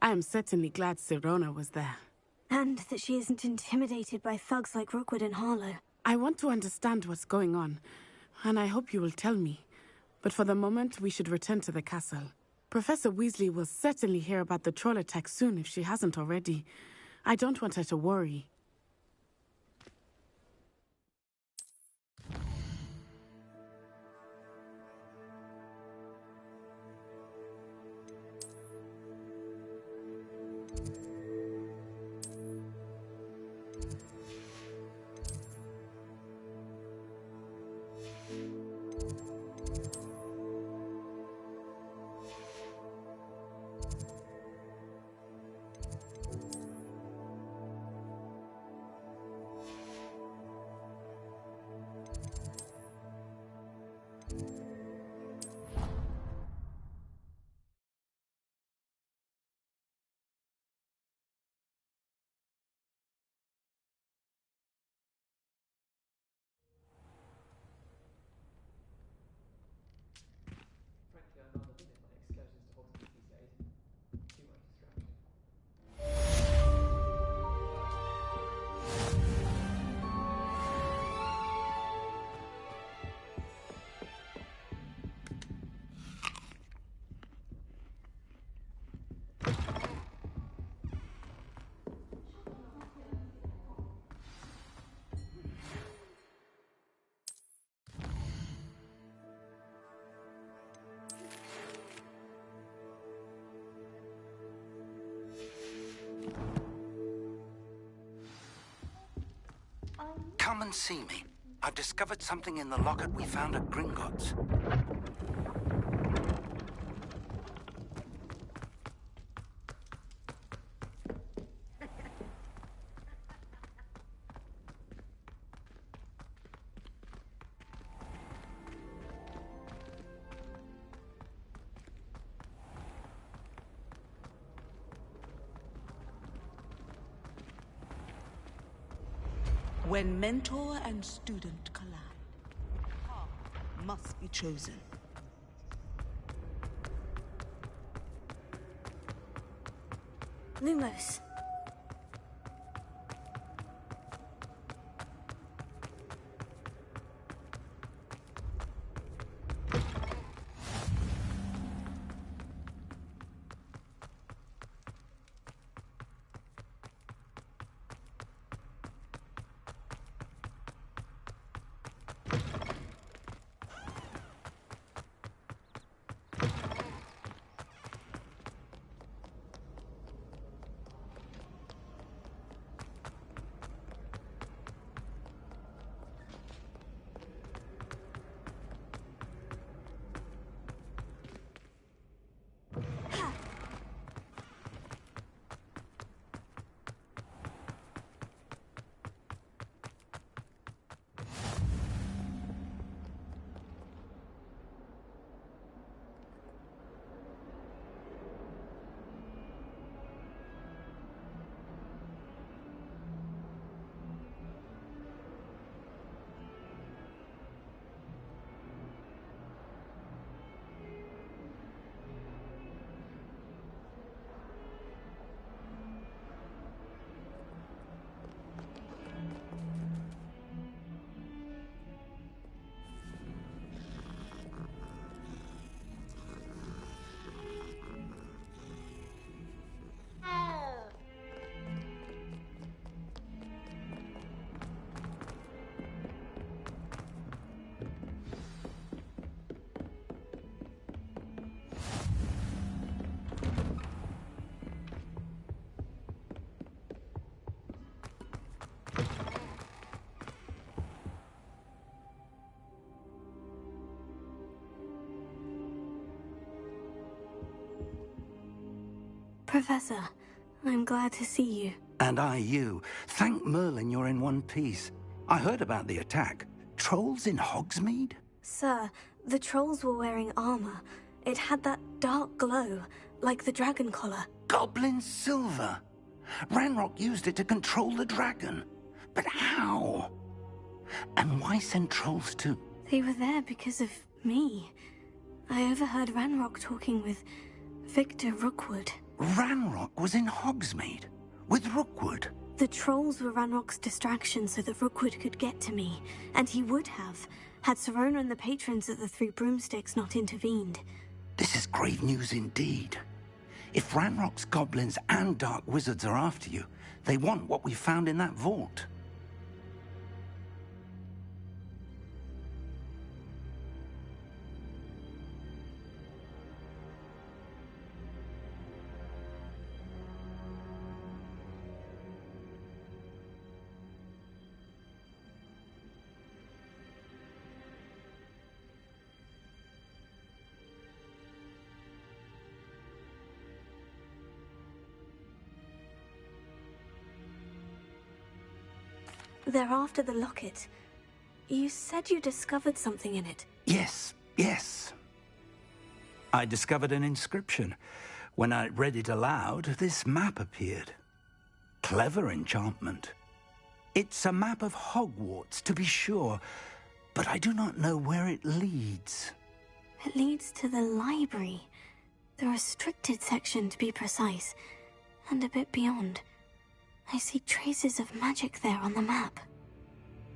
I am certainly glad Sirona was there. And that she isn't intimidated by thugs like Rookwood and Harlow. I want to understand what's going on, and I hope you will tell me. But for the moment, we should return to the castle. Professor Weasley will certainly hear about the troll attack soon if she hasn't already. I don't want her to worry. Come and see me. I've discovered something in the locket we found at Gringotts. When mentor and student collide, a path must be chosen. Lumos. Professor, I'm glad to see you. And I you. Thank Merlin you're in one piece. I heard about the attack. Trolls in Hogsmeade? Sir, the trolls were wearing armor. It had that dark glow, like the dragon collar. Goblin silver. Ranrock used it to control the dragon. But how? And why send trolls to... They were there because of me. I overheard Ranrock talking with Victor Rookwood. Ranrock was in Hogsmeade with Rookwood. The trolls were Ranrock's distraction so that Rookwood could get to me, and he would have, had Sirona and the patrons at the Three Broomsticks not intervened. This is grave news indeed. If Ranrock's goblins and dark wizards are after you, they want what we found in that vault. They're after the locket. You said you discovered something in it. Yes. I discovered an inscription. When I read it aloud, this map appeared. Clever enchantment. It's a map of Hogwarts, to be sure, but I do not know where it leads. It leads to the library. The restricted section, to be precise, and a bit beyond. I see traces of magic there on the map.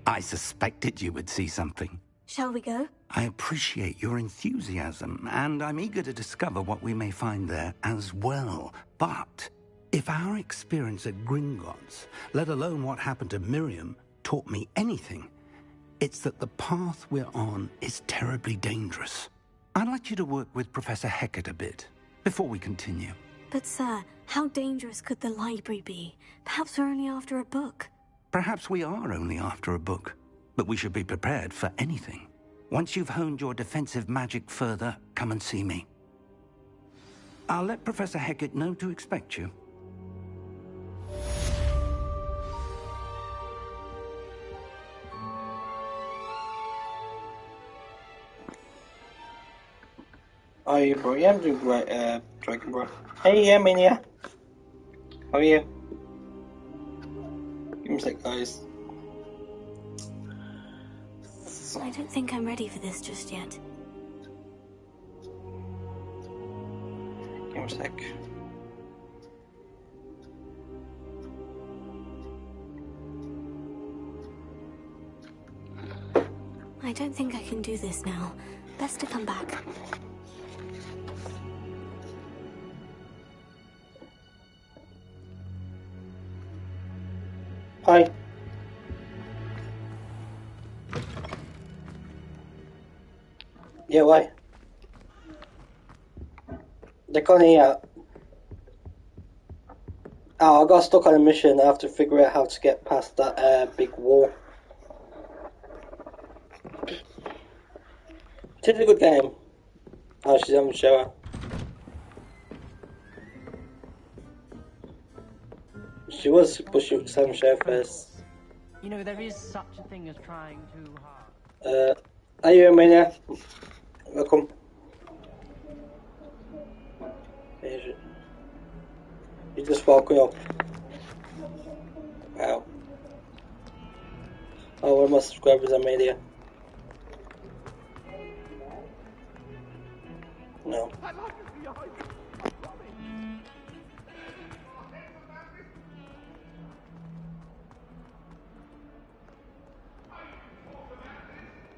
I suspected you would see something. Shall we go? I appreciate your enthusiasm, and I'm eager to discover what we may find there as well. But if our experience at Gringotts, let alone what happened to Miriam, taught me anything, it's that the path we're on is terribly dangerous. I'd like you to work with Professor Hecat a bit before we continue. But sir, How dangerous could the library be? Perhaps we're only after a book. Perhaps we are only after a book, but we should be prepared for anything. Once you've honed your defensive magic further, come and see me. I'll let Professor Hecat know to expect you. How are you, bro? Yeah, I'm doing great, Dragon Bro. Hey, yeah, Mania. How are you? Give me a sec, guys. I don't think I'm ready for this just yet. Give me a sec. I don't think I can do this now. Best to come back. Hi. Yeah, why? They can't hear. Oh, I got stuck on a mission. I have to figure out how to get past that big wall. It's a good game. Oh, she's having a shower. She was, but she was having a shower first. You know, there is such a thing as trying too hard. Are you Amelia? Welcome. You just walking up. Wow. Oh, one of my subscribers, Amelia. No.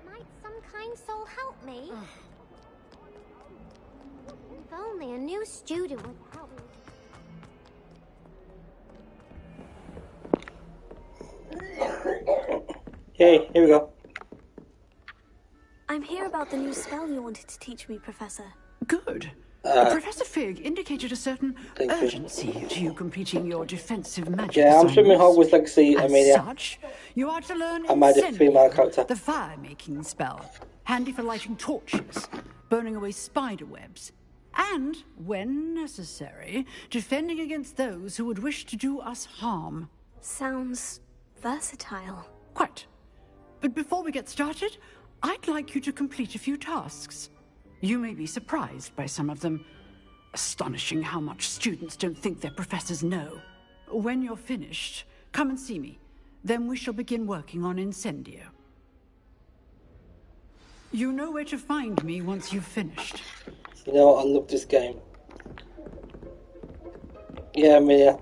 Might some kind soul help me? If only a new student would help me. Hey, here we go. I'm here about the new spell you wanted to teach me, Professor. Good. Professor Fig indicated a certain urgency to you completing your defensive magic Yeah, I'm swimming Hogwarts Legacy, Amelia. As such, you are to learn I made a female character. the fire-making spell, handy for lighting torches, burning away spider webs, and, when necessary, defending against those who would wish to do us harm. Sounds versatile. Quite. But before we get started, I'd like you to complete a few tasks. You may be surprised by some of them. Astonishing how much students don't think their professors know. When you're finished, come and see me. Then we shall begin working on Incendio. You know where to find me once you've finished. You know what? I love this game. Yeah, Amelia.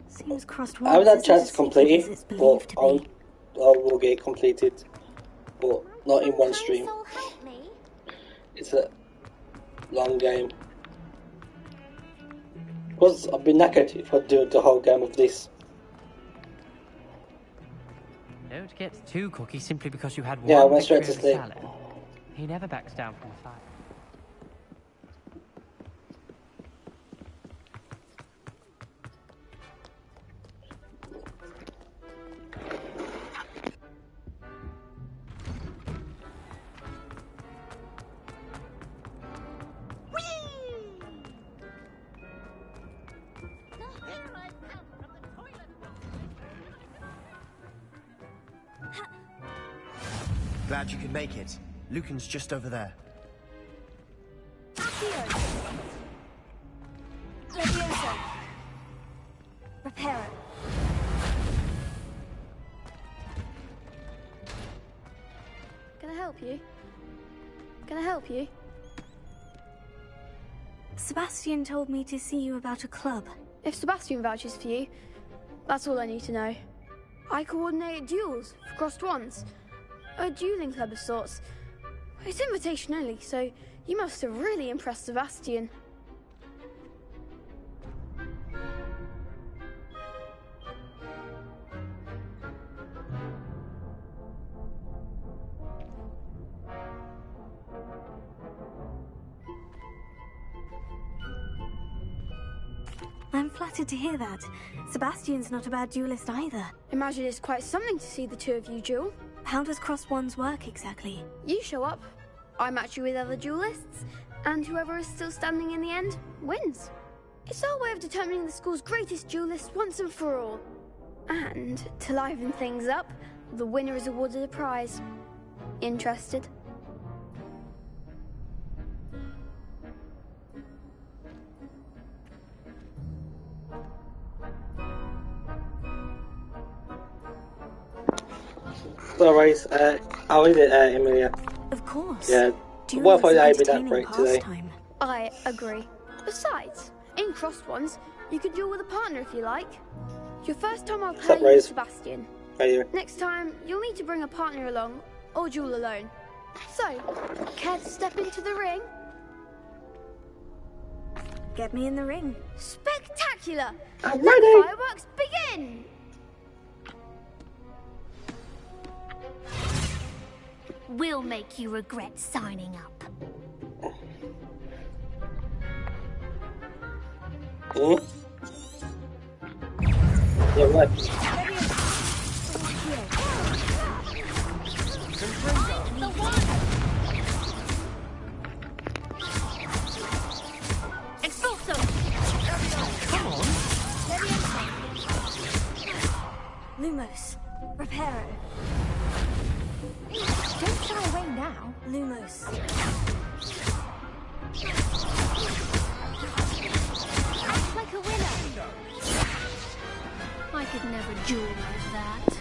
Seems crossed I haven't had a chance to complete it, but I will get it completed. But not in one stream. It's a long game. Because I've been knackered if I do the whole game of this. Don't get too cocky simply because you had Yeah, I one went straight victory to over sleep. Salad. He never backs down from the fight. Glad you could make it. Lucan's just over there. Leviosa. Reparo. Can I help you? Can I help you? Sebastian told me to see you about a club. If Sebastian vouches for you, that's all I need to know. I coordinate duels for crossed wands. A dueling club of sorts. It's invitation only, so you must have really impressed Sebastian. I'm flattered to hear that. Sebastian's not a bad duelist either. Imagine it's quite something to see the two of you duel. How does cross wands work exactly? You show up, I match you with other duelists, and whoever is still standing in the end wins. It's our way of determining the school's greatest duelist once and for all. And to liven things up, the winner is awarded a prize. Interested? No worries. How is it, Emilia? Of course. Yeah. Dueling What if is an I made that entertaining break today? pastime. I agree. Besides, in crossed ones, you can duel with a partner if you like. Your first time I'll pair you with Sebastian. Right here. Next time, you'll need to bring a partner along, or duel alone. So, care to step into the ring? Get me in the ring. Spectacular! I'm Let ready. fireworks begin! We'll make you regret signing up. Hmm? Yeah, what? Come on! Lumos. Reparo. Don't shy away now. Lumos. Act like a winner. I could never duel like that.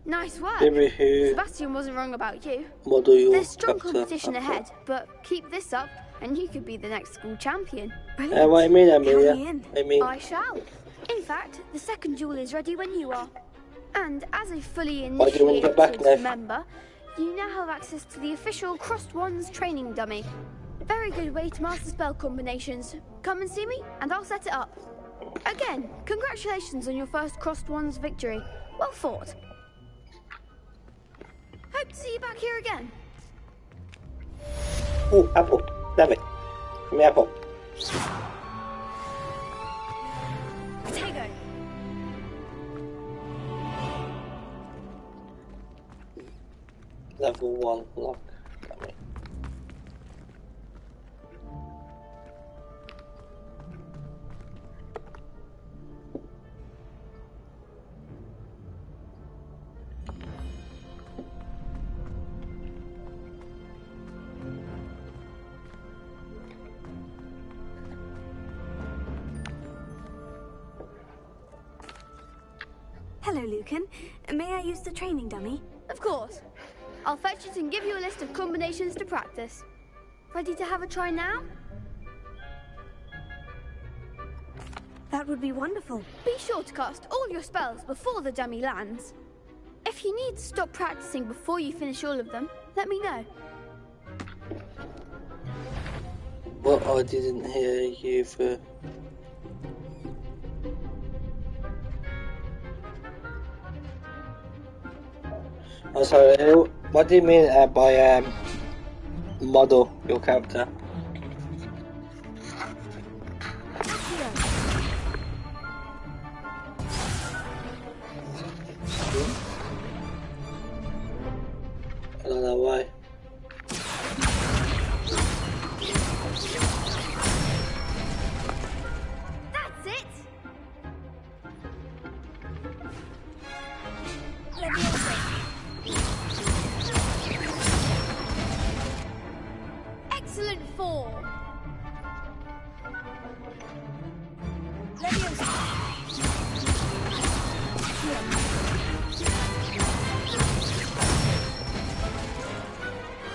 Nice work. Maybe Sebastian wasn't wrong about you. model your There's strong character competition after. ahead, but keep this up and you could be the next school champion. What I mean, Emilia? I mean, I shall. In fact, the second duel is ready when you are. And as a fully Why do you want to get back initiated now? member, you now have access to the official Crossed Wands training dummy. Very good way to master spell combinations. Come and see me, and I'll set it up. Again, congratulations on your first Crossed Wands victory. Well fought. Hope to see you back here again. oh, apple. Damn it. Give me apple. Potato. Level 1 lock. Damn it. Hello, Lucan. May I use the training dummy? Of course. I'll fetch it and give you a list of combinations to practice. Ready to have a try now? That would be wonderful. Be sure to cast all your spells before the dummy lands. If you need to stop practicing before you finish all of them, let me know. Well, I didn't hear you for... Oh, sorry, what do you mean by model your character? I don't know why. That's it! Excellent form!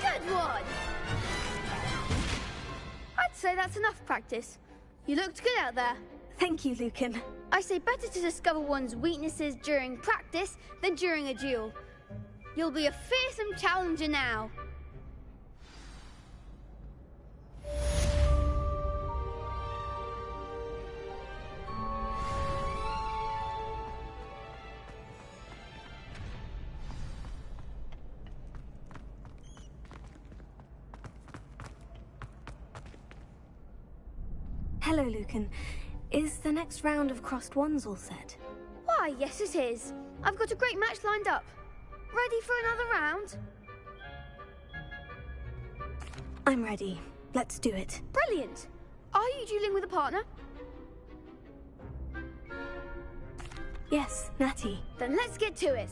Good one! I'd say that's enough practice. You looked good out there. Thank you, Lucan. I say better to discover one's weaknesses during practice than during a duel. You'll be a fearsome challenger now. Hello, Lucan. Is the next round of crossed wands all set? Why, yes it is. I've got a great match lined up. Ready for another round? I'm ready. Let's do it. Brilliant. Are you dueling with a partner? Yes, Natty. Then let's get to it.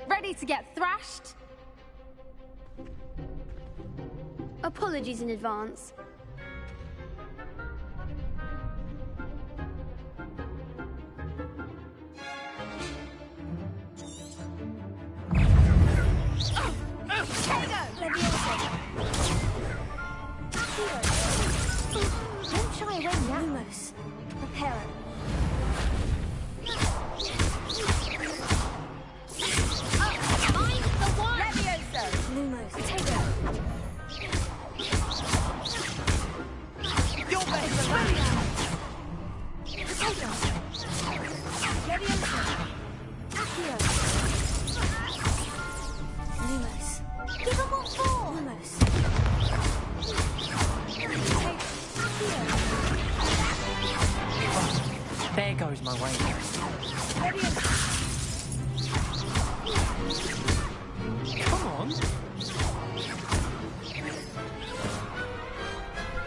Ready to get thrashed? Apologies in advance. Don't shy away now. Lumos. Prepare. I'm the one! Levioso. Lumos. Potato. Your base. Potato. Levioso. Accio. Lumos. Give them what for! Lumos. There goes my way. Come on.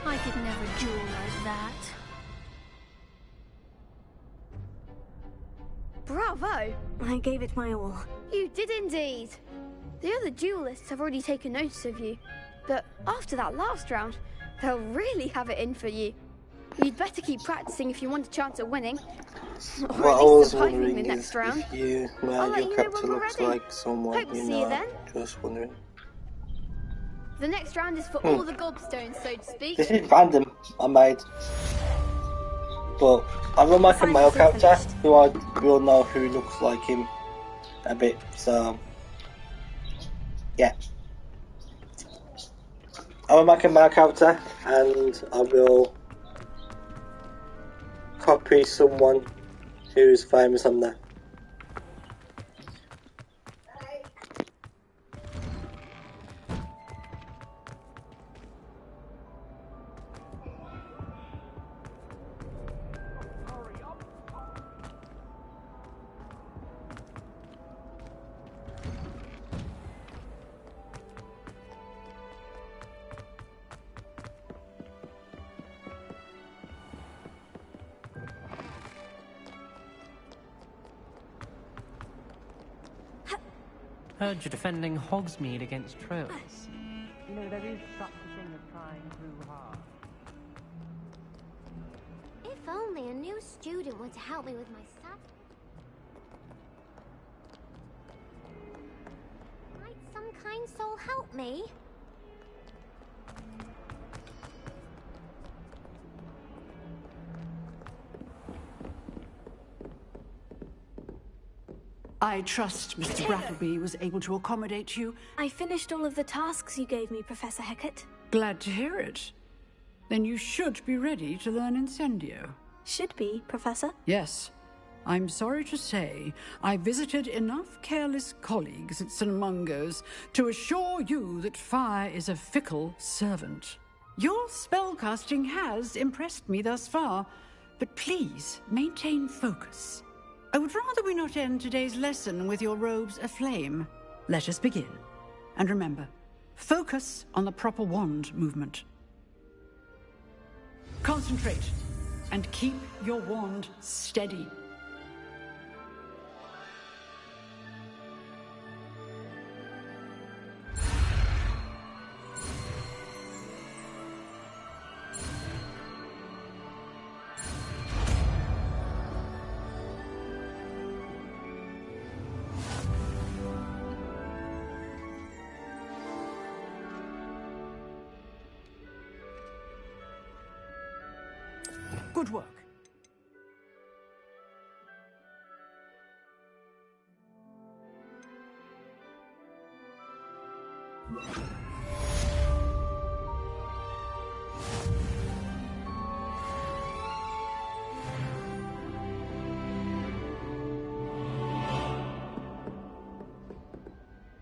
I could never duel like that. Bravo! I gave it my all. You did indeed. The other duelists have already taken notice of you, but after that last round, they'll really have it in for you. You'd better keep practicing if you want a chance at winning. Or What I at was least surviving wondering the is next round. if you, I'll let your you know character when we're looks ready. like someone Hope to you see know. you then. Just wondering. The next round is for all the gobstones, so to speak. This is random, I made. But I will make a male character who I will know who looks like him a bit, so yeah. I will make a male character and I will copy someone who's famous on there. Heard you're defending Hogsmeade against trolls. You know, there is such a thing as trying too hard. If only a new student were to help me with my sat. Might some kind soul help me? I trust Mr. Brattleby was able to accommodate you. I finished all of the tasks you gave me, Professor Hecat. Glad to hear it. Then you should be ready to learn Incendio. Should be, Professor. Yes. I'm sorry to say, I visited enough careless colleagues at St. Mungo's to assure you that fire is a fickle servant. Your spellcasting has impressed me thus far, but please maintain focus. I would rather we not end today's lesson with your robes aflame. Let us begin. And remember, focus on the proper wand movement. Concentrate, and keep your wand steady. Good work.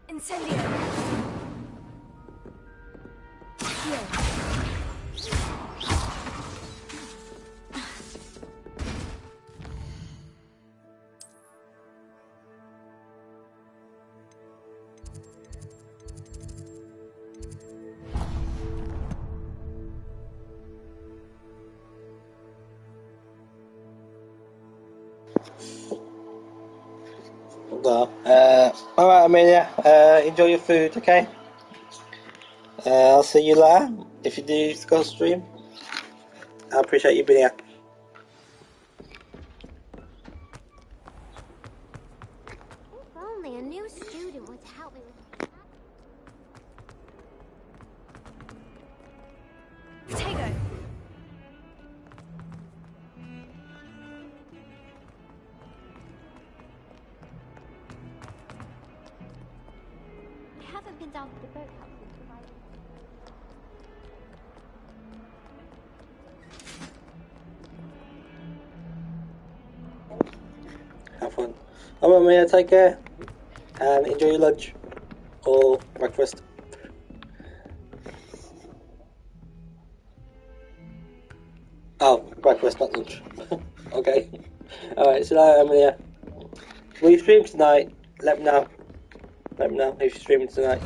Incendio. Here. No. Alright, Amelia. Enjoy your food, okay? I'll see you later. If you do go stream, I appreciate you being here. If only a new student would help me with... Tego! I haven't been down to the boathouse since Have fun. Alright, Amelia, take care. And enjoy your lunch. Or breakfast. Oh, breakfast, not lunch. Okay. Alright, so now, Amelia. Will you stream tonight? Let me know. Let me know if you're streaming tonight.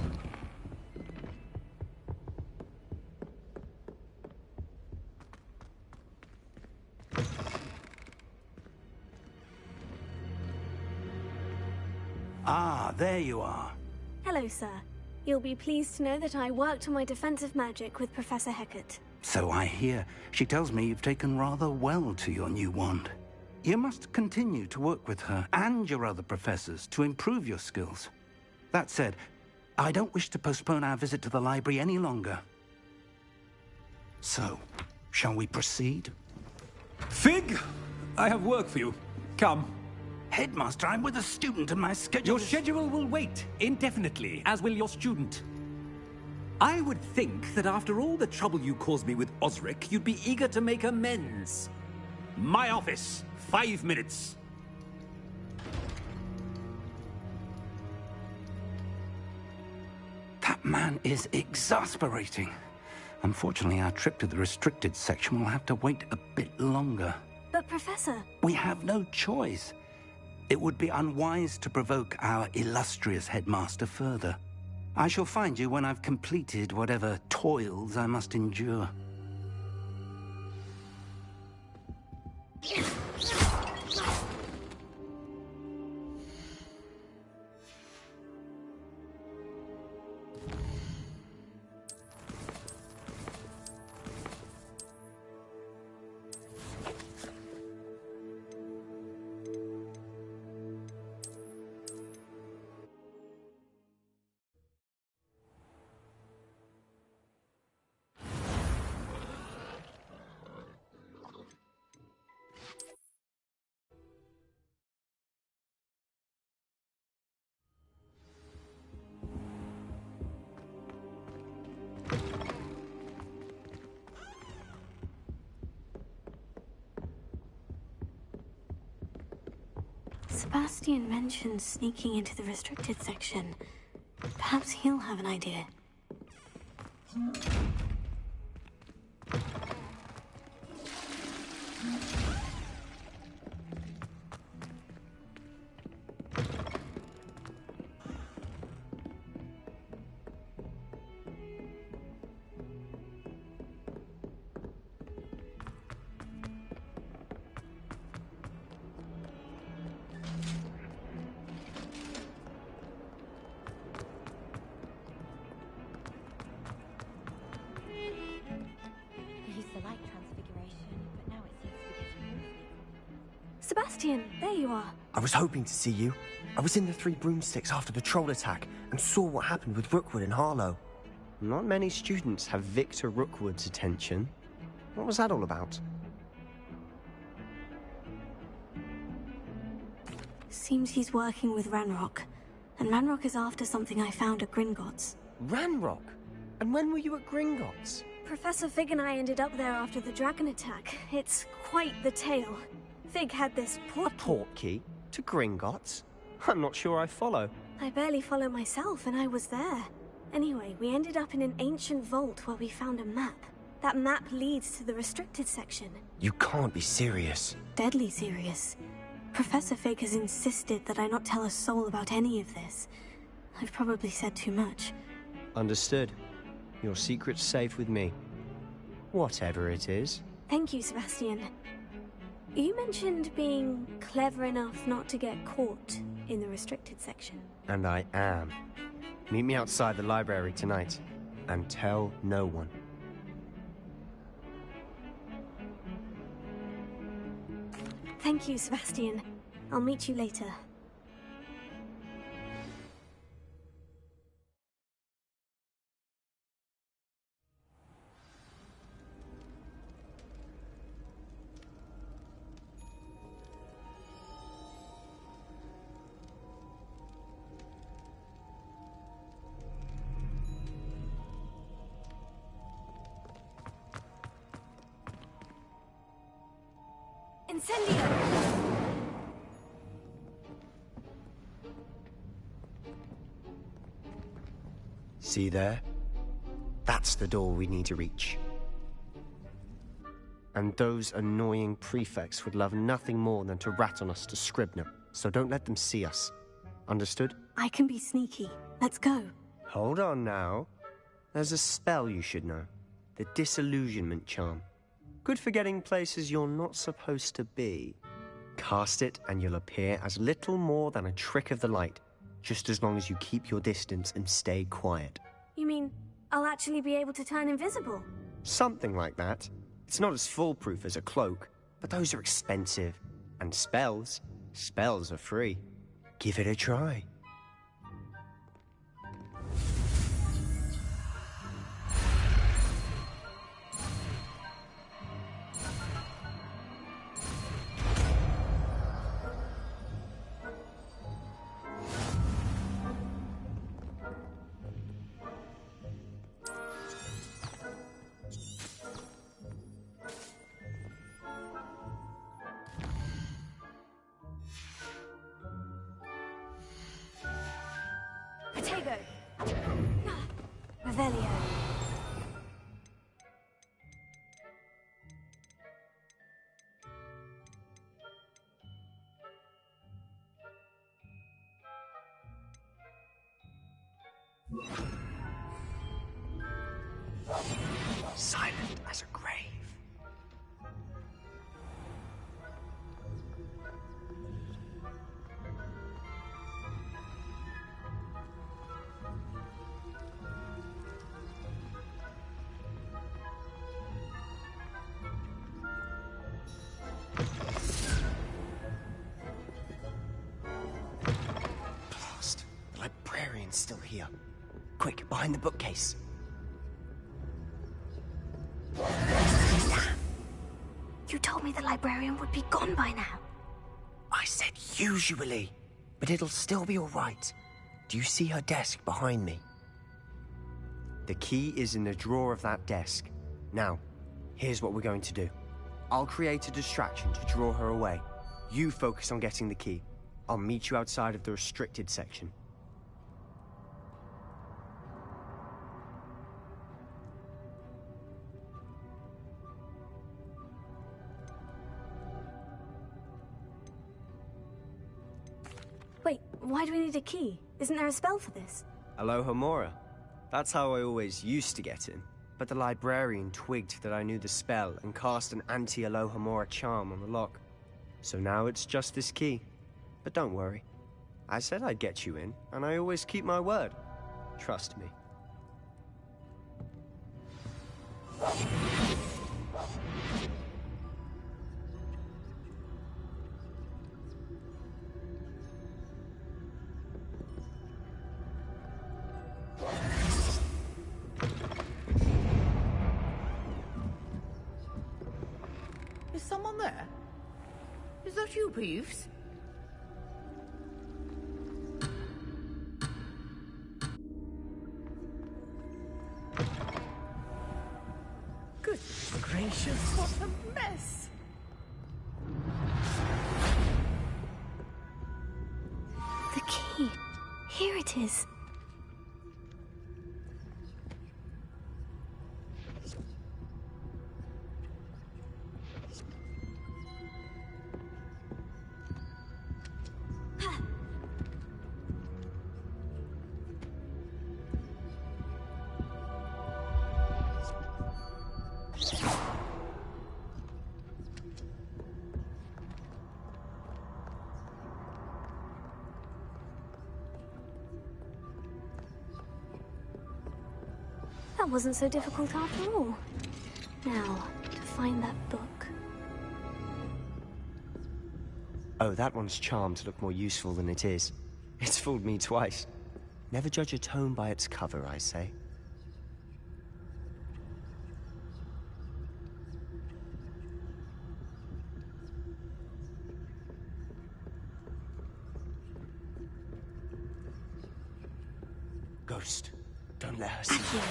Ah, there you are. Hello, sir. You'll be pleased to know that I worked on my defensive magic with Professor Hecat. So I hear. She tells me you've taken rather well to your new wand. You must continue to work with her and your other professors to improve your skills. That said, I don't wish to postpone our visit to the library any longer. So, shall we proceed? Fig! I have work for you. Come. Headmaster, I'm with a student and my schedule... Your schedule will wait indefinitely, as will your student. I would think that after all the trouble you caused me with Osric, you'd be eager to make amends. My office, 5 minutes. That man is exasperating. Unfortunately, our trip to the restricted section will have to wait a bit longer. But, Professor... We have no choice. It would be unwise to provoke our illustrious headmaster further. I shall find you when I've completed whatever toils I must endure. Sebastian mentioned sneaking into the restricted section. Perhaps he'll have an idea. Sebastian, there you are. I was hoping to see you. I was in the Three Broomsticks after the troll attack and saw what happened with Rookwood and Harlow. Not many students have Victor Rookwood's attention. What was that all about? Seems he's working with Ranrock. And Ranrock is after something I found at Gringotts. Ranrock? And when were you at Gringotts? Professor Fig and I ended up there after the dragon attack. It's quite the tale. Fig had this portkey to Gringotts? I'm not sure I follow. I barely follow myself, and I was there. Anyway, we ended up in an ancient vault where we found a map. That map leads to the restricted section. You can't be serious. Deadly serious. Professor Fig has insisted that I not tell a soul about any of this. I've probably said too much. Understood. Your secret's safe with me. Whatever it is. Thank you, Sebastian. You mentioned being clever enough not to get caught in the restricted section. And I am. Meet me outside the library tonight, and tell no one. Thank you, Sebastian. I'll meet you later. Incendio! See there? That's the door we need to reach. And those annoying prefects would love nothing more than to rat on us to Scribner, so don't let them see us. Understood? I can be sneaky. Let's go. Hold on now. There's a spell you should know. The Disillusionment Charm. Good for getting places you're not supposed to be. Cast it and you'll appear as little more than a trick of the light, just as long as you keep your distance and stay quiet. You mean I'll actually be able to turn invisible? Something like that. It's not as foolproof as a cloak, but those are expensive. And spells are free. Give it a try. Protego! Revelio. Silent as a grave. Blast. The librarian's still here. Quick, behind the bookcase. You told me the librarian would be gone by now. I said usually, but it'll still be all right. Do you see her desk behind me? The key is in the drawer of that desk. Now, here's what we're going to do. I'll create a distraction to draw her away. You focus on getting the key. I'll meet you outside of the restricted section. Wait, why do we need a key? Isn't there a spell for this? Alohomora. That's how I always used to get in. But the librarian twigged that I knew the spell and cast an anti-Alohomora charm on the lock. So now it's just this key. But don't worry. I said I'd get you in, and I always keep my word. Trust me. Is someone there? Is that you, Peeves? Goodness gracious, what a mess! The key. Here it is. That wasn't so difficult after all. Now, to find that book. Oh, that one's charmed to look more useful than it is. It's fooled me twice. Never judge a tome by its cover, I say. Ghost, don't let her see you.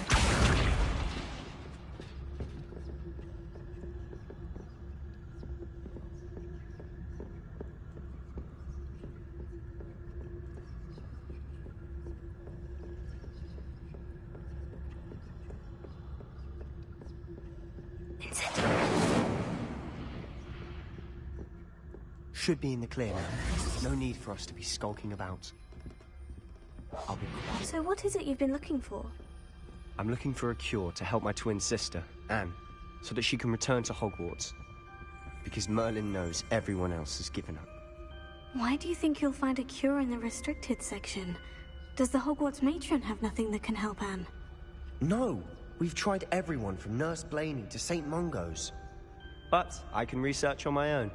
Should be in the clear now. No need for us to be skulking about. I'll be quiet. So what is it you've been looking for? I'm looking for a cure to help my twin sister, Anne, so that she can return to Hogwarts. Because Merlin knows everyone else has given up. Why do you think you'll find a cure in the restricted section? Does the Hogwarts matron have nothing that can help Anne? No! We've tried everyone from Nurse Blaney to St. Mungo's. But I can research on my own.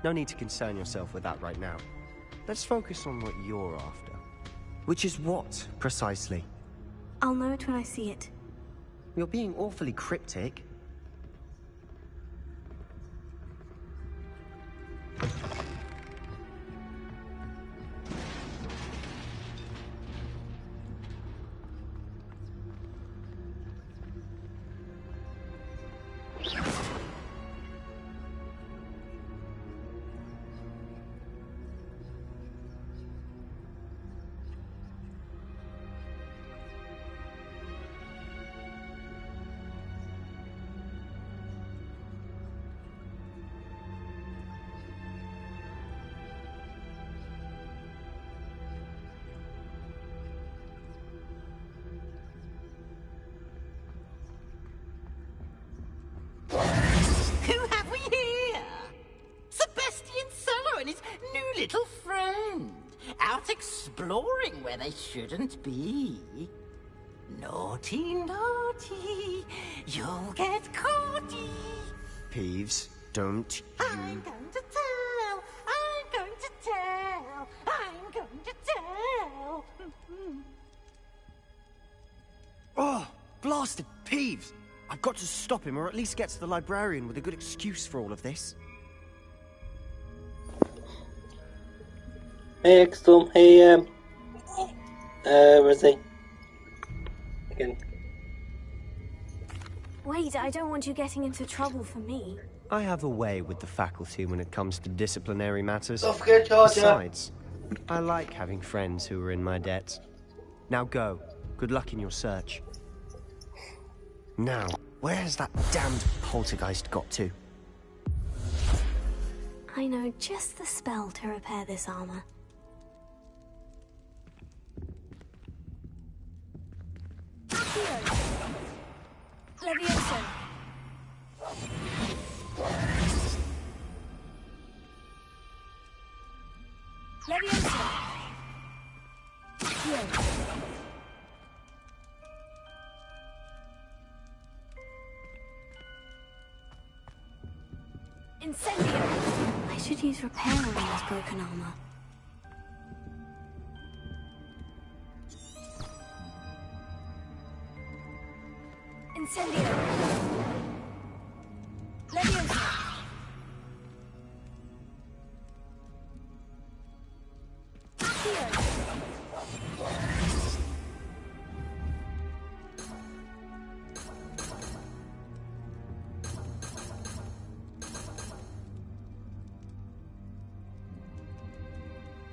No need to concern yourself with that right now. Let's focus on what you're after. Which is what, precisely? I'll know it when I see it. You're being awfully cryptic. Who have we here? Sebastian Cello and his new little friend. Out exploring where they shouldn't be. Naughty, naughty, you'll get caughty. Peeves, don't you... I'm going to tell, I'm going to tell, I'm going to tell. Oh, blasted Peeves! I've got to stop him, or at least get to the librarian with a good excuse for all of this. Hey, Extum. Hey, where is he? Again. Wait, I don't want you getting into trouble for me. I have a way with the faculty when it comes to disciplinary matters. Don't forget, Georgia. Besides, I like having friends who are in my debt. Now go. Good luck in your search. Now, where has that damned poltergeist got to? I know just the spell to repair this armor. Levioso. Levioso. Incendio! I should use repair on this broken armor. Incendio. Levioso.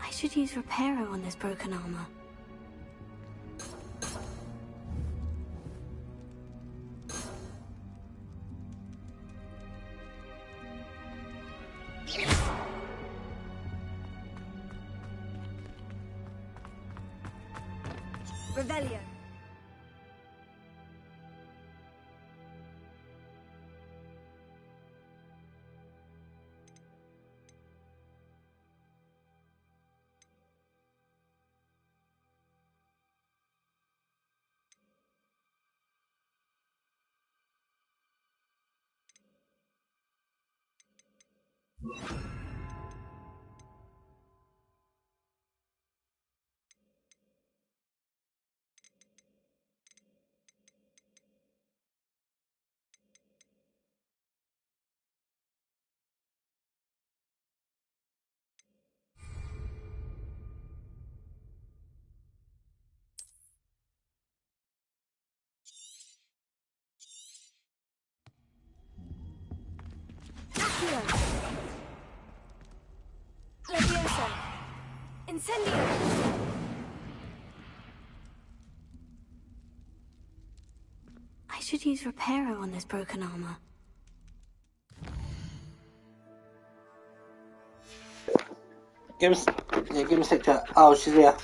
I should use repairer on this broken armor. Revelio. Leviosa! Incendio! I should use Reparo on this broken armor. Give us, yeah, give me a sec to. Oh, she's here.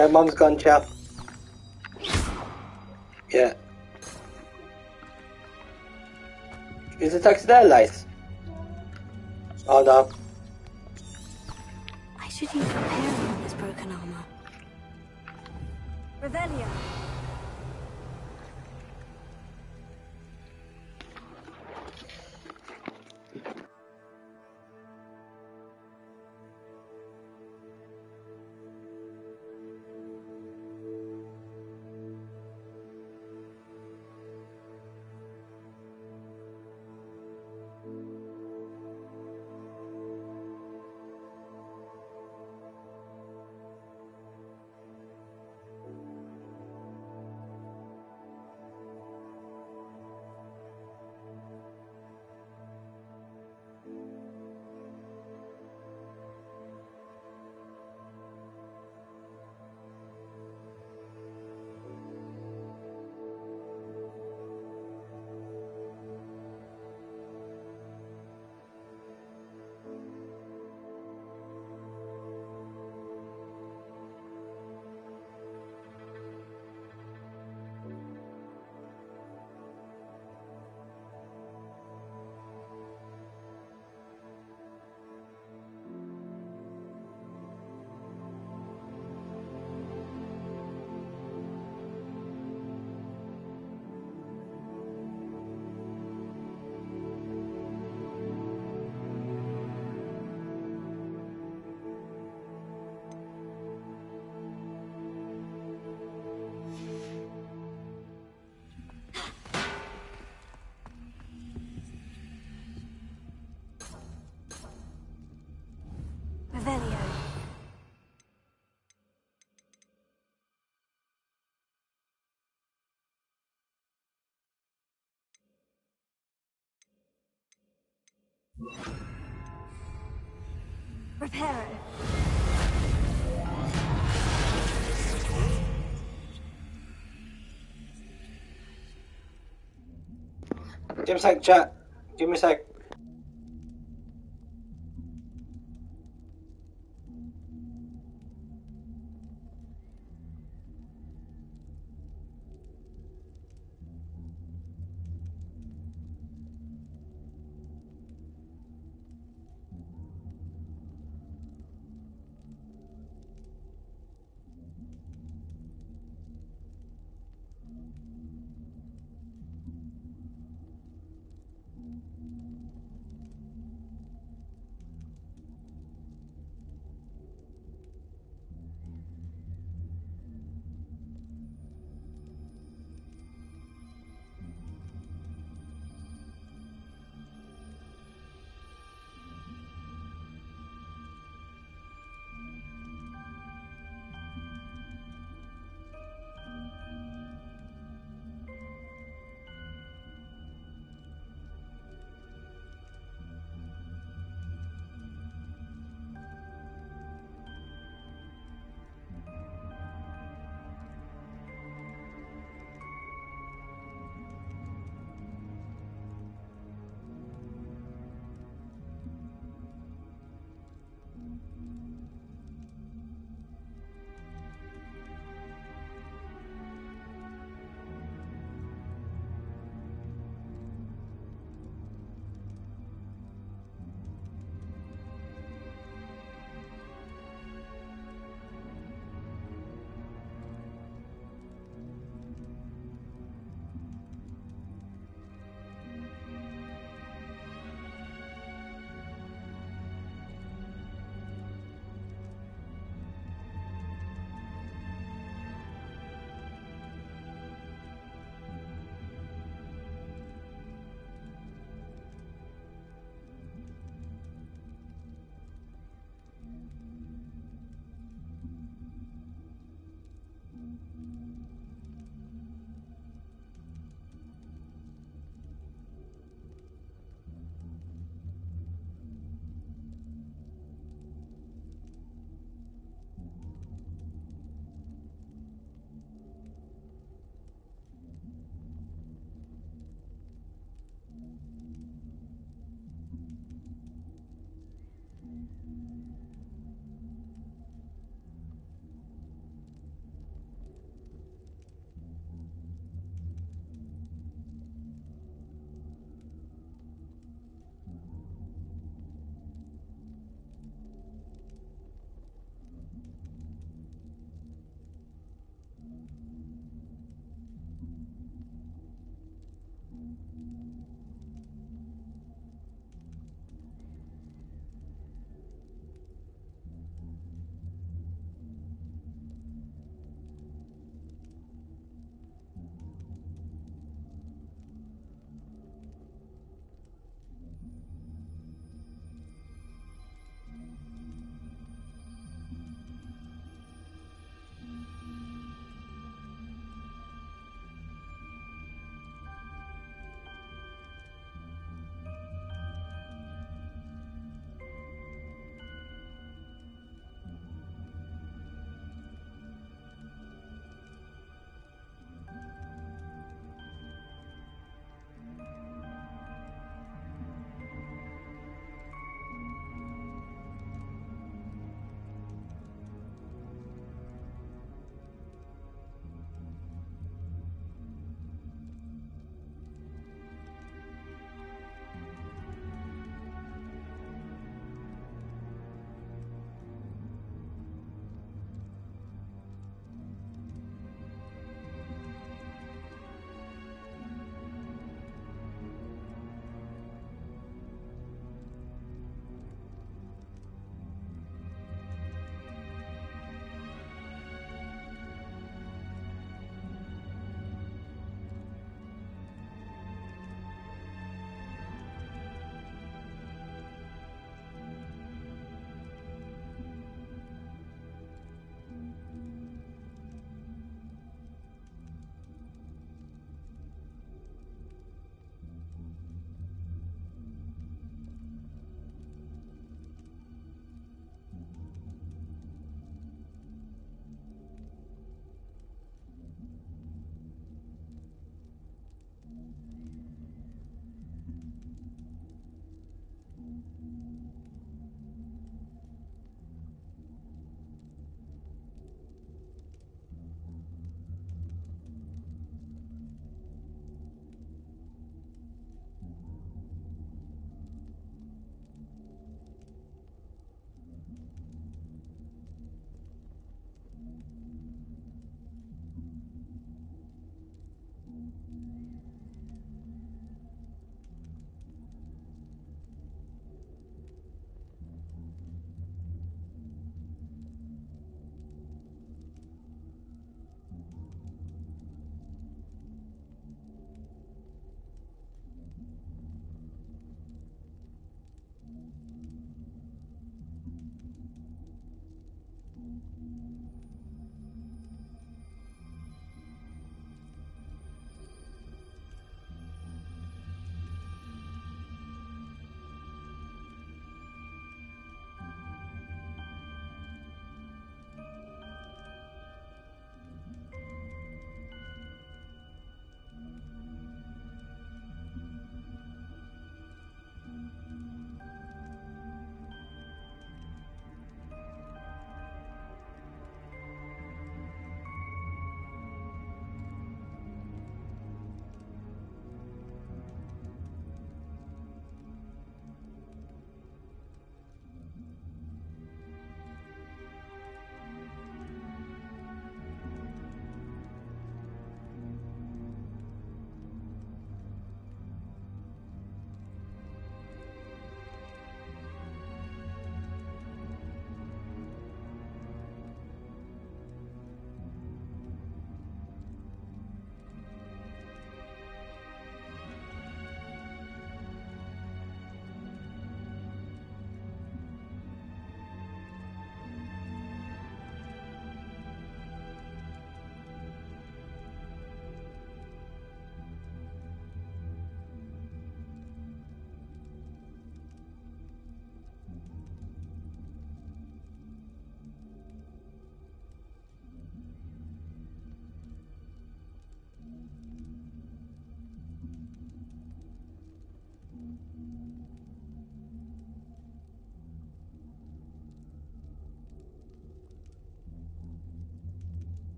Okay, Mom's gone, chap. Yeah. Is the taxi there, Lice? Oh no. I should use repairing on this broken armor. Revelio. Revelio. Reparo. Give me a sec, chat. Give me a sec.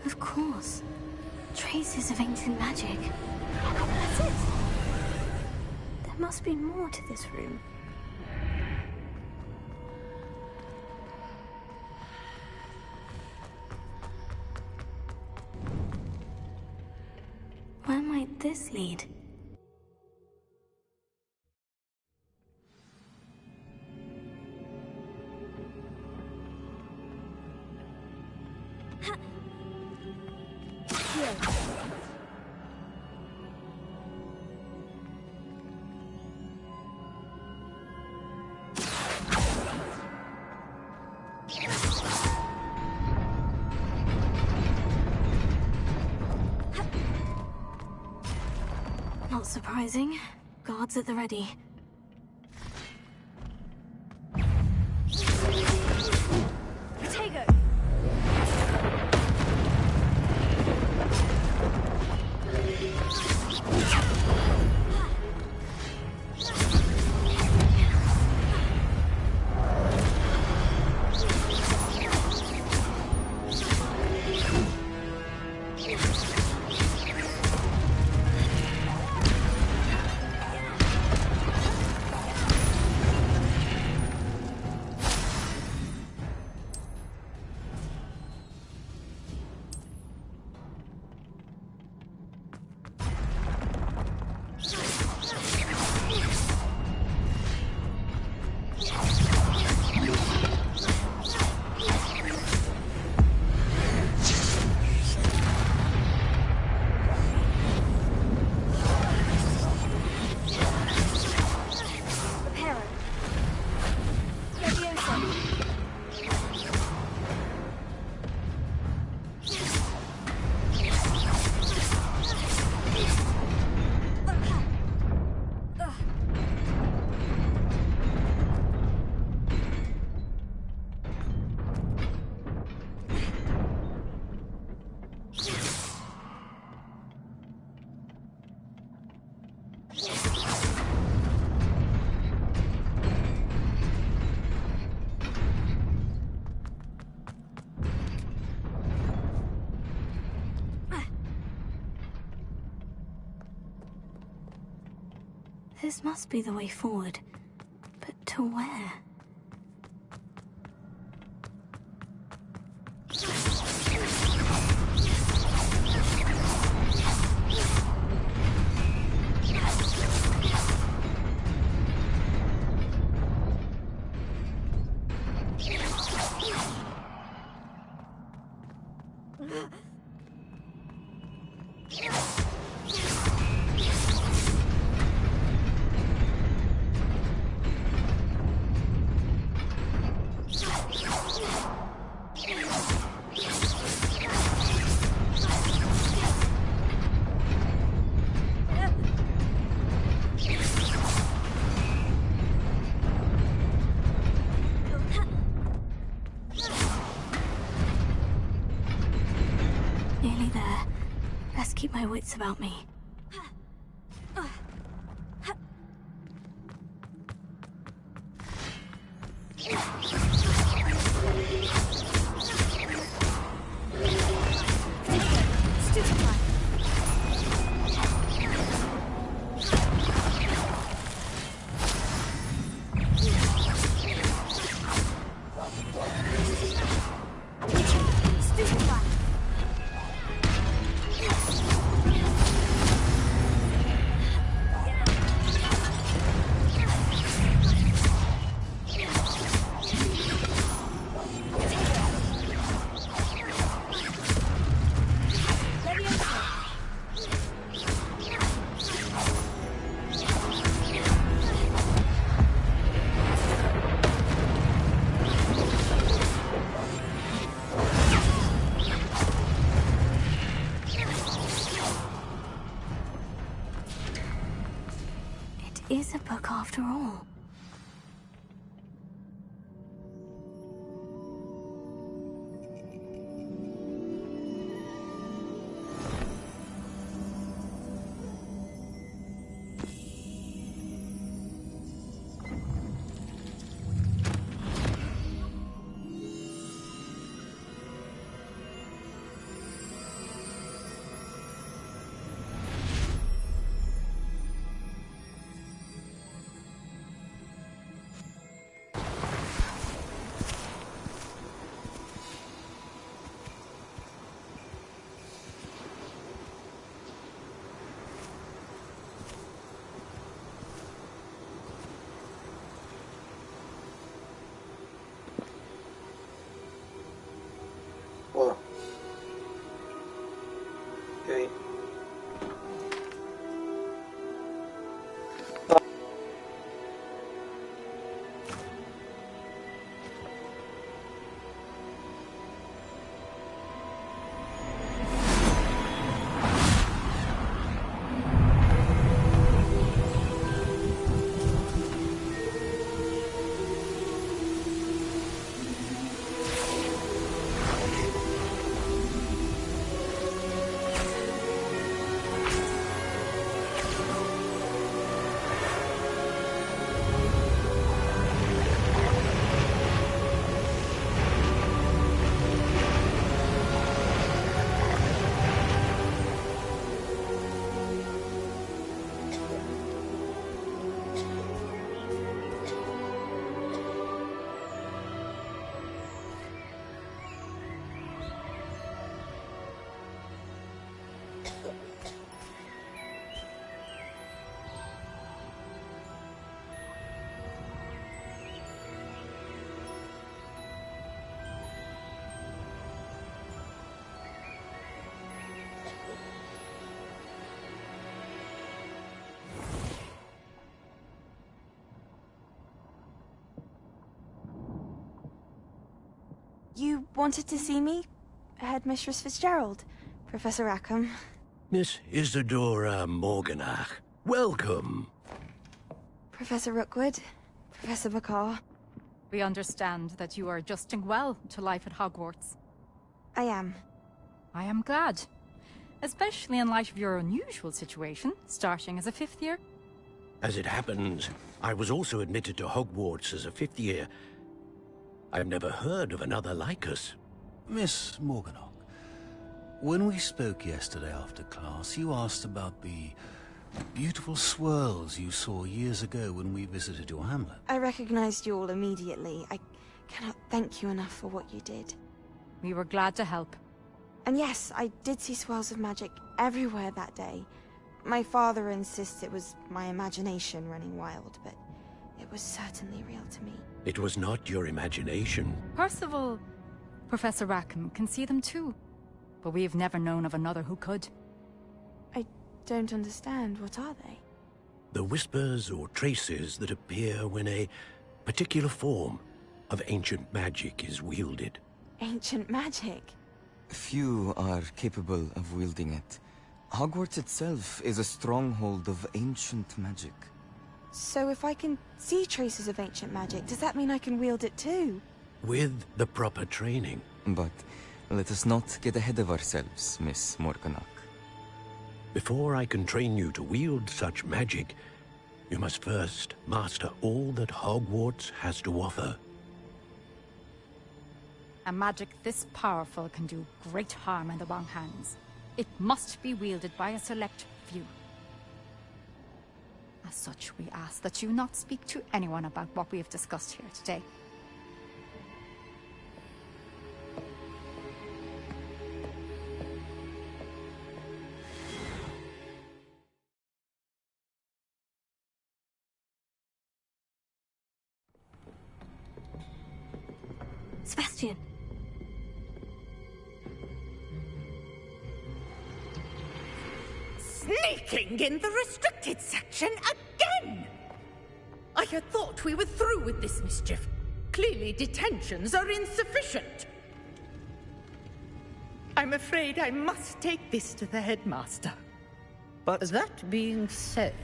Of course. Traces of ancient magic. That's it. There must be more to this room. Where might this lead? Not surprising. Guards at the ready. Potato! This must be the way forward. But to where? Nearly there. Best keep my wits about me. is a book after all. Whoa. Okay. You wanted to see me? Headmistress Fitzgerald, Professor Rackham. Miss Isadora Morganach, welcome. Professor Rookwood, Professor McCaw. We understand that you are adjusting well to life at Hogwarts. I am. I am glad. Especially in light of your unusual situation, starting as a 5th year. As it happens, I was also admitted to Hogwarts as a 5th year. I've never heard of another like us. Miss Morganach, when we spoke yesterday after class, you asked about the beautiful swirls you saw years ago when we visited your hamlet. I recognized you all immediately. I cannot thank you enough for what you did. We were glad to help. And yes, I did see swirls of magic everywhere that day. My father insists it was my imagination running wild, but it was certainly real to me. It was not your imagination. Percival, Professor Rackham can see them too. But we have never known of another who could. I don't understand. What are they? The whispers or traces that appear when a particular form of ancient magic is wielded. Ancient magic? Few are capable of wielding it. Hogwarts itself is a stronghold of ancient magic. So if I can see traces of ancient magic, does that mean I can wield it too? With the proper training. But let us not get ahead of ourselves, Miss Morganach. Before I can train you to wield such magic, you must first master all that Hogwarts has to offer. A magic this powerful can do great harm in the wrong hands. It must be wielded by a select few. As such, we ask that you not speak to anyone about what we have discussed here today. Sebastian! Sneaking in the restricted section again! I had thought we were through with this mischief. Clearly detentions are insufficient. I'm afraid I must take this to the headmaster. But that being said,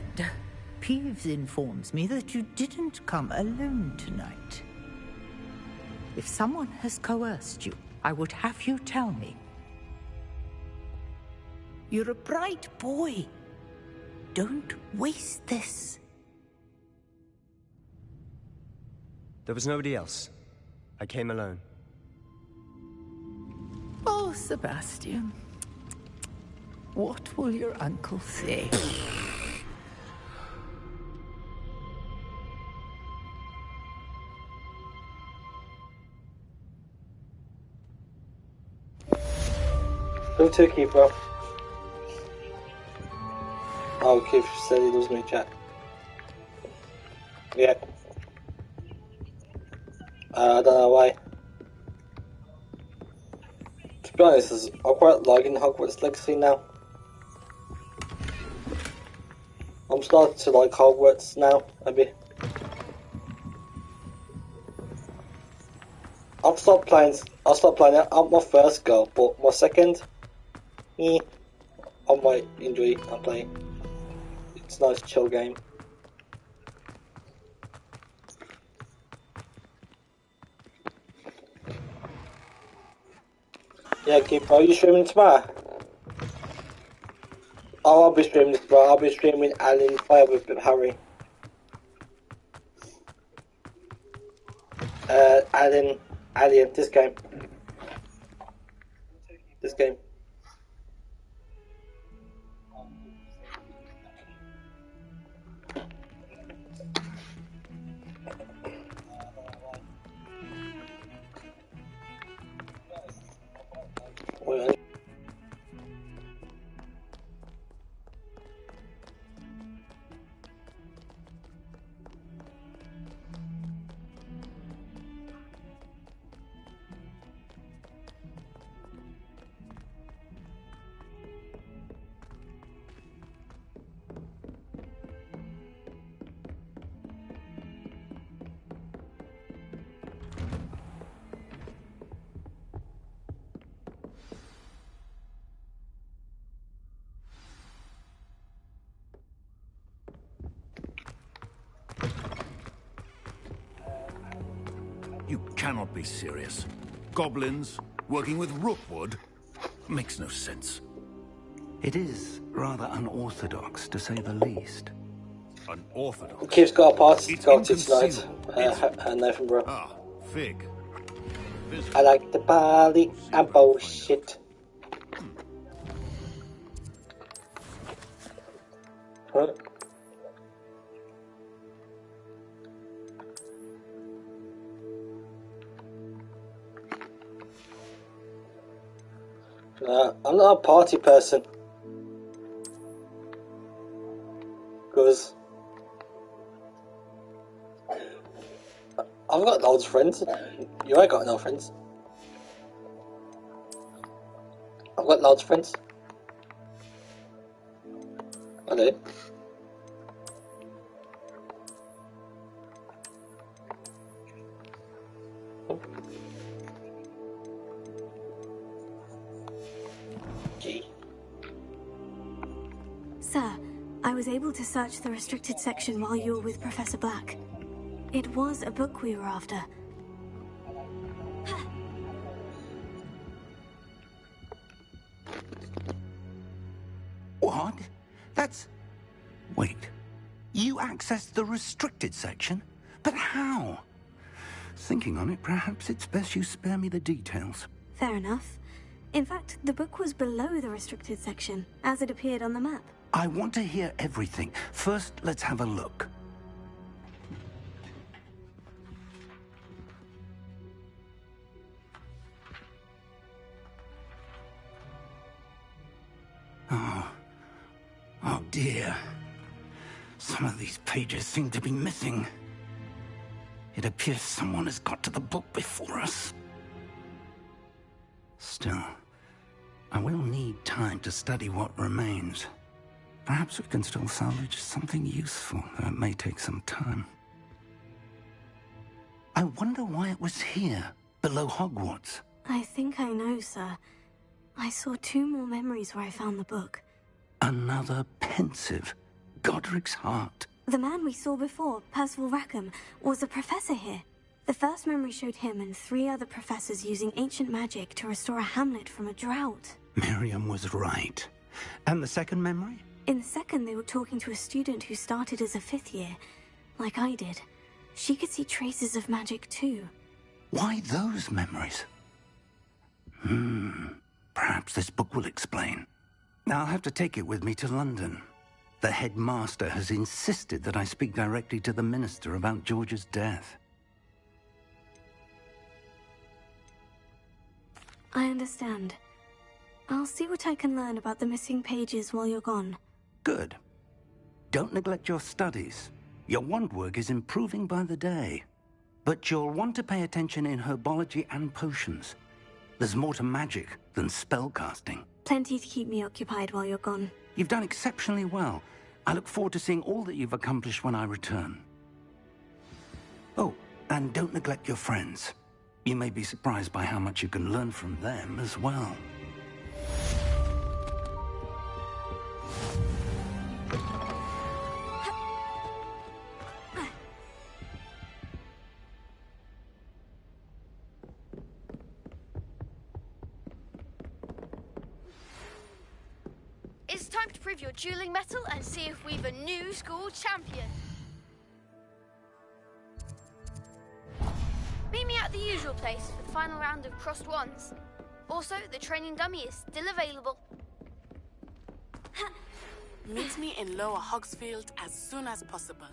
Peeves informs me that you didn't come alone tonight. If someone has coerced you, I would have you tell me. You're a bright boy. Don't waste this. There was nobody else. I came alone. Oh, Sebastian. What will your uncle say? Go to Keeper. Oh, Keith said he loves me, chat. Yeah. I don't know why. To be honest, I'm quite liking Hogwarts Legacy now. I'm starting to like Hogwarts now, maybe. I'll stop playing it. I'm my first go, but my second, I might enjoy playing. It's a nice chill game. Yeah, Keeper, are you streaming tomorrow? Oh, I'll be streaming tomorrow. I'll be streaming Alien Fire with Harry. Alien, this game. This game. Wait, You cannot be serious. Goblins working with Rookwood? Makes no sense. It is rather unorthodox, to say the least. Unorthodox? Keith's got a party to go to tonight. Nathan, bro. Ah, fig. I like the party and bullshit. Huh? I'm not a party person. Because I've got loads of friends. You ain't got no friends. I've got loads of friends. I do. Sir, I was able to search the restricted section while you were with Professor Black. It was a book we were after. What? That's... Wait. You accessed the restricted section? But how? Thinking on it, perhaps it's best you spare me the details. Fair enough. In fact, the book was below the restricted section, as it appeared on the map. I want to hear everything. First, let's have a look. Oh dear. Some of these pages seem to be missing. It appears someone has got to the book before us. Still, I will need time to study what remains. Perhaps we can still salvage something useful, though it may take some time. I wonder why it was here, below Hogwarts. I think I know, sir. I saw 2 more memories where I found the book. Another pensive. Godric's heart. The man we saw before, Percival Rackham, was a professor here. The first memory showed him and 3 other professors using ancient magic to restore a hamlet from a drought. Miriam was right. And the second memory? In the second, they were talking to a student who started as a 5th year, like I did. She could see traces of magic too. Why those memories? Perhaps this book will explain. I'll have to take it with me to London. The headmaster has insisted that I speak directly to the minister about George's death. I understand. I'll see what I can learn about the missing pages while you're gone. Good. Don't neglect your studies. Your wand work is improving by the day. But you'll want to pay attention in herbology and potions. There's more to magic than spellcasting. Plenty to keep me occupied while you're gone. You've done exceptionally well. I look forward to seeing all that you've accomplished when I return. Oh, and don't neglect your friends. You may be surprised by how much you can learn from them as well. It's time to prove your dueling mettle and see if we've a new school champion. Meet me at the usual place for the final round of crossed wands. Also, the training dummy is still available. Meet me in Lower Hogsfield as soon as possible.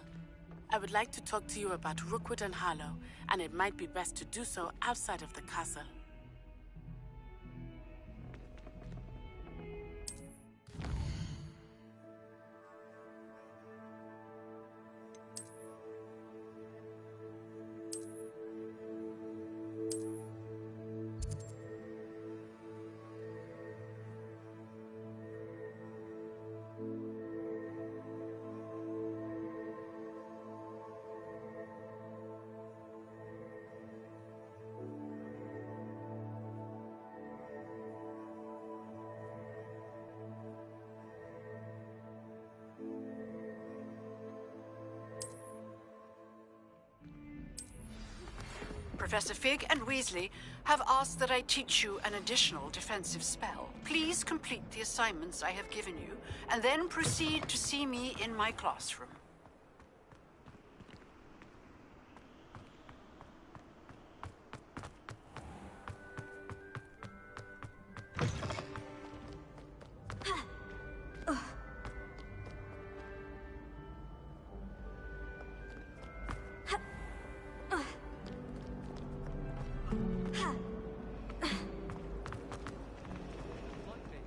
I would like to talk to you about Rookwood and Harlow, and it might be best to do so outside of the castle. Professor Fig and Weasley have asked that I teach you an additional defensive spell. Please complete the assignments I have given you, and then proceed to see me in my classroom.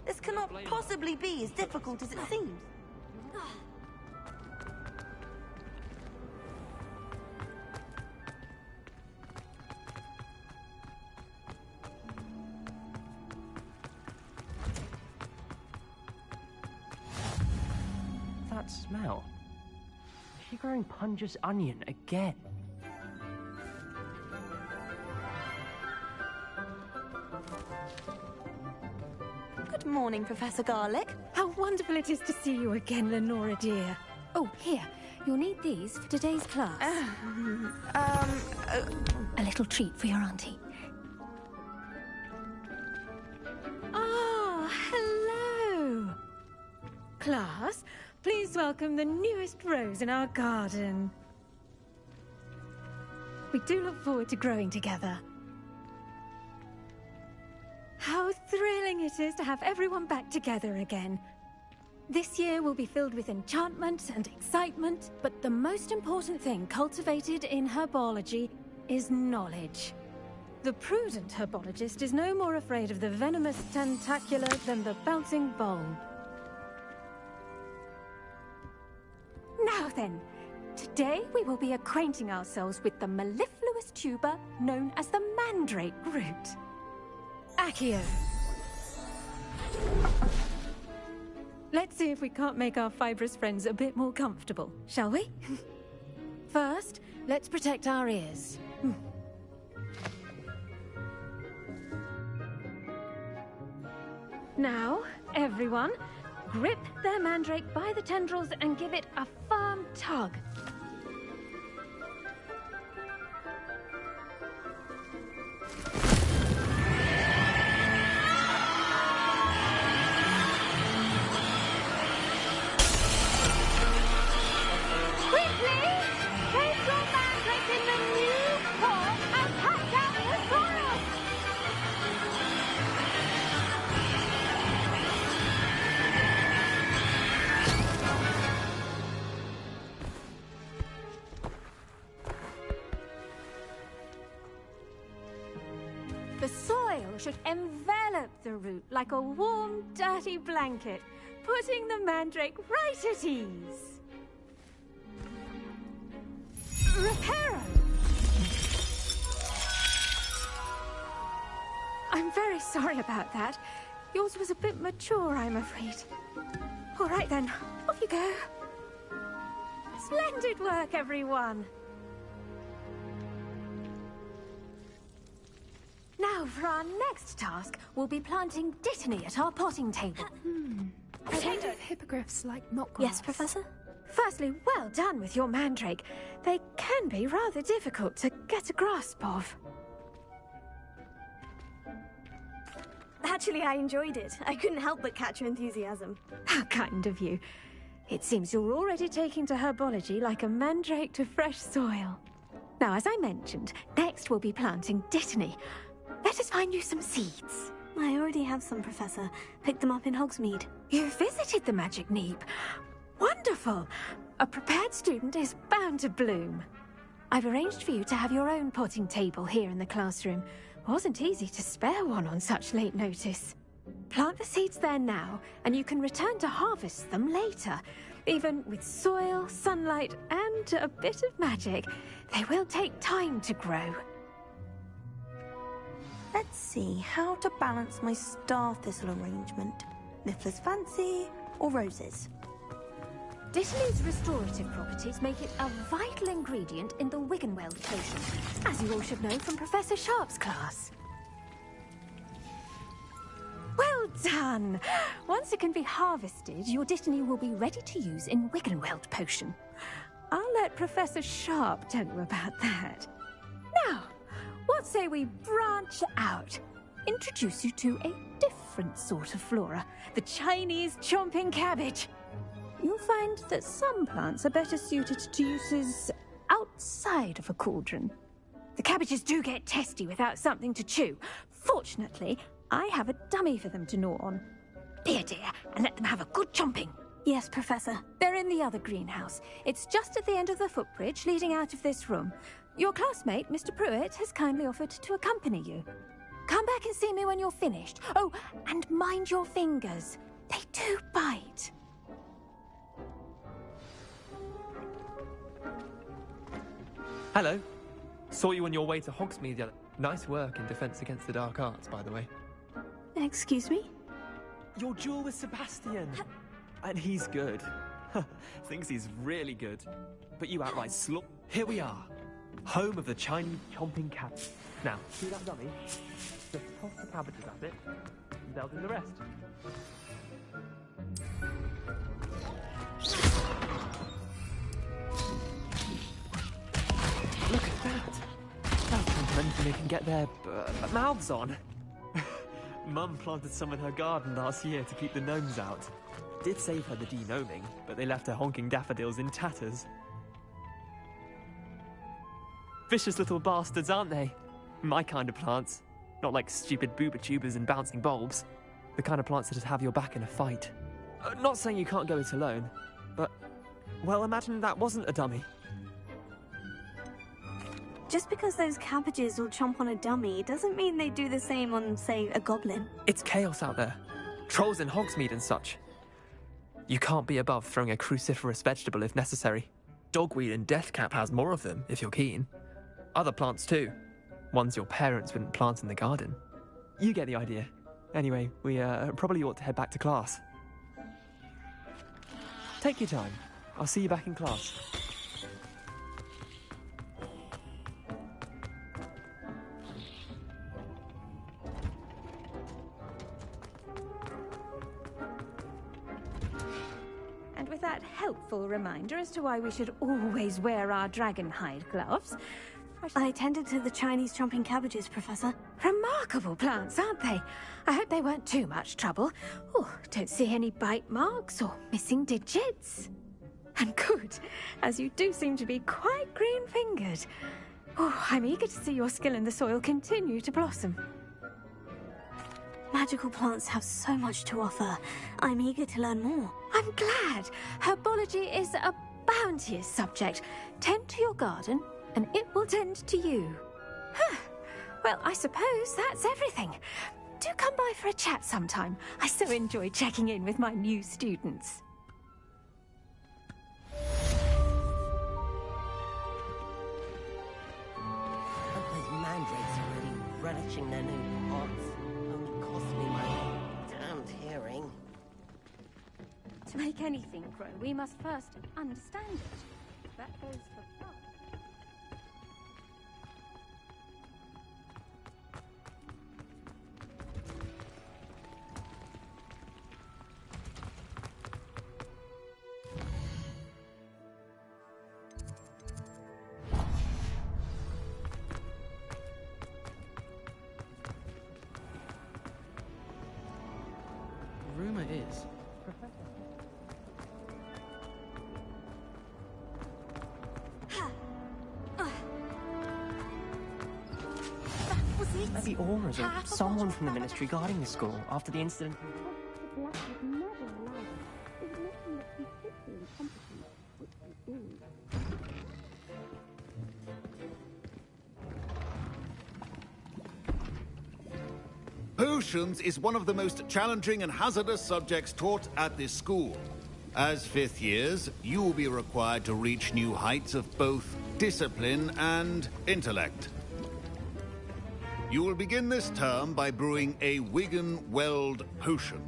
This cannot possibly be as difficult as it seems. That smell. Is she growing Punja's onion again? Good morning, Professor Garlick. How wonderful it is to see you again, Lenora dear. Oh, here. You'll need these for today's class. A little treat for your auntie. Ah, hello. Class, please welcome the newest rose in our garden. We do look forward to growing together. How thrilling it is to have everyone back together again. This year will be filled with enchantment and excitement, but the most important thing cultivated in herbology is knowledge. The prudent herbologist is no more afraid of the venomous tentacula than the bouncing bulb. Now then, today we will be acquainting ourselves with the mellifluous tuber known as the mandrake root. Accio. Let's see if we can't make our fibrous friends a bit more comfortable, shall we? First, let's protect our ears. Now, everyone, Grip their mandrake by the tendrils and give it a firm tug. Quickly! Place your mandrake in the new pot and patch out the soil! The soil should envelop the root like a warm, dirty blanket, putting the mandrake right at ease. Reparo! I'm very sorry about that. Yours was a bit mature, I'm afraid. All right then, off you go. Splendid work, everyone. Now, for our next task, we'll be planting Dittany at our potting table. I wonder if hippogriffs like knotgrass. Yes, Professor? Firstly, well done with your mandrake. They can be rather difficult to get a grasp of. Actually, I enjoyed it. I couldn't help but catch your enthusiasm. How kind of you. It seems you're already taking to herbology like a mandrake to fresh soil. Now, as I mentioned, next we'll be planting Dittany. Let us find you some seeds. I already have some, Professor. Picked them up in Hogsmeade. You visited the Magic Neep. Wonderful! A prepared student is bound to bloom. I've arranged for you to have your own potting table here in the classroom. Wasn't easy to spare one on such late notice. Plant the seeds there now, and you can return to harvest them later. Even with soil, sunlight, and a bit of magic, they will take time to grow. Let's see how to balance my star thistle arrangement. Niffler's fancy or roses? Dittany's restorative properties make it a vital ingredient in the Wiggenweld potion, as you all should know from Professor Sharp's class. Well done! Once it can be harvested, your Dittany will be ready to use in Wiggenweld potion. I'll let Professor Sharp tell you about that. Now, what say we branch out? Introduce you to a different sort of flora, the Chinese chomping cabbage. You'll find that some plants are better suited to uses outside of a cauldron. The cabbages do get testy without something to chew. Fortunately, I have a dummy for them to gnaw on. Here, dear, and let them have a good chomping. Yes, Professor. They're in the other greenhouse. It's just at the end of the footbridge leading out of this room. Your classmate, Mr. Pruitt, has kindly offered to accompany you. Come back and see me when you're finished. Oh, and mind your fingers. They do bite. Hello. Saw you on your way to Hogsmeade the other... Nice work in Defense Against the Dark Arts, by the way. Excuse me? Your duel with Sebastian. And he's good. Thinks he's really good. But you outright slop. Here we are. Home of the Chinese chomping cabbage. Now, see that dummy? Just toss the cabbages at it, and they'll do the rest. Look at that! That'll come from anything they can get their mouths on. Mum planted some in her garden last year to keep the gnomes out. Did save her the de-gnoming, but they left her honking daffodils in tatters. Vicious little bastards, aren't they? My kind of plants. Not like stupid booba tubers and bouncing bulbs. The kind of plants that'd have your back in a fight. Not saying you can't go it alone, but... Well, imagine that wasn't a dummy. Just because those cabbages will chomp on a dummy doesn't mean they do the same on, say, a goblin. It's chaos out there. Trolls in Hogsmeade and such. You can't be above throwing a cruciferous vegetable if necessary. Dogweed and deathcap has more of them, if you're keen. Other plants too. Ones your parents wouldn't plant in the garden. You get the idea. Anyway, we probably ought to head back to class. Take your time. I'll see you back in class. that helpful reminder as to why we should always wear our dragonhide gloves. I tended to the Chinese chomping cabbages, Professor. Remarkable plants, aren't they? I hope they weren't too much trouble. Oh, don't see any bite marks or missing digits. And good, as you do seem to be quite green-fingered. Oh, I'm eager to see your skill in the soil continue to blossom. Magical plants have so much to offer. I'm eager to learn more. I'm glad. Herbology is a bounteous subject. Tend to your garden, and it will tend to you. Huh. Well, I suppose that's everything. Do come by for a chat sometime. I so enjoy checking in with my new students. Those mandrakes are really relishing their new pots. Only cost me my damned hearing. To make anything grow, we must first understand it. That goes for fun. Rumor is, There be auras or someone from the ministry guarding the school after the incident. Potions is one of the most challenging and hazardous subjects taught at this school. As fifth years, you will be required to reach new heights of both discipline and intellect. You will begin this term by brewing a Wigan-Weld potion.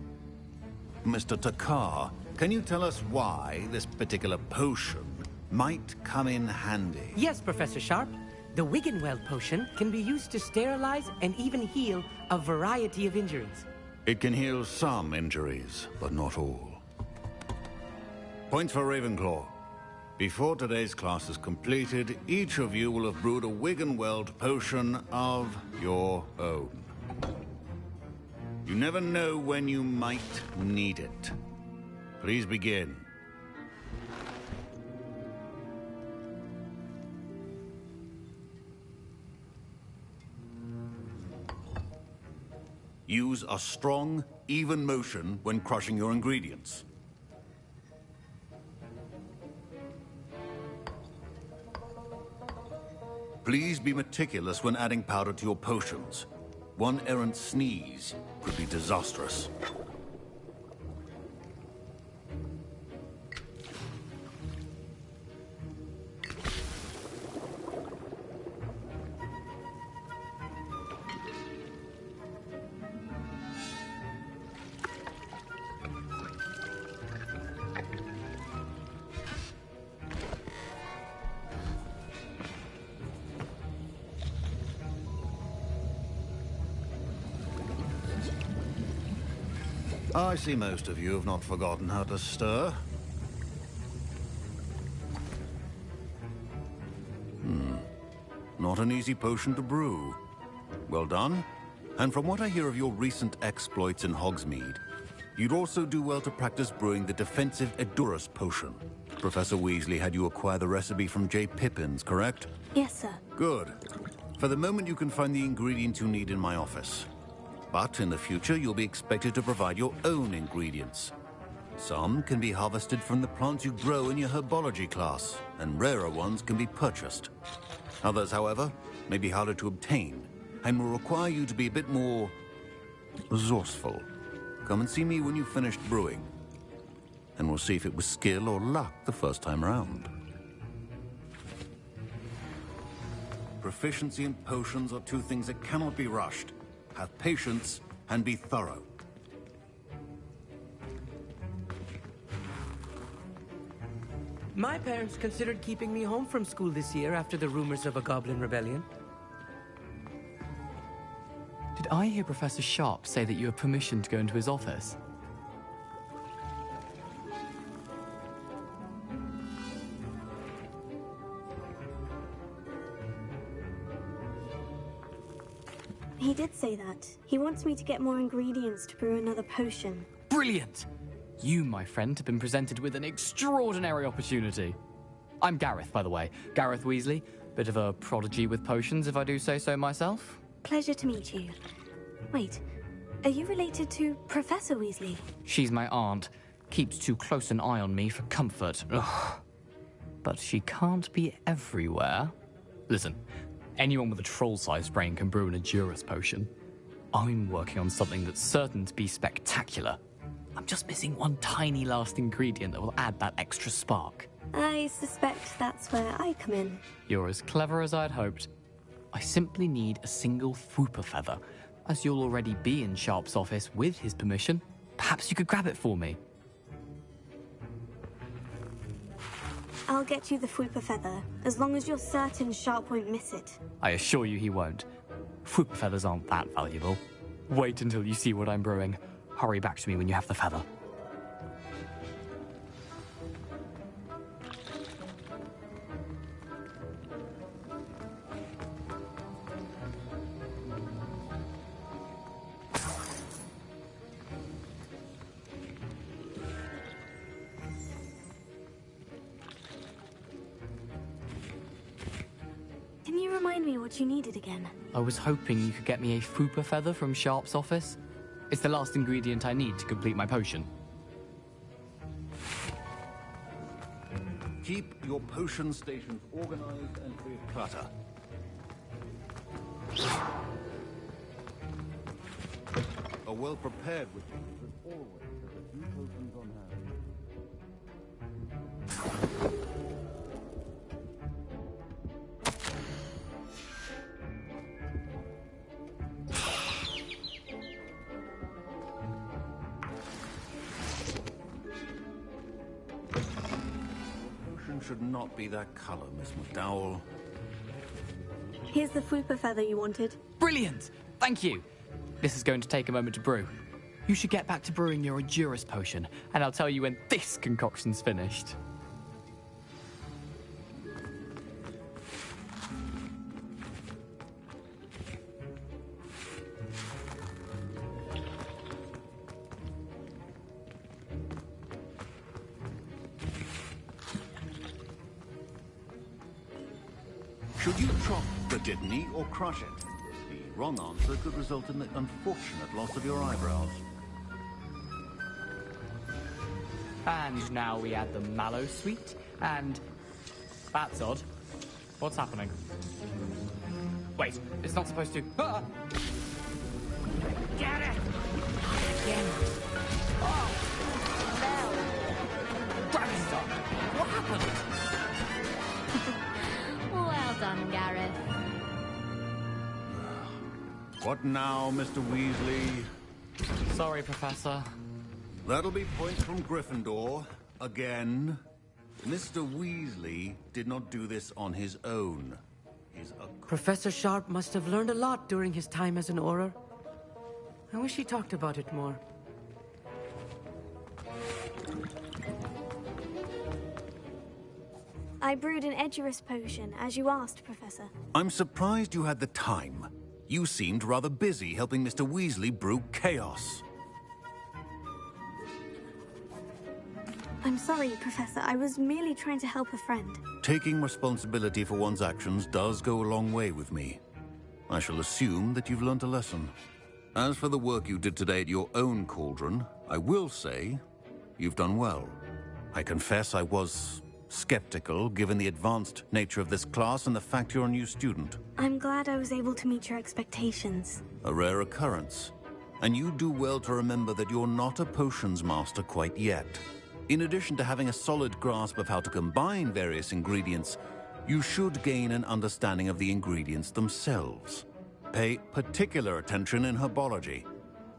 Mr. Takar, can you tell us why this particular potion might come in handy? Yes, Professor Sharp. The Wigan-Weld potion can be used to sterilize and even heal a variety of injuries. It can heal some injuries, but not all. Points for Ravenclaw. Before today's class is completed, each of you will have brewed a Wigan-Weld potion of your own. You never know when you might need it. Please begin. Use a strong, even motion when crushing your ingredients. Please be meticulous when adding powder to your potions. One errant sneeze could be disastrous. I see most of you have not forgotten how to stir. Not an easy potion to brew. Well done. And from what I hear of your recent exploits in Hogsmeade, you'd also do well to practice brewing the defensive Edurus potion. Professor Weasley had you acquire the recipe from J. Pippins, correct? Yes, sir. Good. For the moment, you can find the ingredients you need in my office. But in the future, you'll be expected to provide your own ingredients. Some can be harvested from the plants you grow in your herbology class, and rarer ones can be purchased. Others, however, may be harder to obtain, and will require you to be a bit more resourceful. Come and see me when you've finished brewing, and we'll see if it was skill or luck the first time around. Proficiency in potions are two things that cannot be rushed. Have patience and be thorough. My parents considered keeping me home from school this year after the rumors of a goblin rebellion. Did I hear Professor Sharp say that you have permission to go into his office? He did say that. He wants me to get more ingredients to brew another potion. Brilliant! You, my friend, have been presented with an extraordinary opportunity. I'm Gareth, by the way. Gareth Weasley. Bit of a prodigy with potions, if I do say so myself. Pleasure to meet you. Wait, are you related to Professor Weasley? She's my aunt. Keeps too close an eye on me for comfort. Ugh. But she can't be everywhere. Listen, anyone with a troll-sized brain can brew an Adurus potion. I'm working on something that's certain to be spectacular. I'm just missing one tiny last ingredient that will add that extra spark. I suspect that's where I come in. You're as clever as I'd hoped. I simply need a single Fwooper feather. As you'll already be in Sharp's office with his permission, perhaps you could grab it for me. I'll get you the Fwooper feather, as long as you're certain Sharp won't miss it. I assure you he won't. Fwooper feathers aren't that valuable. Wait until you see what I'm brewing. Hurry back to me when you have the feather. Can you remind me what you needed again? I was hoping you could get me a Fwooper feather from Sharp's office. It's the last ingredient I need to complete my potion. Keep your potion stations organized and free of clutter. A well-prepared witch is always has a few potions on hand. Should not be that color, Miss McDowell. Here's the Fwooper feather you wanted. Brilliant! Thank you! This is going to take a moment to brew. You should get back to brewing your Adurus potion, and I'll tell you when this concoction's finished. Should you chop the kidney or crush it? The wrong answer could result in the unfortunate loss of your eyebrows. And now we add the mallow sweet, and... That's odd. What's happening? Wait, it's not supposed to... Ah! Get it! Again. Oh! No! Dragon's What happened? Well done, Gareth. What now, Mr. Weasley? Sorry, Professor. That'll be points from Gryffindor. Again. Mr. Weasley did not do this on his own. Professor Sharp must have learned a lot during his time as an Auror. I wish he talked about it more. I brewed an Edurus potion, as you asked, Professor. I'm surprised you had the time. You seemed rather busy helping Mr. Weasley brew chaos. I'm sorry, Professor. I was merely trying to help a friend. Taking responsibility for one's actions does go a long way with me. I shall assume that you've learnt a lesson. As for the work you did today at your own cauldron, I will say you've done well. I confess I was skeptical, given the advanced nature of this class and the fact you're a new student. I'm glad I was able to meet your expectations. A rare occurrence. And you do well to remember that you're not a potions master quite yet. In addition to having a solid grasp of how to combine various ingredients, you should gain an understanding of the ingredients themselves. Pay particular attention in herbology.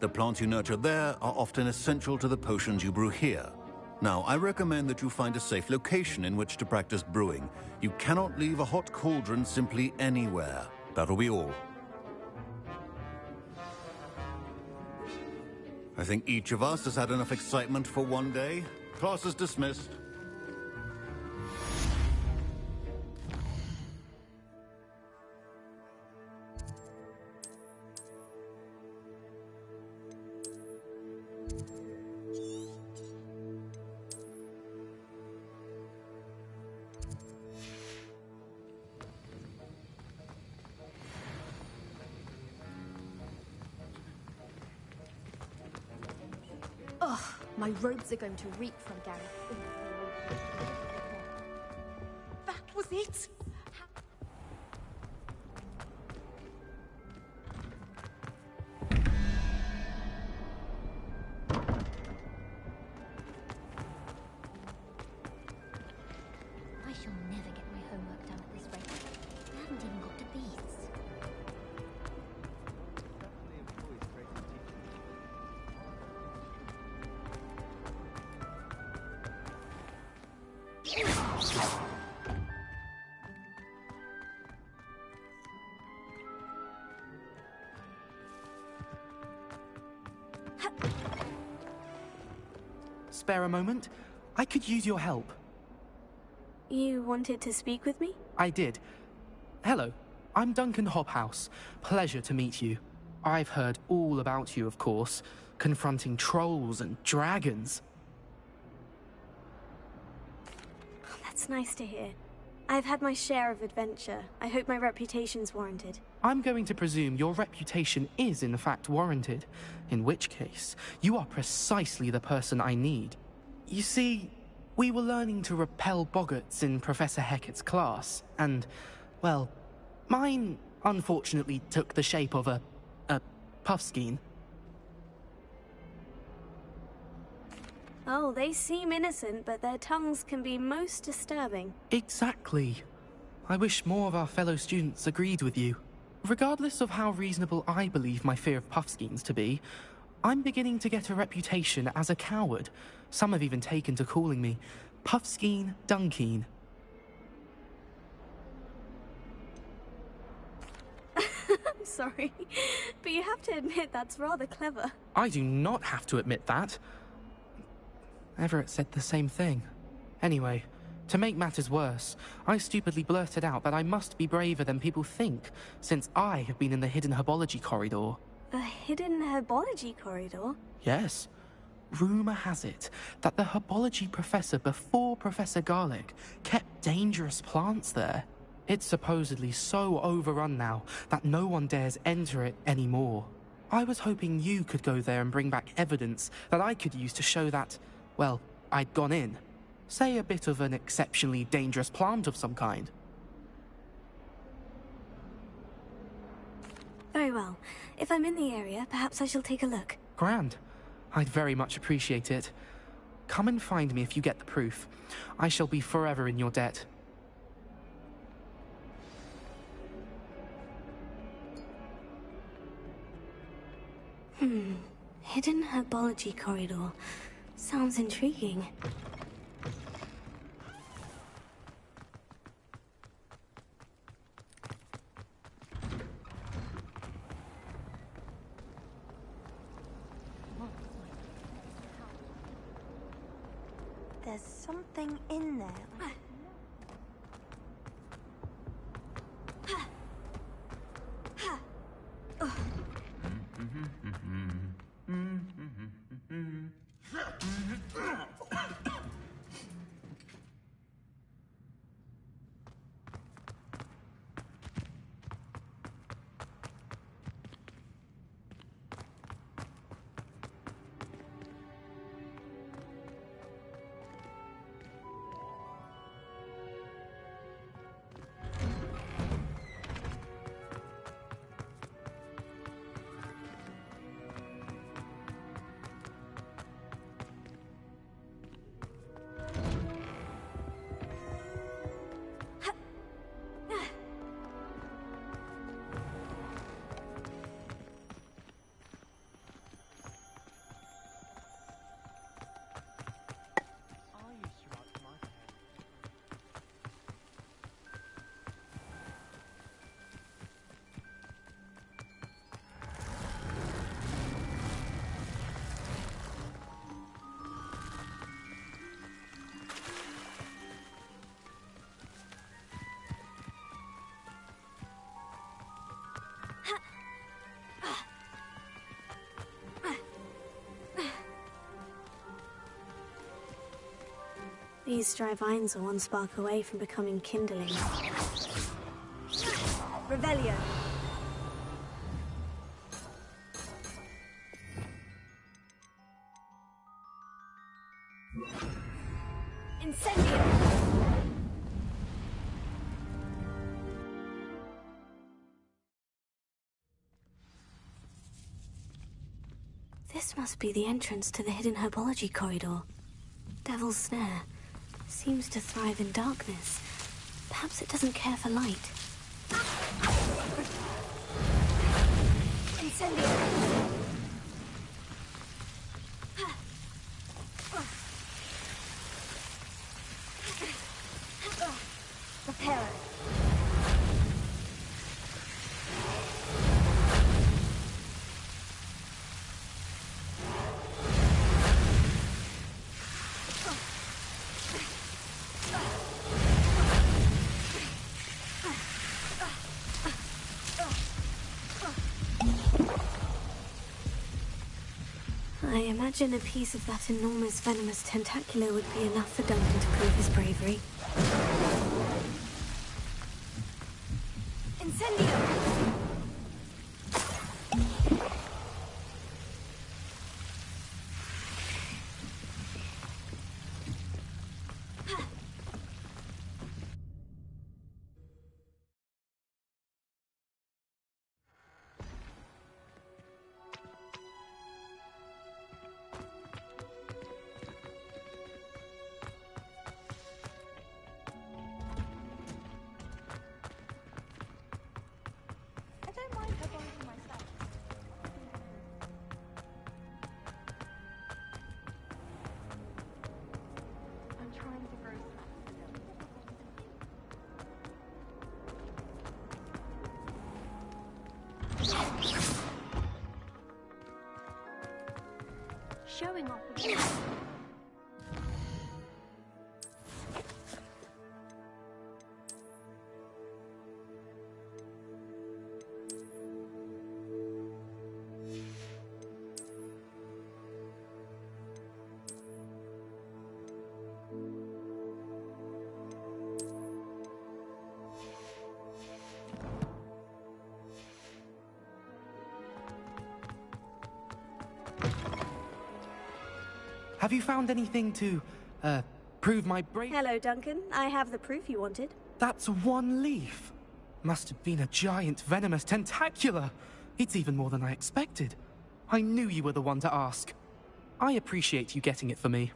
The plants you nurture there are often essential to the potions you brew here. Now, I recommend that you find a safe location in which to practice brewing. You cannot leave a hot cauldron simply anywhere. That'll be all. I think each of us has had enough excitement for one day. Class is dismissed. Ugh, my robes are going to reek from Gary. That was it? I shall never get my homework done at this rate. I haven't even got to beads. Spare a moment? I could use your help. You wanted to speak with me? I did. Hello, I'm Duncan Hobhouse. Pleasure to meet you. I've heard all about you, of course, confronting trolls and dragons. That's nice to hear. I've had my share of adventure. I hope my reputation's warranted. I'm going to presume your reputation is in fact warranted, in which case, you are precisely the person I need. You see, we were learning to repel boggarts in Professor Hecat's class, and, well, mine unfortunately took the shape of a puffskein. Oh, they seem innocent, but their tongues can be most disturbing. Exactly. I wish more of our fellow students agreed with you. Regardless of how reasonable I believe my fear of puffskeins to be, I'm beginning to get a reputation as a coward. Some have even taken to calling me Puffskein Dunkeen. I'm sorry, but you have to admit that's rather clever. I do not have to admit that. Everett said the same thing. Anyway, to make matters worse, I stupidly blurted out that I must be braver than people think, since I have been in the hidden herbology corridor. A hidden herbology corridor? Yes. Rumour has it that the herbology professor before Professor Garlic kept dangerous plants there. It's supposedly so overrun now that no one dares enter it anymore. I was hoping you could go there and bring back evidence that I could use to show that, well, I'd gone in. Say a bit of an exceptionally dangerous plant of some kind. Very well. If I'm in the area, perhaps I shall take a look. Grand. I'd very much appreciate it. Come and find me if you get the proof. I shall be forever in your debt. Hidden herbology corridor. Sounds intriguing. There's something in there. These dry vines are one spark away from becoming kindling. Revelio. Incendio! This must be the entrance to the hidden herbology corridor. Devil's Snare seems to thrive in darkness. Perhaps it doesn't care for light. Incendio! Reparo. I imagine a piece of that enormous venomous tentacular would be enough for Duncan to prove his bravery. Incendio! Showing off. Have you found anything to, prove my bravery? Hello, Duncan. I have the proof you wanted. That's one leaf. Must have been a giant venomous tentacular. It's even more than I expected. I knew you were the one to ask. I appreciate you getting it for me.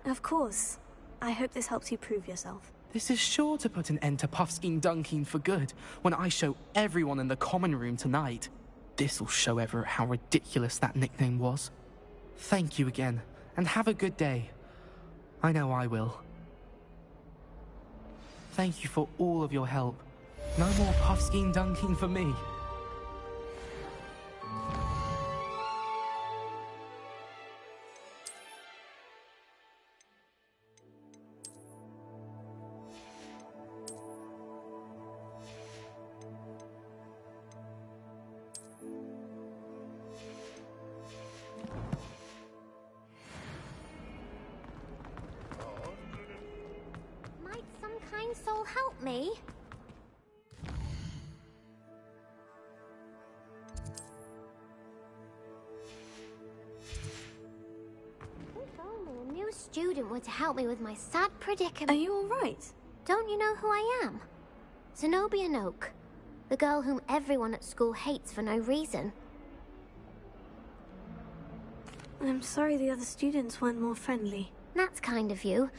Of course. I hope this helps you prove yourself. This is sure to put an end to Puffskein Dunkin for good when I show everyone in the common room tonight. This'll show Everett how ridiculous that nickname was. Thank you again, and have a good day. I know I will. Thank you for all of your help. No more Puffskein Dunkin for me. Might some kind soul help me? If only a new student were to help me with my sad predicament. Are you alright? Don't you know who I am? Zenobia Noak, the girl whom everyone at school hates for no reason. I'm sorry the other students weren't more friendly. That's kind of you.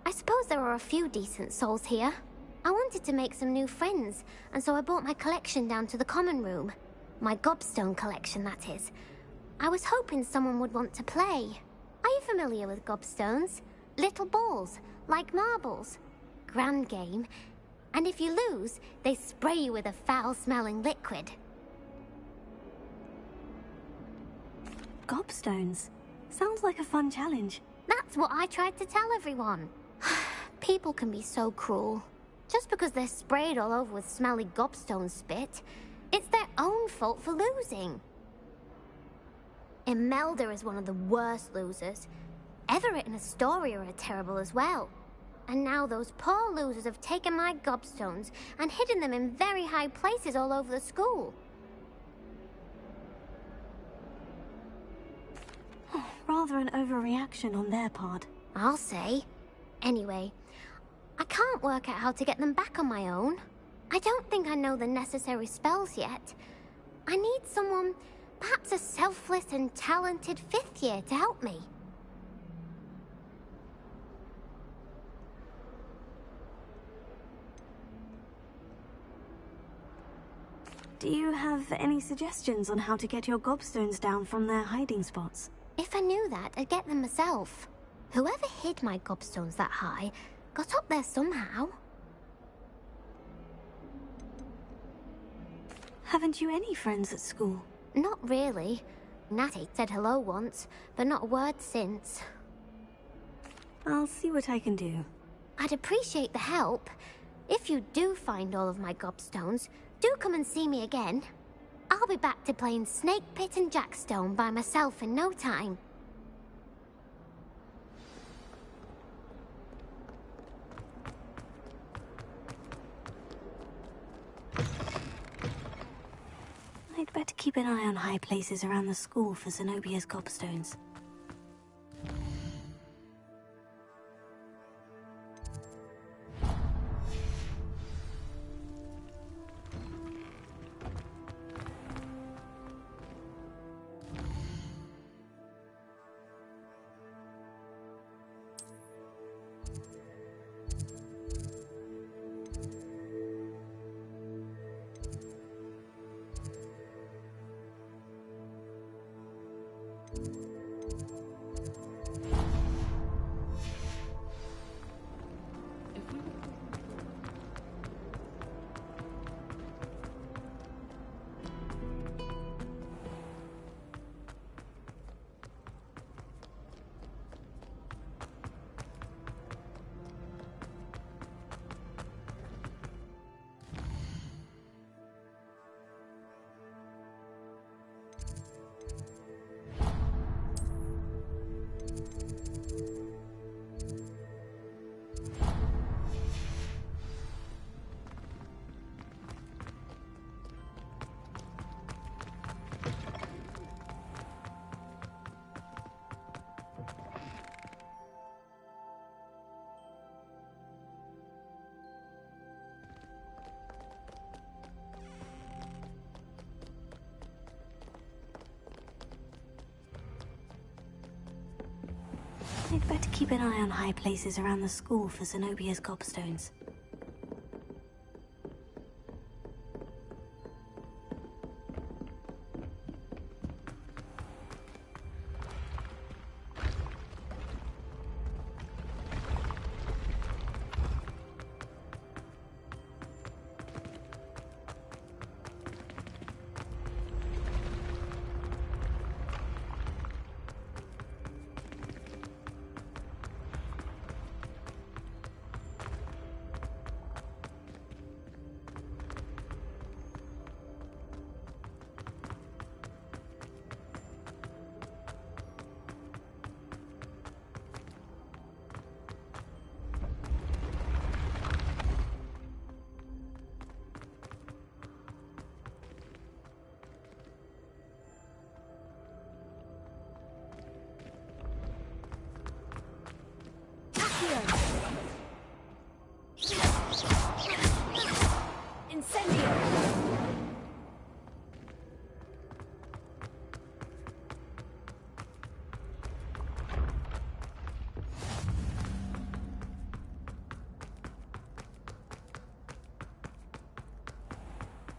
I suppose there are a few decent souls here. I wanted to make some new friends, and so I brought my collection down to the common room. My gobstone collection, that is. I was hoping someone would want to play. Are you familiar with gobstones? Little balls, like marbles. Grand game. And if you lose, they spray you with a foul-smelling liquid. Gobstones? Sounds like a fun challenge. That's what I tried to tell everyone. People can be so cruel. Just because they're sprayed all over with smelly gobstone spit, it's their own fault for losing. Imelda is one of the worst losers. Everett and Astoria are terrible as well. And now those poor losers have taken my gobstones and hidden them in very high places all over the school. rather an overreaction on their part. I'll say. Anyway, I can't work out how to get them back on my own. I don't think I know the necessary spells yet. I need someone, perhaps a selfless and talented 5th year to help me. Do you have any suggestions on how to get your gobstones down from their hiding spots? If I knew that, I'd get them myself. Whoever hid my gobstones that high got up there somehow. Haven't you any friends at school? Not really. Natty said hello once, but not a word since. I'll see what I can do. I'd appreciate the help. If you do find all of my gobstones, do come and see me again. I'll be back to playing Snake Pit and Jackstone by myself in no time. I'd better keep an eye on high places around the school for Zenobia's gobstones. I'd better keep an eye on high places around the school for Zenobia's gobstones.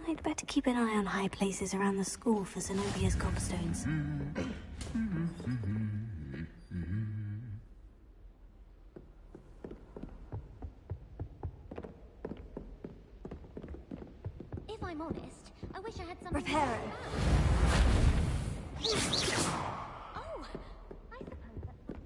I'd better keep an eye on high places around the school for Zenobia's gobstones. If I'm honest, I wish I had something... Reparo. Oh, I suppose that's...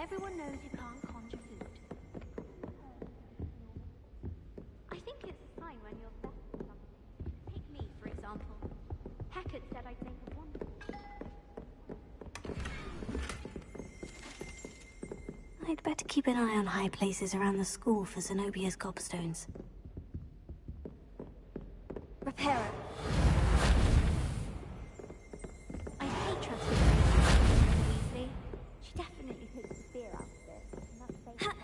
everyone knows you can't conjure food. I think it's a sign when you're best at something. Take me, for example. Hackett said I'd make a wonderful... I'd better keep an eye on high places around the school for Zenobia's gobstones. Reparo. I hate trusting her easily. She definitely takes the fear out of it, and that's based on something.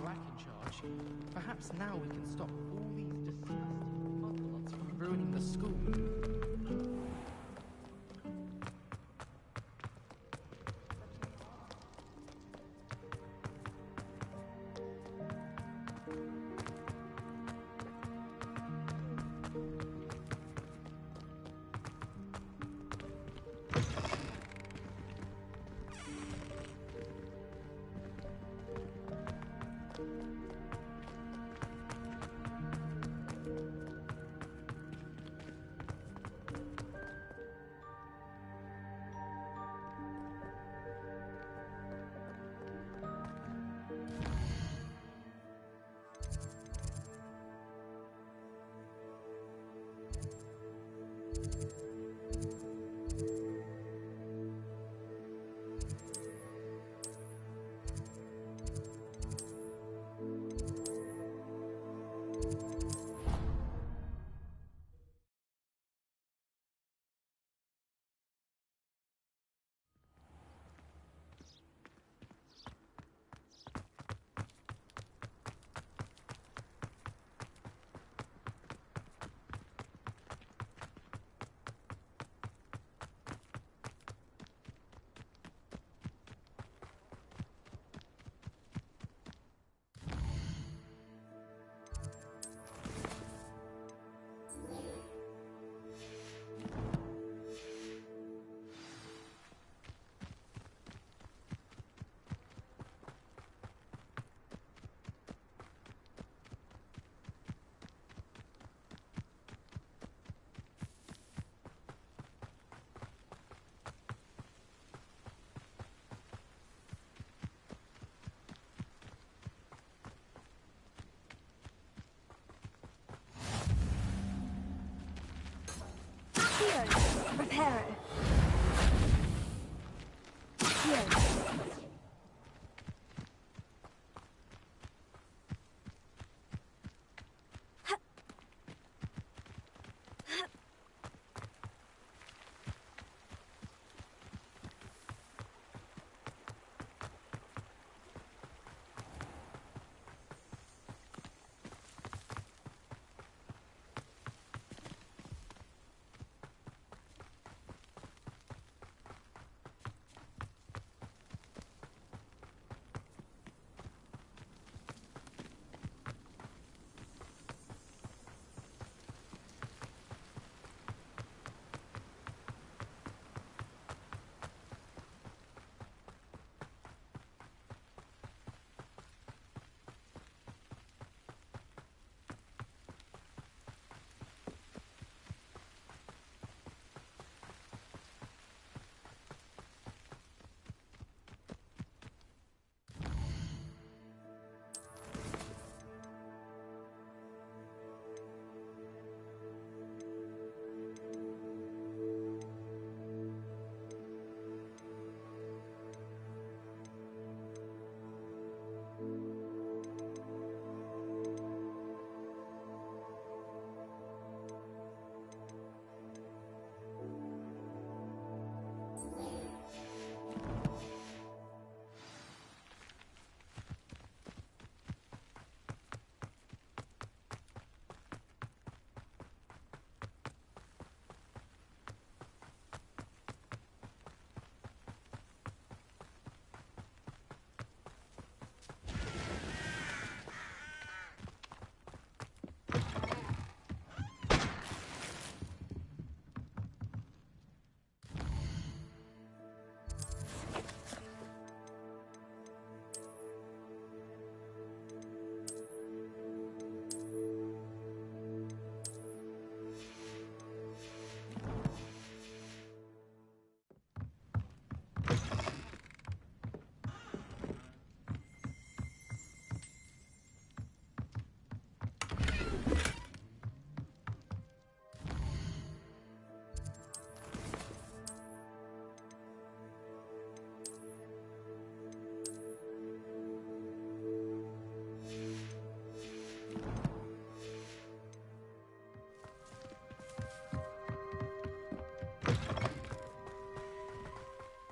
Black in charge. Perhaps now we can stop all these disgusting mugglots from ruining the school. Reparo.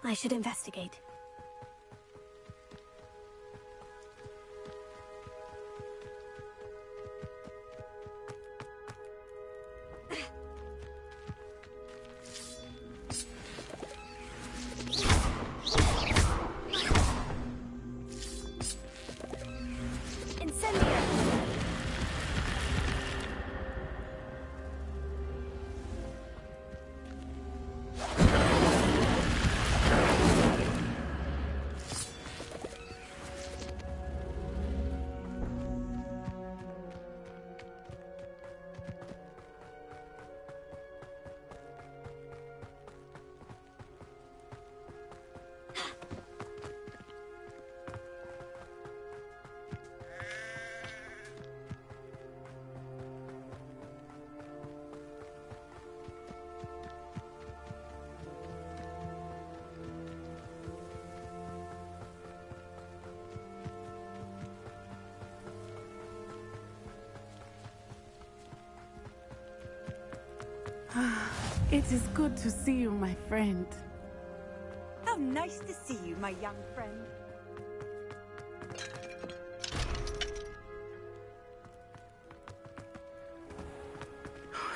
I should investigate. It is good to see you, my friend. How nice to see you, my young friend.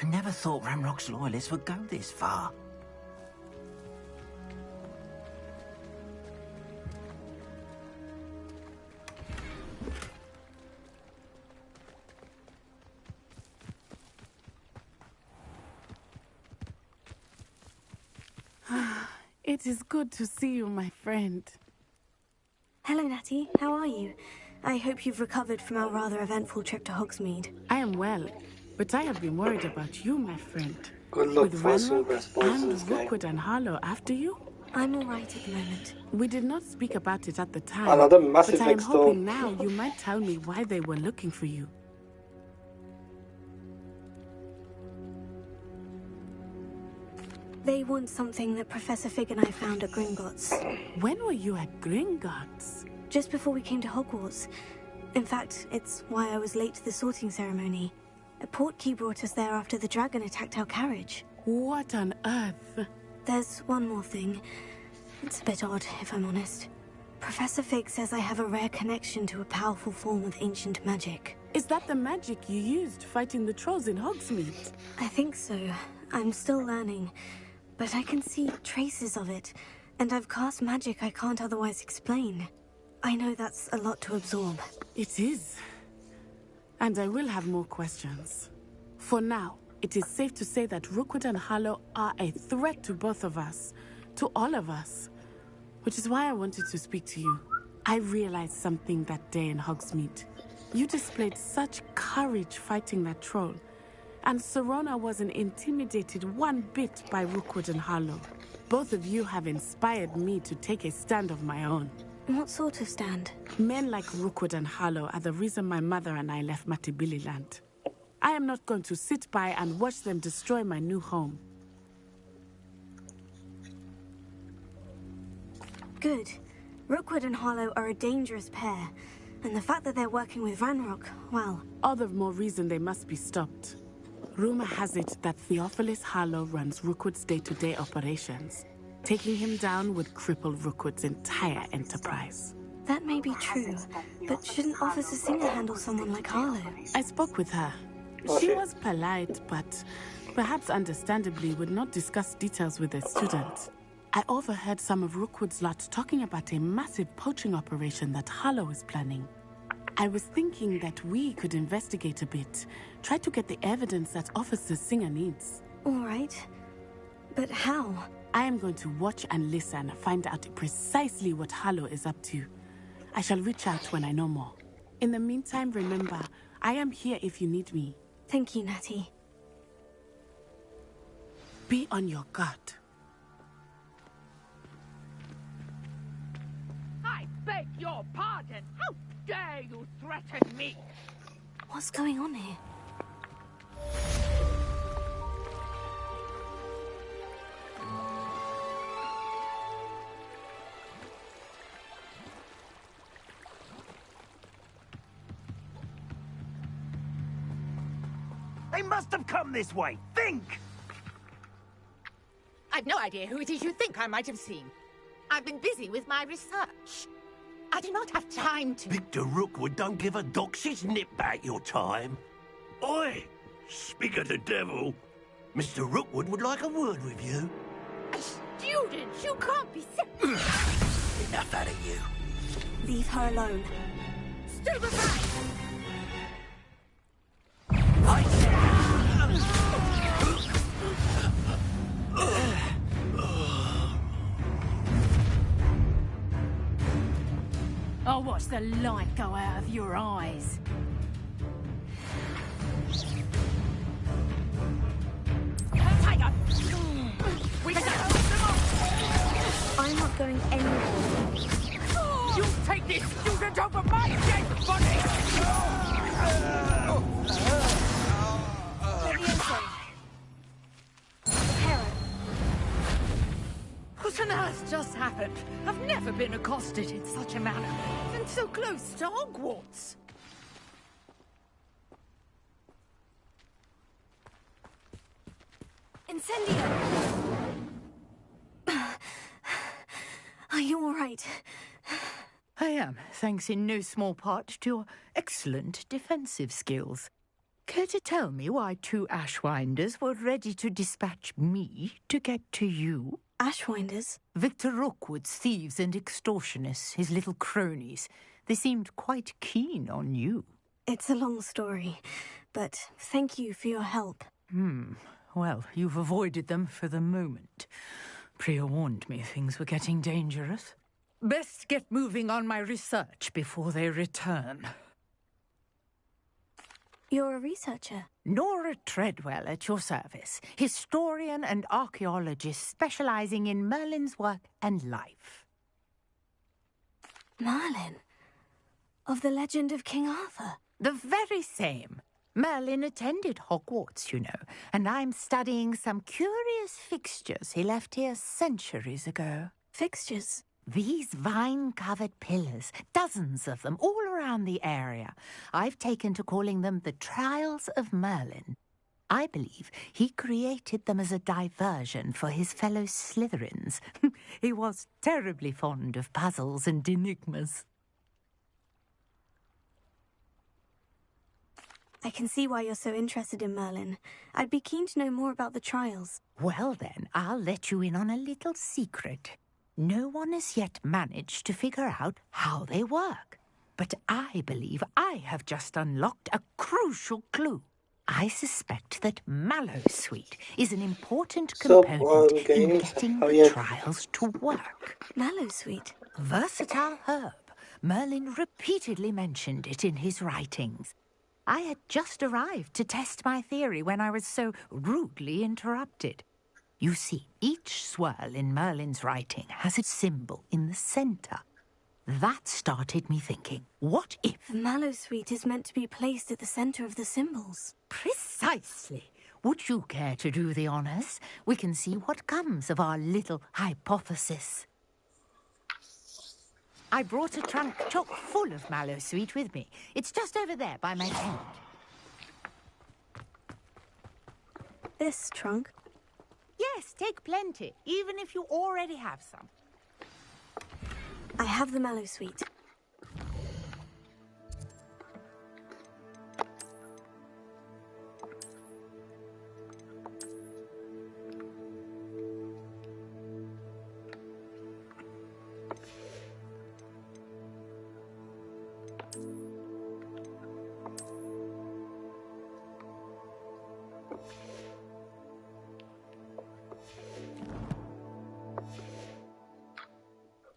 I never thought Ramrock's loyalists would go this far. It is good to see you, my friend. Hello, Natty. How are you? I hope you've recovered from our rather eventful trip to Hogsmeade. I am well, but I have been worried about you, my friend. Good luck With voicing the Ranrock best voice in and this game. Rookwood and Harlow after you? I'm all right at the moment. We did not speak about it at the time, Another massive but I am next hoping door. now you might tell me why they were looking for you. They want something that Professor Fig and I found at Gringotts. When were you at Gringotts? Just before we came to Hogwarts. In fact, it's why I was late to the sorting ceremony. A portkey brought us there after the dragon attacked our carriage. What on earth? There's one more thing. It's a bit odd, if I'm honest. Professor Fig says I have a rare connection to a powerful form of ancient magic. Is that the magic you used fighting the trolls in Hogsmeade? I think so. I'm still learning. But I can see traces of it, and I've cast magic I can't otherwise explain. I know that's a lot to absorb. It is. And I will have more questions. For now, it is safe to say that Rookwood and Harlow are a threat to both of us, to all of us. Which is why I wanted to speak to you. I realized something that day in Hogsmeade. You displayed such courage fighting that troll. And Serona wasn't intimidated one bit by Rookwood and Harlow. Both of you have inspired me to take a stand of my own. What sort of stand? Men like Rookwood and Harlow are the reason my mother and I left Matibililand. I am not going to sit by and watch them destroy my new home. Good. Rookwood and Harlow are a dangerous pair. And the fact that they're working with Ranrock, well... All the more reason they must be stopped. Rumor has it that Theophilus Harlow runs Rookwood's day-to-day operations. Taking him down would cripple Rookwood's entire enterprise. That may be true, but shouldn't Officer Singer handle someone like Harlow? I spoke with her. She was polite, but perhaps understandably would not discuss details with her students. I overheard some of Rookwood's lot talking about a massive poaching operation that Harlow is planning. I was thinking that we could investigate a bit, try to get the evidence that Officer Singer needs. All right, but how? I am going to watch and listen, find out precisely what Harlow is up to. I shall reach out when I know more. In the meantime, remember, I am here if you need me. Thank you, Natty. Be on your guard. I beg your pardon. How dare you threaten me? What's going on here? They must have come this way. Think! I've no idea who it is you think I might have seen. I've been busy with my research. I do not have time to... Victor Rookwood don't give a doxy's nip back your time. Oi! Speak of the devil. Mr. Rookwood would like a word with you. Students, you can't be... Enough out of you. Leave her alone. Stupefy! I'll watch the light go out of your eyes. Tiger! I'm not going anywhere. You take this student over my dead body! What on earth just happened? I've never been accosted in such a manner, and so close to Hogwarts. Incendio! Are you all right? I am, thanks in no small part to your excellent defensive skills. Care to tell me why two Ashwinders were ready to dispatch me to get to you? Ashwinders? Victor Rookwood's thieves and extortionists, his little cronies. They seemed quite keen on you. It's a long story, but thank you for your help. Well, you've avoided them for the moment. Priya warned me things were getting dangerous. Best get moving on my research before they return. You're a researcher? Nora Treadwell at your service, historian and archaeologist specializing in Merlin's work and life. Merlin? Of the legend of King Arthur? The very same. Merlin attended Hogwarts, you know, and I'm studying some curious fixtures he left here centuries ago. Fixtures? These vine-covered pillars, dozens of them, all around the area. I've taken to calling them the Trials of Merlin. I believe he created them as a diversion for his fellow Slytherins. He was terribly fond of puzzles and enigmas. I can see why you're so interested in Merlin. I'd be keen to know more about the trials. Well then, I'll let you in on a little secret. No one has yet managed to figure out how they work. But I believe I have just unlocked a crucial clue. I suspect that Mallowsweet is an important component in getting the trials to work. Mallowsweet? Versatile herb. Merlin repeatedly mentioned it in his writings. I had just arrived to test my theory when I was so rudely interrupted. You see, each swirl in Merlin's writing has a symbol in the centre. That started me thinking, what if... Mallowsweet is meant to be placed at the centre of the symbols. Precisely. Would you care to do the honours? We can see what comes of our little hypothesis. I brought a trunk chock full of Mallowsweet with me. It's just over there by my tent. This trunk? Yes, take plenty, even if you already have some. I have the mallow sweet.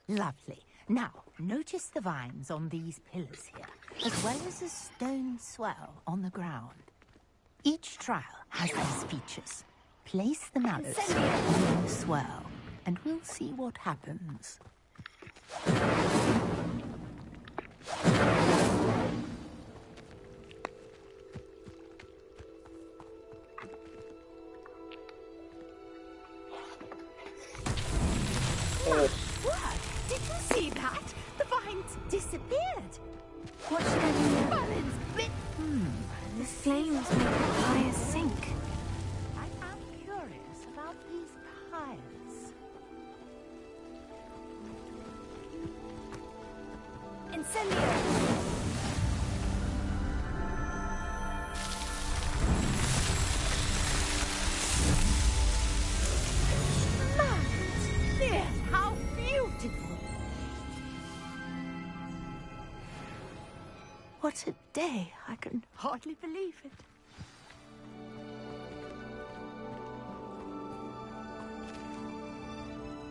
Lovely. Now, notice the vines on these pillars here, as well as a stone swell on the ground. Each trial has these features. Place the mallows on the swell, and we'll see what happens. What? Did you see that? The vines disappeared. What should I do now? Balance bit. The flames make the fires sink. I am curious about these piles. Incendio. How beautiful! What a day. I can hardly believe it.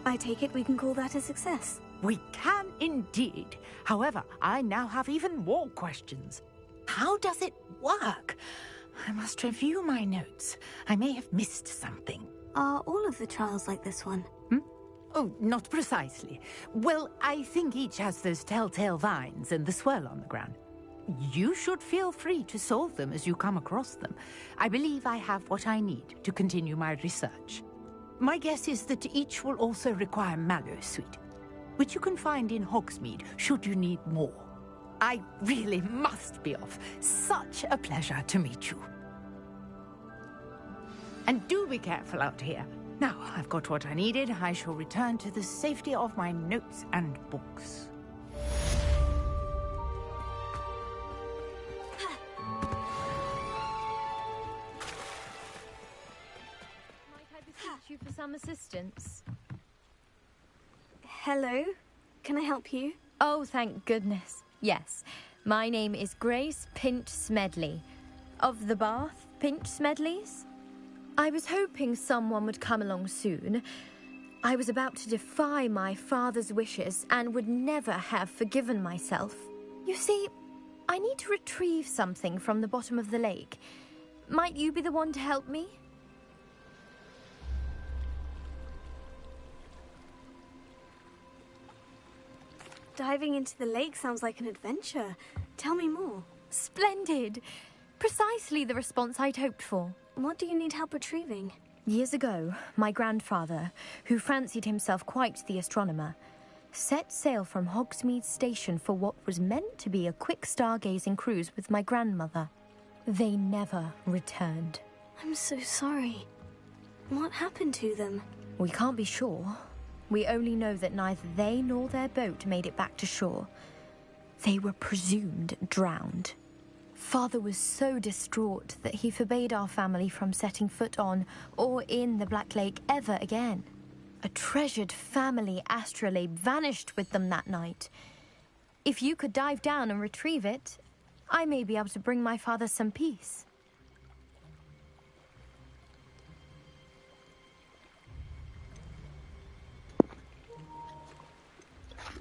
I take it we can call that a success. We can indeed. However, I now have even more questions. How does it work? I must review my notes. I may have missed something. Are all of the trials like this one? Oh, not precisely. Well, I think each has those telltale vines and the swirl on the ground. You should feel free to solve them as you come across them. I believe I have what I need to continue my research. My guess is that each will also require mallow sweet, which you can find in Hogsmeade should you need more. I really must be off. Such a pleasure to meet you. And do be careful out here. Now, I've got what I needed. I shall return to the safety of my notes and books. Might I beseech you for some assistance? Hello? Can I help you? Oh, thank goodness. Yes. My name is Grace Pinch Smedley. Of the Bath Pinch Smedleys? I was hoping someone would come along soon. I was about to defy my father's wishes and would never have forgiven myself. You see, I need to retrieve something from the bottom of the lake. Might you be the one to help me? Diving into the lake sounds like an adventure. Tell me more. Splendid! Precisely the response I'd hoped for. What do you need help retrieving? Years ago, my grandfather, who fancied himself quite the astronomer, set sail from Hogsmeade Station for what was meant to be a quick stargazing cruise with my grandmother. They never returned. I'm so sorry. What happened to them? We can't be sure. We only know that neither they nor their boat made it back to shore. They were presumed drowned. Father was so distraught that he forbade our family from setting foot on or in the Black Lake ever again. A treasured family astrolabe vanished with them that night. If you could dive down and retrieve it, I may be able to bring my father some peace.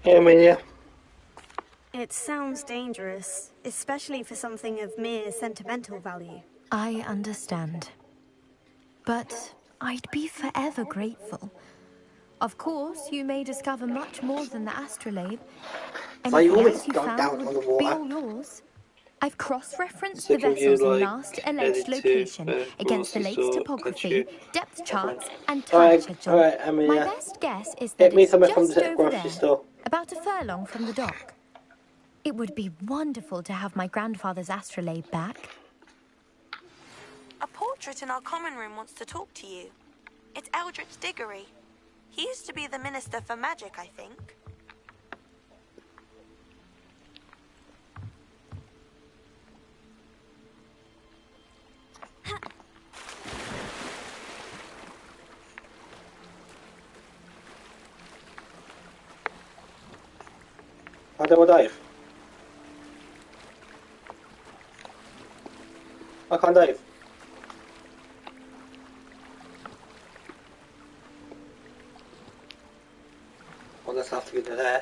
Hey, Amelia. It sounds dangerous, especially for something of mere sentimental value. I understand. But I'd be forever grateful. Of course, you may discover much more than the astrolabe. You Anything always else you dug found down on the would be water. all yours. I've cross-referenced So the can you, vessel's like, last alleged edit location it, against the process lake's or topography, cut depth charts, and Alright, time schedule. alright, Amelia. My best guess is Get that me it's something from just the over grocery there, store. about a furlong from the dock. It would be wonderful to have my grandfather's astrolabe back. A portrait in our common room wants to talk to you. It's Eldritch Diggory. He used to be the Minister for Magic, I think. How do I dive? I can't dive. Well, let's have to get to there.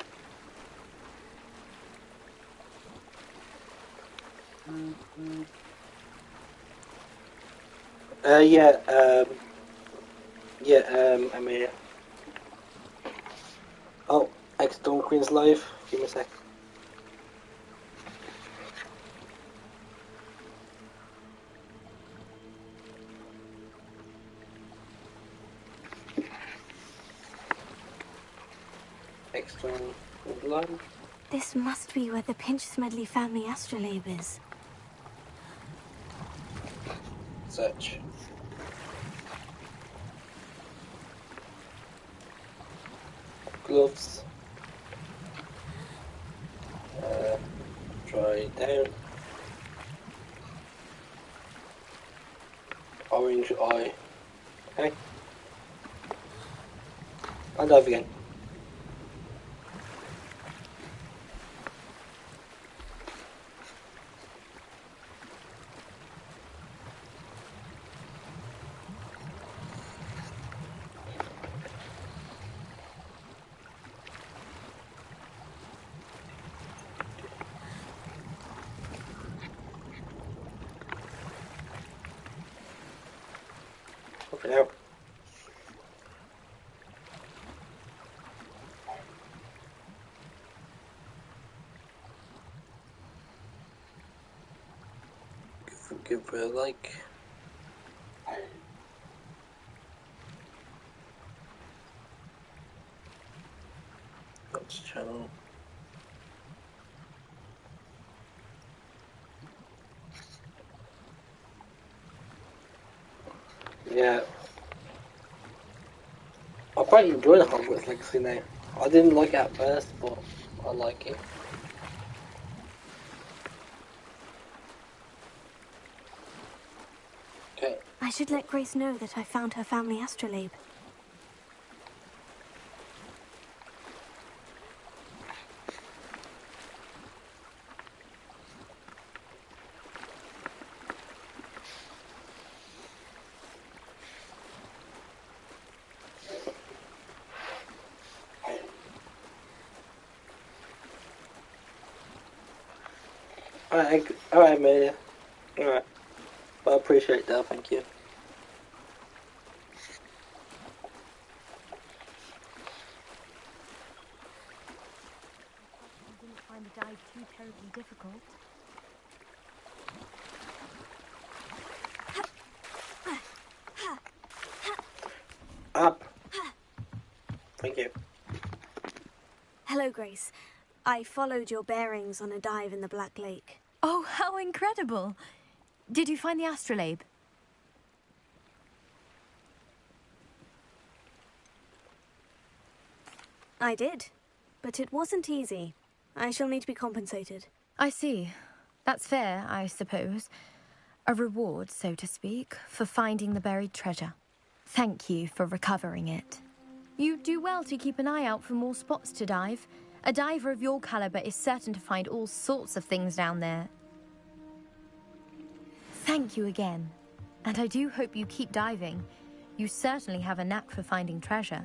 I'm here. Oh, X-Dawn Queen's live. Give me a sec. X-Dawn Queen's live. This must be where the Pinch-Smedley family astrolabe is. Search. Gloves. Try down. Orange eye. Okay. And dive again. Okay, now. Give her a like. God's channel. Yeah. I quite enjoy the Hogwarts Legacy now. I didn't like it at first, but I like it. Okay. I should let Grace know that I found her family astrolabe. Alright, Amelia. Alright. Well, I appreciate that, thank you. I didn't find the dive too terribly difficult. Up. Thank you. Hello, Grace. I followed your bearings on a dive in the Black Lake. Oh, how incredible! Did you find the astrolabe? I did, but it wasn't easy. I shall need to be compensated. I see. That's fair, I suppose. A reward, so to speak, for finding the buried treasure. Thank you for recovering it. You do well to keep an eye out for more spots to dive. A diver of your caliber is certain to find all sorts of things down there. Thank you again. And I do hope you keep diving. You certainly have a knack for finding treasure.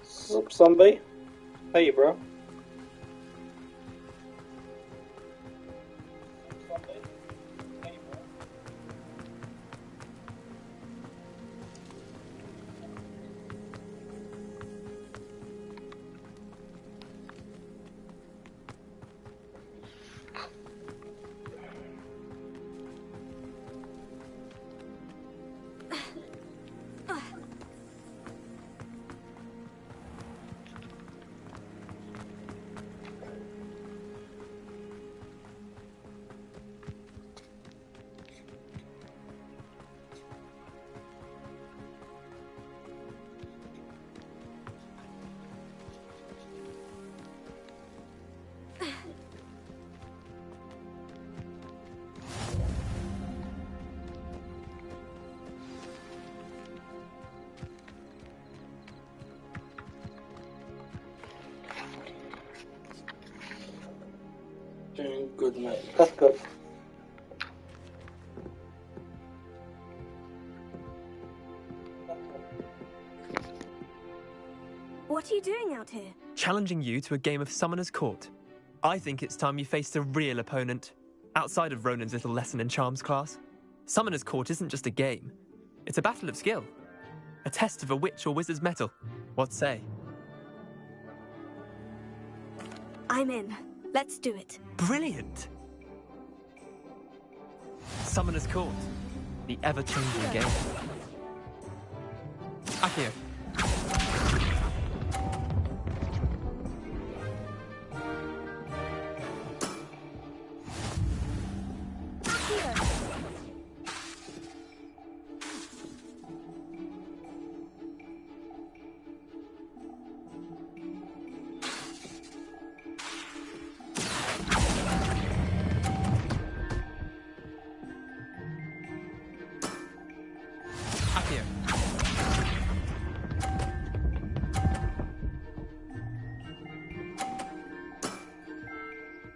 Sup, zombie? Hey, bro. Doing good, mate. That's good. What are you doing out here? Challenging you to a game of Summoner's Court. I think it's time you faced a real opponent, outside of Ronan's little lesson in charms class. Summoner's Court isn't just a game. It's a battle of skill. A test of a witch or wizard's mettle. What say? I'm in. Let's do it. Brilliant! Summoner's Court. The ever-changing game. Akio.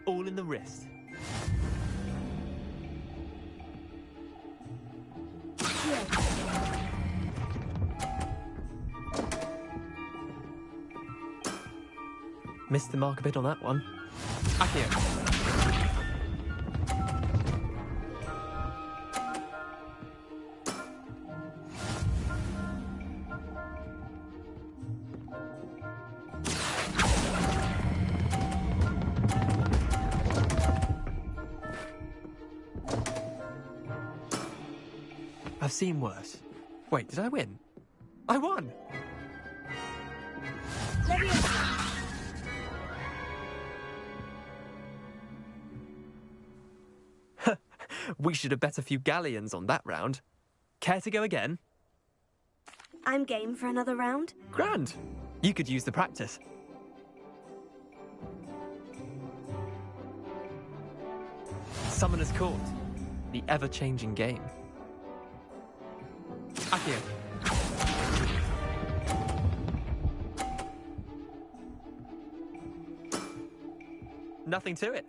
All in the wrist. Missed the mark a bit on that one. Akio. I've seen worse. Wait, did I win? I won! We should have bet a few galleons on that round. Care to go again? I'm game for another round. Grand! You could use the practice. Summoner's Court. The ever-changing game. Akio. Nothing to it.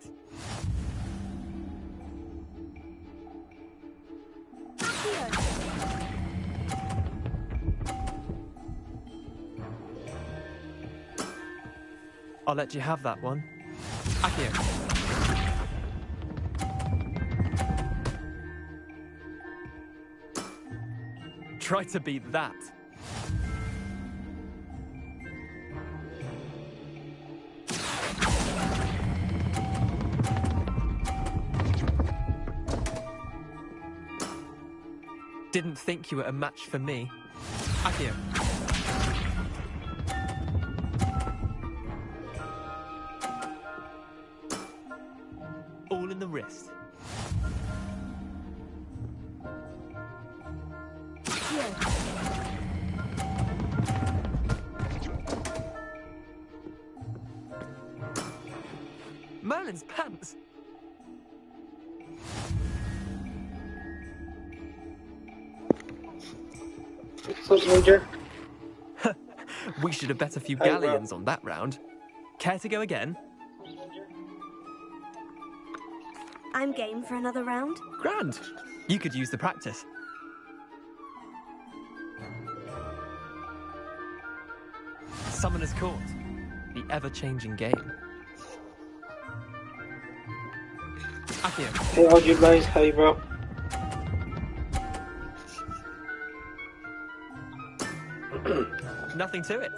I'll let you have that one. Akio. Try to beat that. Didn't think you were a match for me. Akio. All in the wrist. Merlin's pants. We should have bet a few galleons on that round. Care to go again? I'm game for another round. Grand. You could use the practice. Summoner's Court. The ever-changing game. Akio. Hey, all you guys, hey, bro. Nothing to it.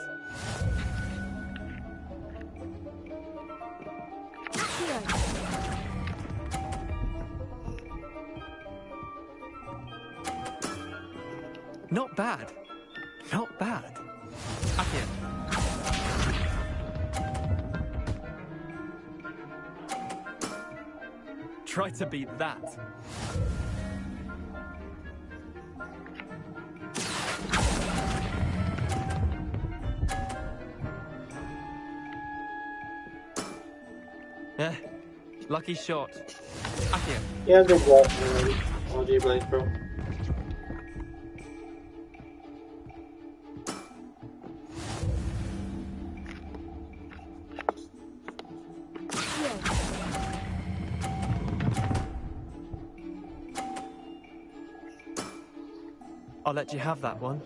Not bad. Not bad. Akio. Try to beat that. Lucky shot. Akio. Yeah, good luck, man. All you guys, bro. I'll let you have that one.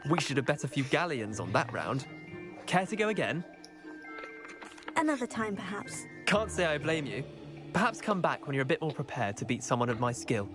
We should have bet a few galleons on that round. Care to go again? Another time, perhaps. Can't say I blame you. Perhaps come back when you're a bit more prepared to beat someone of my skill.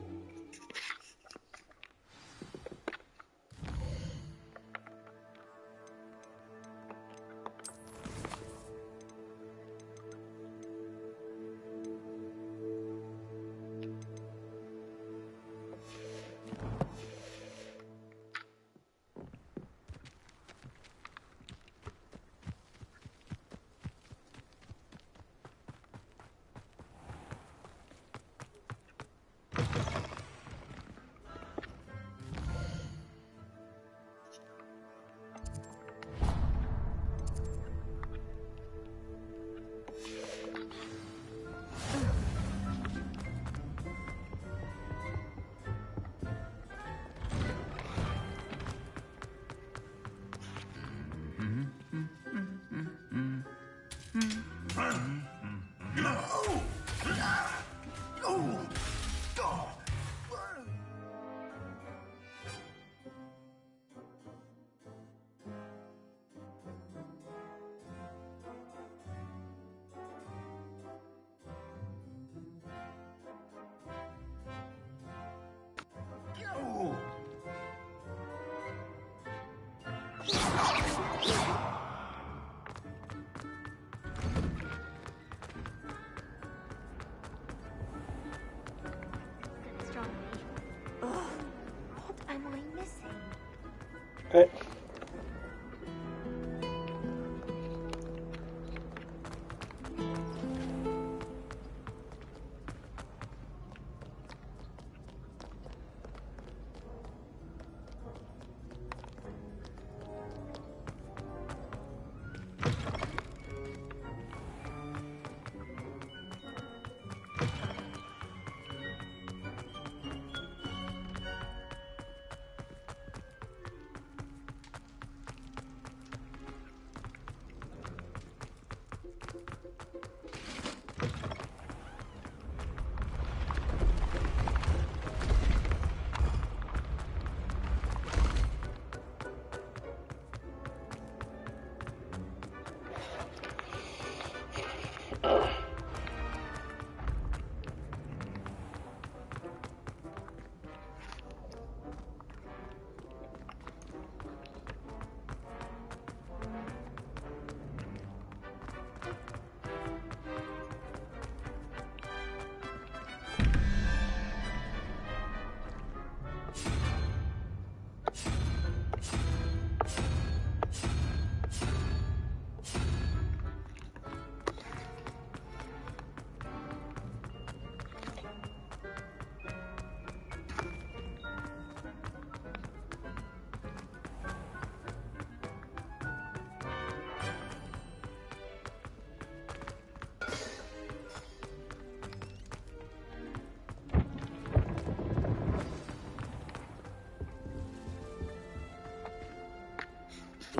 Okay.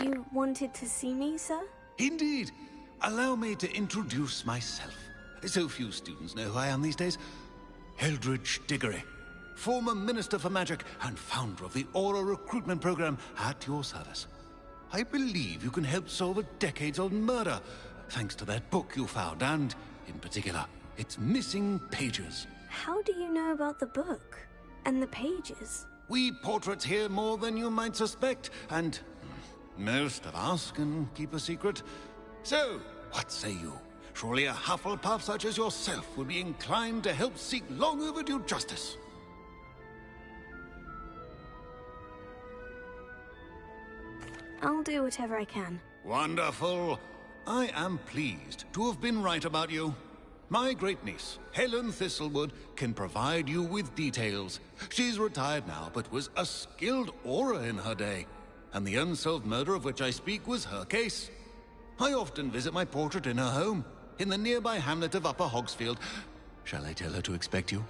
You wanted to see me, sir? Indeed. Allow me to introduce myself. So few students know who I am these days. Eldridge Diggory, former Minister for Magic and founder of the Aura recruitment program, at your service. I believe you can help solve a decades-old murder, thanks to that book you found, and, in particular, its missing pages. How do you know about the book? And the pages? We portraits hear more than you might suspect, and most of us can keep a secret. So, what say you? Surely a Hufflepuff such as yourself would be inclined to help seek long overdue justice. I'll do whatever I can. Wonderful. I am pleased to have been right about you. My great-niece, Helen Thistlewood, can provide you with details. She's retired now, but was a skilled aura in her day. And the unsolved murder of which I speak was her case. I often visit my portrait in her home, in the nearby hamlet of Upper Hogsfield. Shall I tell her to expect you?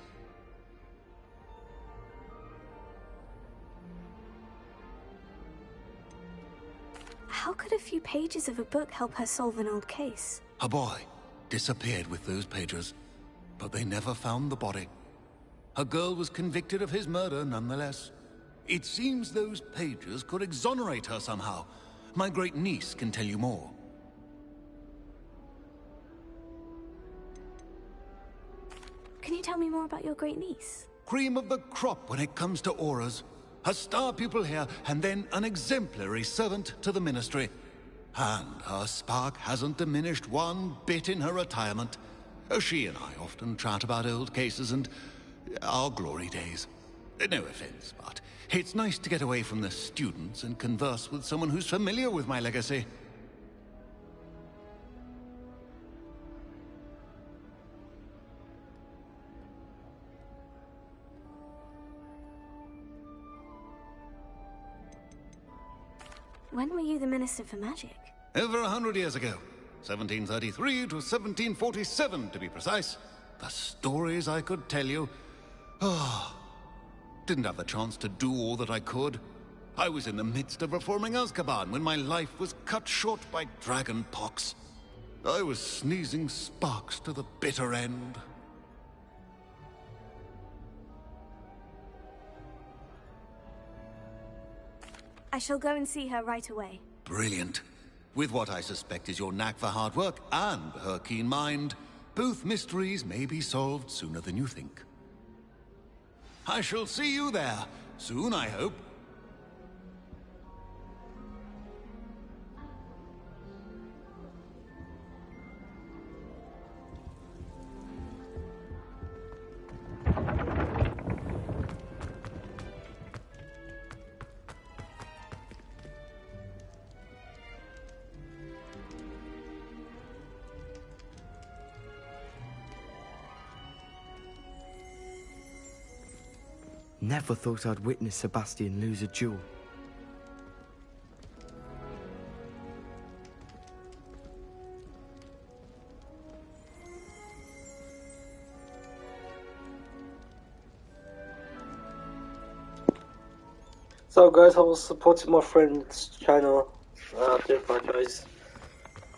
How could a few pages of a book help her solve an old case? A boy disappeared with those pages, but they never found the body. A girl was convicted of his murder nonetheless. It seems those pages could exonerate her somehow. My great-niece can tell you more. Can you tell me more about your great-niece? Cream of the crop when it comes to auras. A star pupil here, and then an exemplary servant to the ministry. And her spark hasn't diminished one bit in her retirement. She and I often chat about old cases and our glory days. No offense, but it's nice to get away from the students and converse with someone who's familiar with my legacy. When were you the Minister for Magic? Over 100 years ago. 1733 to 1747, to be precise. The stories I could tell you. Didn't have the chance to do all that I could. I was in the midst of reforming Azkaban when my life was cut short by dragon pox. I was sneezing sparks to the bitter end. I shall go and see her right away. Brilliant. With what I suspect is your knack for hard work and her keen mind, both mysteries may be solved sooner than you think. I shall see you there, soon I hope. Never thought I'd witness Sebastian lose a duel. So guys, I was supporting my friend's channel. I do apologize.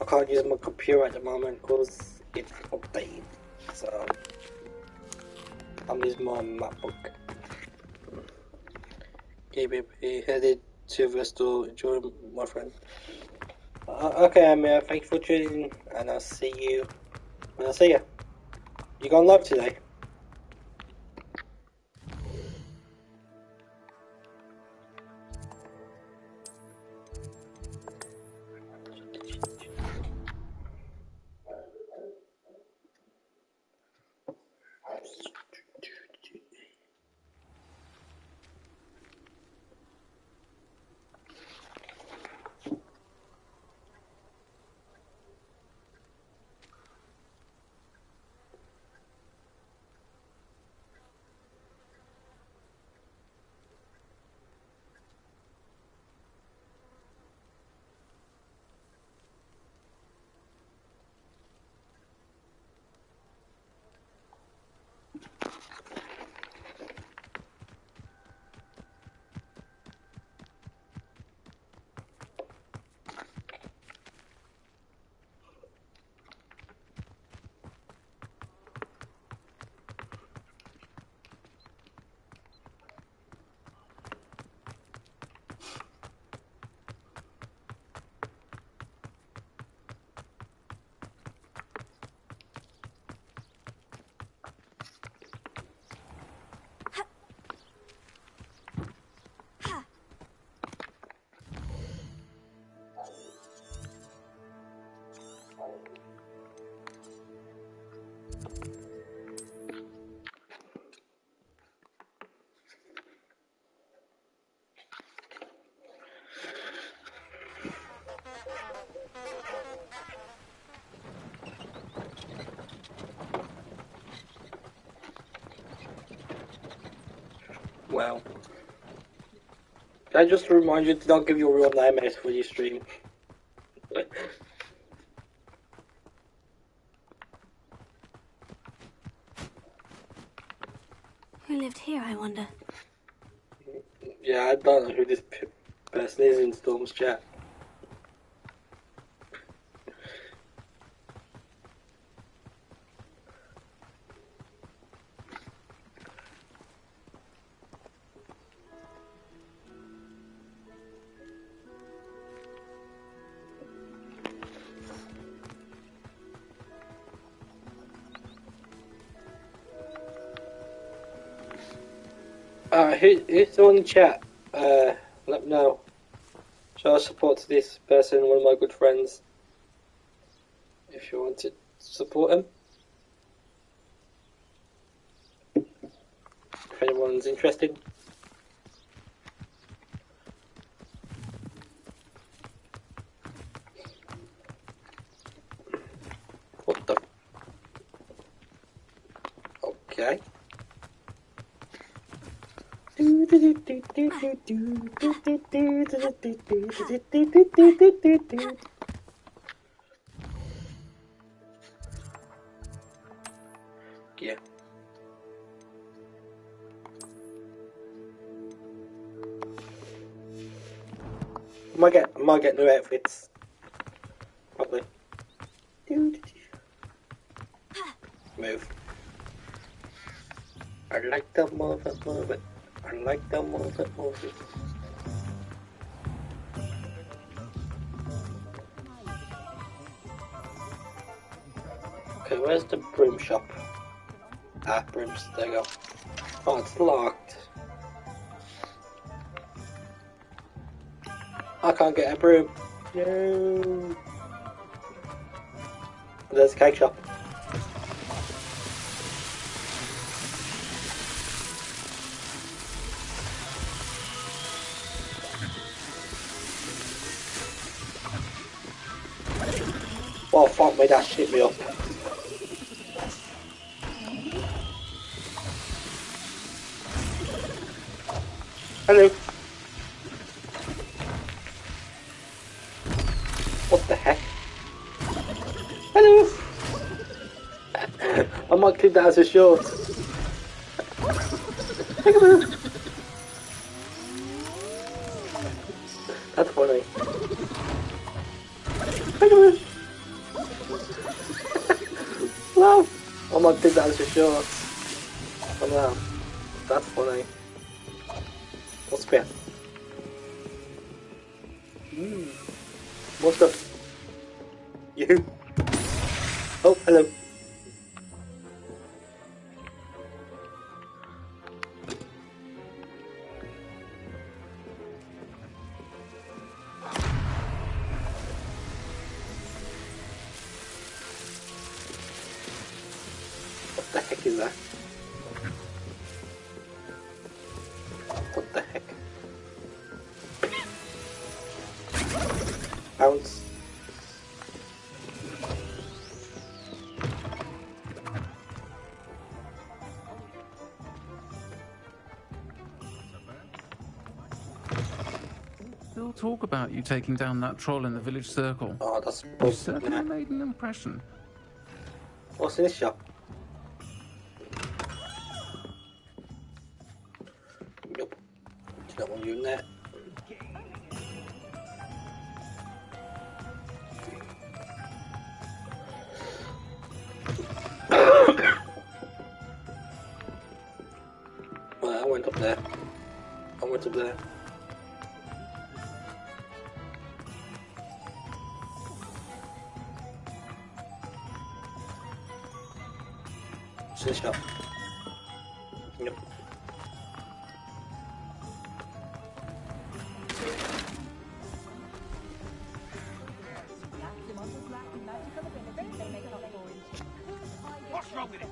I can't use my computer at the moment because it's updated. So I'm using my MacBook. Maybe be headed to the store to join my friend. Okay, Amir, thank you for tuning in, and I'll see you when I see you. You gone live today? well. Can I just remind you to not give your real name out for your stream? Who lived here, I wonder? Yeah, I don't know who this person is in Storm's chat. Who's on the chat? Let me know. Show support to this person, one of my good friends. If you want to support him. If anyone's interested. What the? Okay. Yeah. I might get new outfits. Probably. Move. I like the move it. I like the move it. Okay, where's the broom shop? Ah, brooms, there you go. Oh, it's locked. I can't get a broom. No. There's a cake shop. Oh fuck me, that shit me up. Hello. What the heck? Hello. I might keep that as a short. That's funny. Wow. I might keep that as a short. Oh no. That's funny. What's beer? What's up? You? Oh, hello. What the heck is that? What the heck? Bounce. Still talk about you taking down that troll in the village circle. Oh, that's You certainly made an impression. What's in this shop? Nope. Don't want you in there. Well, I went up there. I went up there. This shop. Yep. What's wrong with it?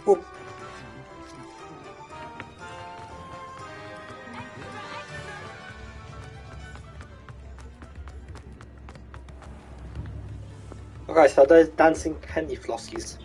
Whoop. Okay, so those dancing candy flossies.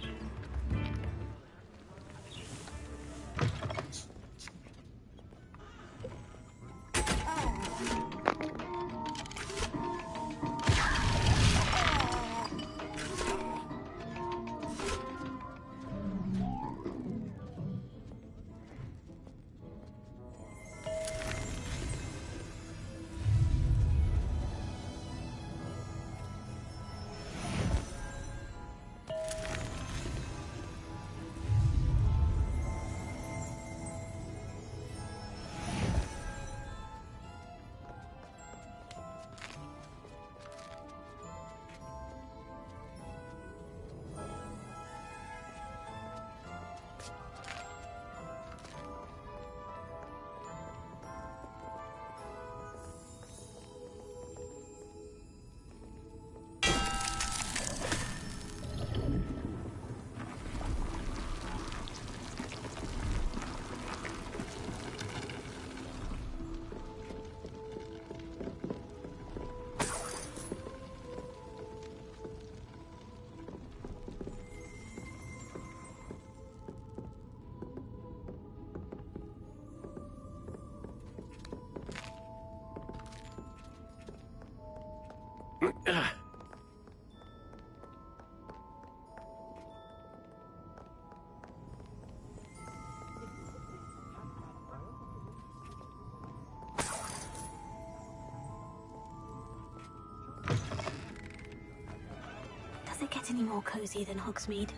Does it get any more cozy than Hogsmeade?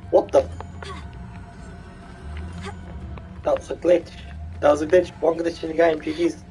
What the? That was a glitch. That was a glitch. One glitch in the game, GG's.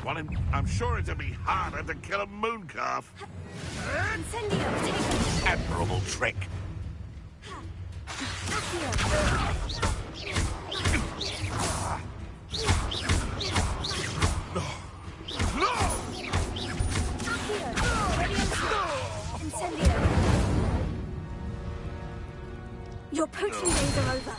Well, I'm sure it'll be harder to kill a mooncalf. Admirable trick. Your poaching days are over.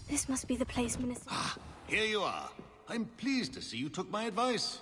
This must be the place, Minister. Here you are. I'm pleased to see you took my advice.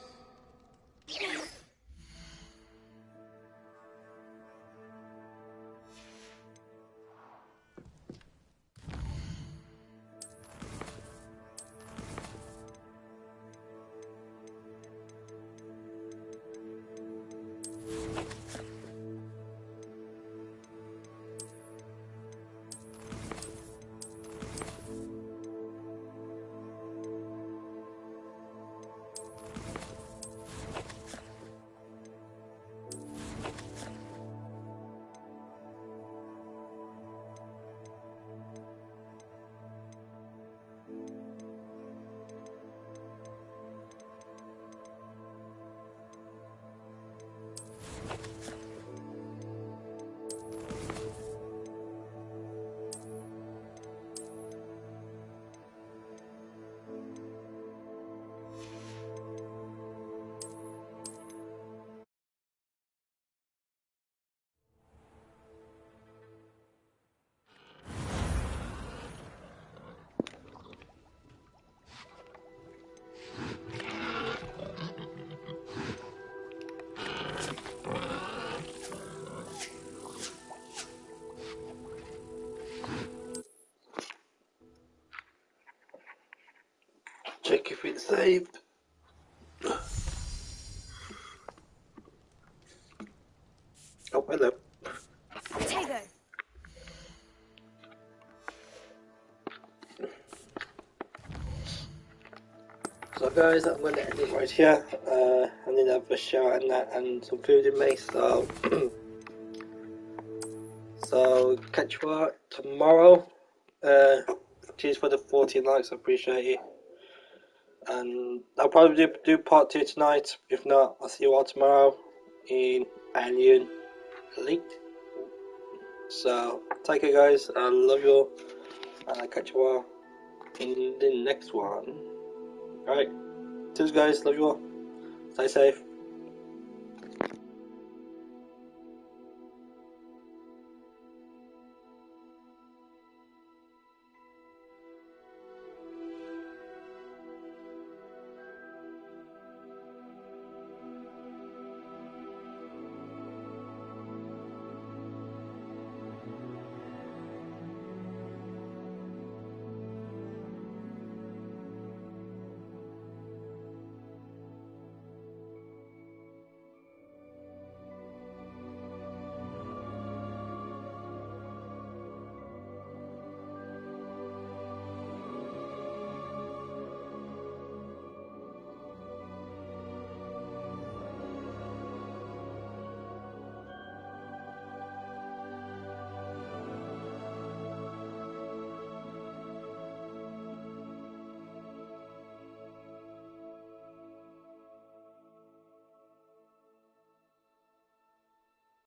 Check if it's saved. Oh, hello. Potato. So guys, I'm going to end it right here. I need to have a shower and that and some food in me, so so catch you out tomorrow. Cheers for the 14 likes, I appreciate it. And I'll probably do part 2 tonight. If not, I'll see you all tomorrow in Alien Elite. So take care guys, I love you all, and I'll catch you all in the next one. Alright, cheers guys, love you all, stay safe.